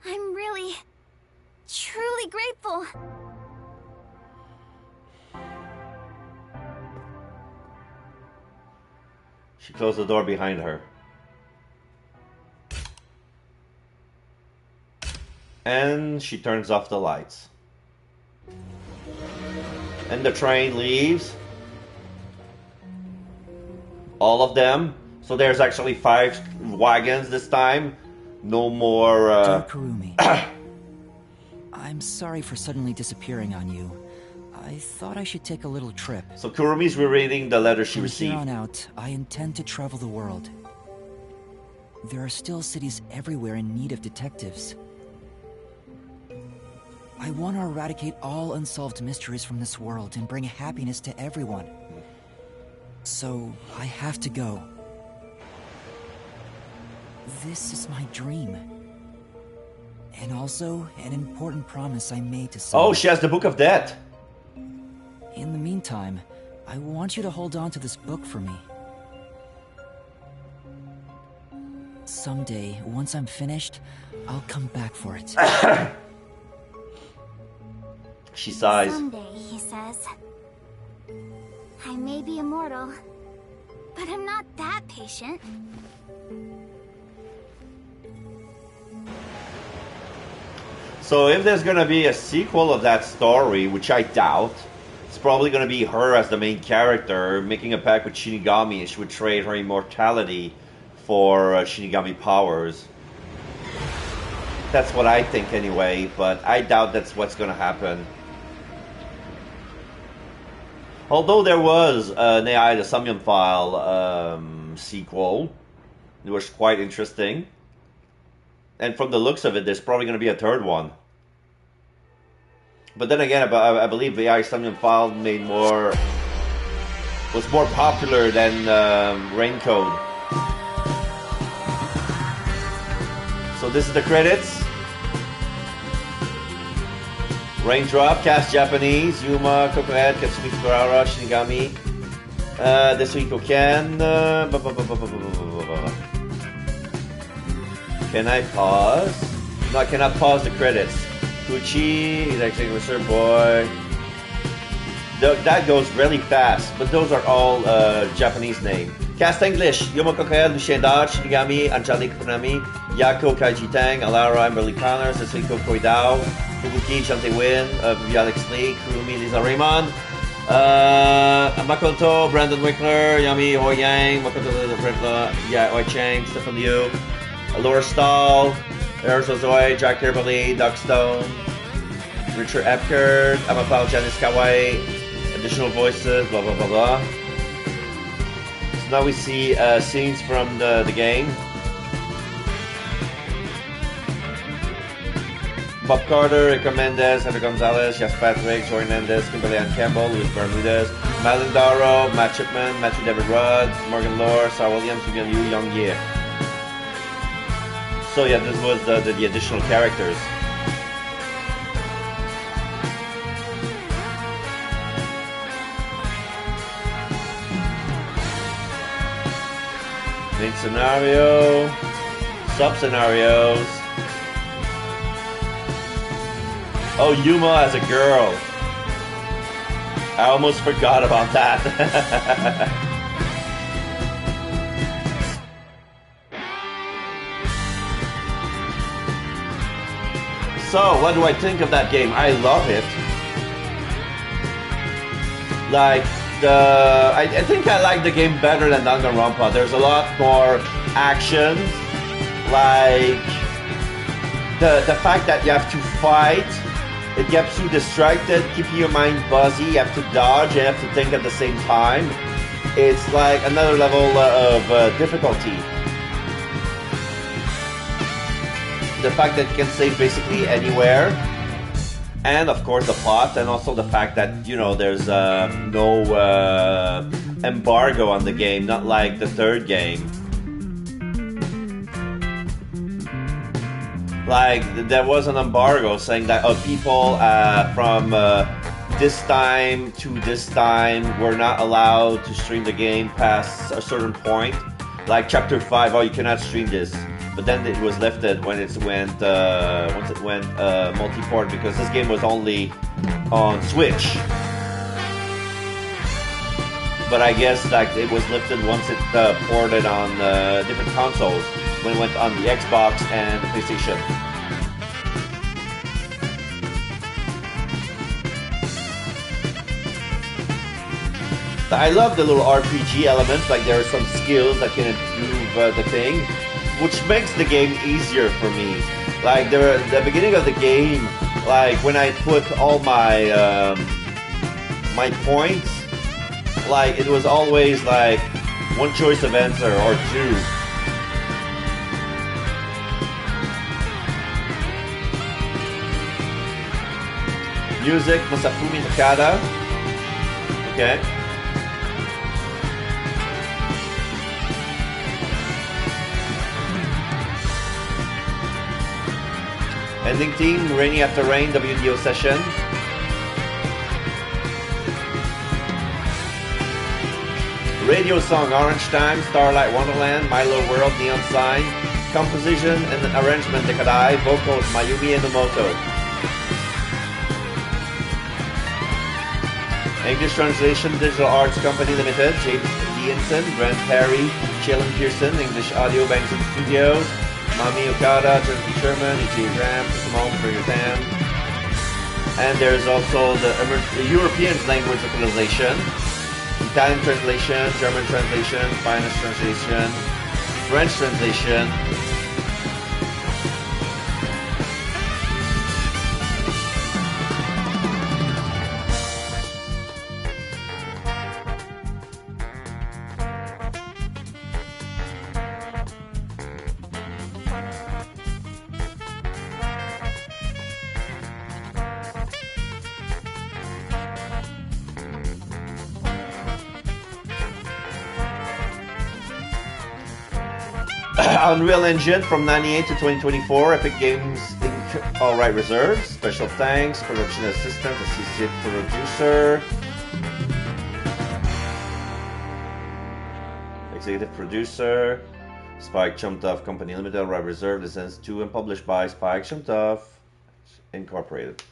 I'm really, truly grateful. She closed the door behind her. And she turns off the lights. And the train leaves. All of them. So there's actually 5 wagons this time. No more, Dear Kurumi, I'm sorry for suddenly disappearing on you. I thought I should take a little trip. So Kurumi's rereading the letter she From received. here on out, I intend to travel the world. There are still cities everywhere in need of detectives. I want to eradicate all unsolved mysteries from this world and bring happiness to everyone. So, I have to go. This is my dream. And also, an important promise I made to someone. Oh, she has the Book of Death. In the meantime, I want you to hold on to this book for me. Someday, once I'm finished, I'll come back for it. She sighs. Someday, he says. I may be immortal, but I'm not that patient. So if there's gonna be a sequel of that story, which I doubt, it's probably gonna be her as the main character, making a pact with Shinigami, and she would trade her immortality for Shinigami powers. That's what I think anyway, but I doubt that's what's gonna happen. Although there was Nei the Samyun File sequel, it was quite interesting. And from the looks of it, there's probably going to be a third one. But then again, I believe the AI Samyun File was more popular than Raincode. So this is the credits. Raindrop, cast Japanese, Yuma, Kokohead, Katsumi Kurara, Shinigami, Tetsuhiko Ken. Can I pause? No, I cannot pause the credits. Kuchi, he's actually Reserve Boy. That goes really fast, but those are all Japanese names. Cast English: Yuma Kokohead, Lucien Dodge, Shinigami, Angelique Konami, Yako Kaiji Tang, Alara, Amberly Connors, Tetsuhiko Koidao, Fubuki, Chante Win, Alex Lee, Kurumi, Lisa Raymond, Makoto, Brandon Winkler, Yami Hoi Yang, Makoto Brentla, Oi Chang, Stefan Liu, Laura Stahl, Ursula Zoe, Jack Kirby, Doug Stone, Richard Epker, Amapal Janice Kawai, additional voices, blah blah blah blah. So now we see scenes from the game. Bob Carter, Rico Mendes, Heather Gonzalez, Jas Patrick, Joy Hernandez, Kimberly Ann Campbell, Luis Bermudez, Madeline Darrow, Matt Chipman, Matthew David Rudd, Morgan Lore, Sarah Williams, Vivian Yu, Young Ye. So yeah, this was the additional characters. Main scenario, sub-scenarios. Oh, Yuma as a girl. I almost forgot about that. So, what do I think of that game? I love it. Like, I think I like the game better than Danganronpa. There's a lot more action. Like, the fact that you have to fight, it gets you distracted, keep your mind buzzy, you have to dodge, you have to think at the same time. It's like another level of difficulty. The fact that you can save basically anywhere. And of course the plot, and also the fact that, you know, there's no embargo on the game, not like the third game. Like, there was an embargo saying that people from this time to this time were not allowed to stream the game past a certain point. Like Chapter 5, oh, you cannot stream this. But then it was lifted when it went once it went multi-port, because this game was only on Switch. But I guess like it was lifted once it ported on different consoles, when it went on the Xbox and the PlayStation. I love the little RPG elements, like there are some skills that can improve the thing, which makes the game easier for me. Like the beginning of the game, like when I put all my my points, like it was always like one choice of answer or two. Music, Masafumi Takada. Okay. Ending theme, Rainy After Rain, WDO session. Radio song, Orange Time, Starlight Wonderland, Milo World, Neon Sign. Composition and arrangement, Dekadai. Vocals, Mayumi Enomoto. English translation, Digital Arts Company Limited, James Deanson, Grant Perry, Shailen Pearson, English Audio, Bangson Studios. Mami Okada, Timothy Sherman, E.J. Ram, Simone for your Sam. And there's also the European language localization, Italian translation, German translation, Spanish translation, French translation. Unreal Engine from 98 to 2024, Epic Games Inc. Alright Reserves. Special thanks, production assistant, associate producer, executive producer, Spike Chumtoff Company Limited, Alright Reserve, licensed to and published by Spike Chumtoff Incorporated.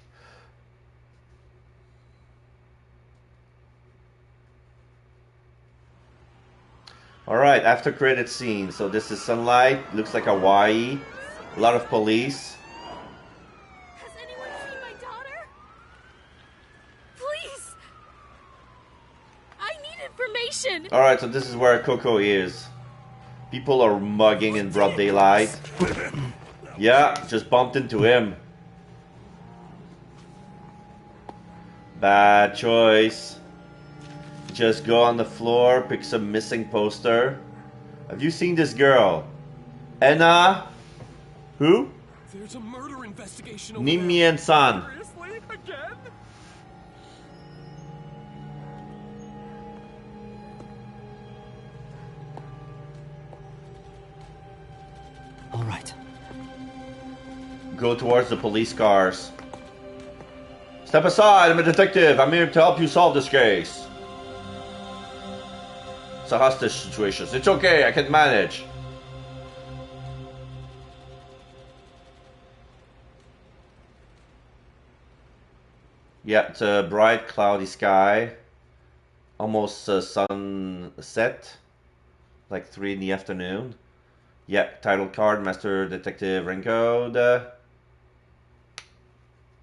Alright, after credit scene. So this is sunlight, looks like Hawaii, a lot of police. Has anyone seen my daughter? Please! I need information! Alright, so this is where Coco is. People are mugging in broad daylight. Yeah, just bumped into him. Bad choice. Just go on the floor, pick some missing poster. Have you seen this girl? Anna? Who? There's a murder investigation over Nimian-san. Seriously? Again? All right. Go towards the police cars. Step aside, I'm a detective. I'm here to help you solve this case. It's a hostage situation. It's okay, I can manage. Yeah, it's a bright, cloudy sky. Almost sunset. Like 3 in the afternoon. Yeah, title card, Master Detective Rancode.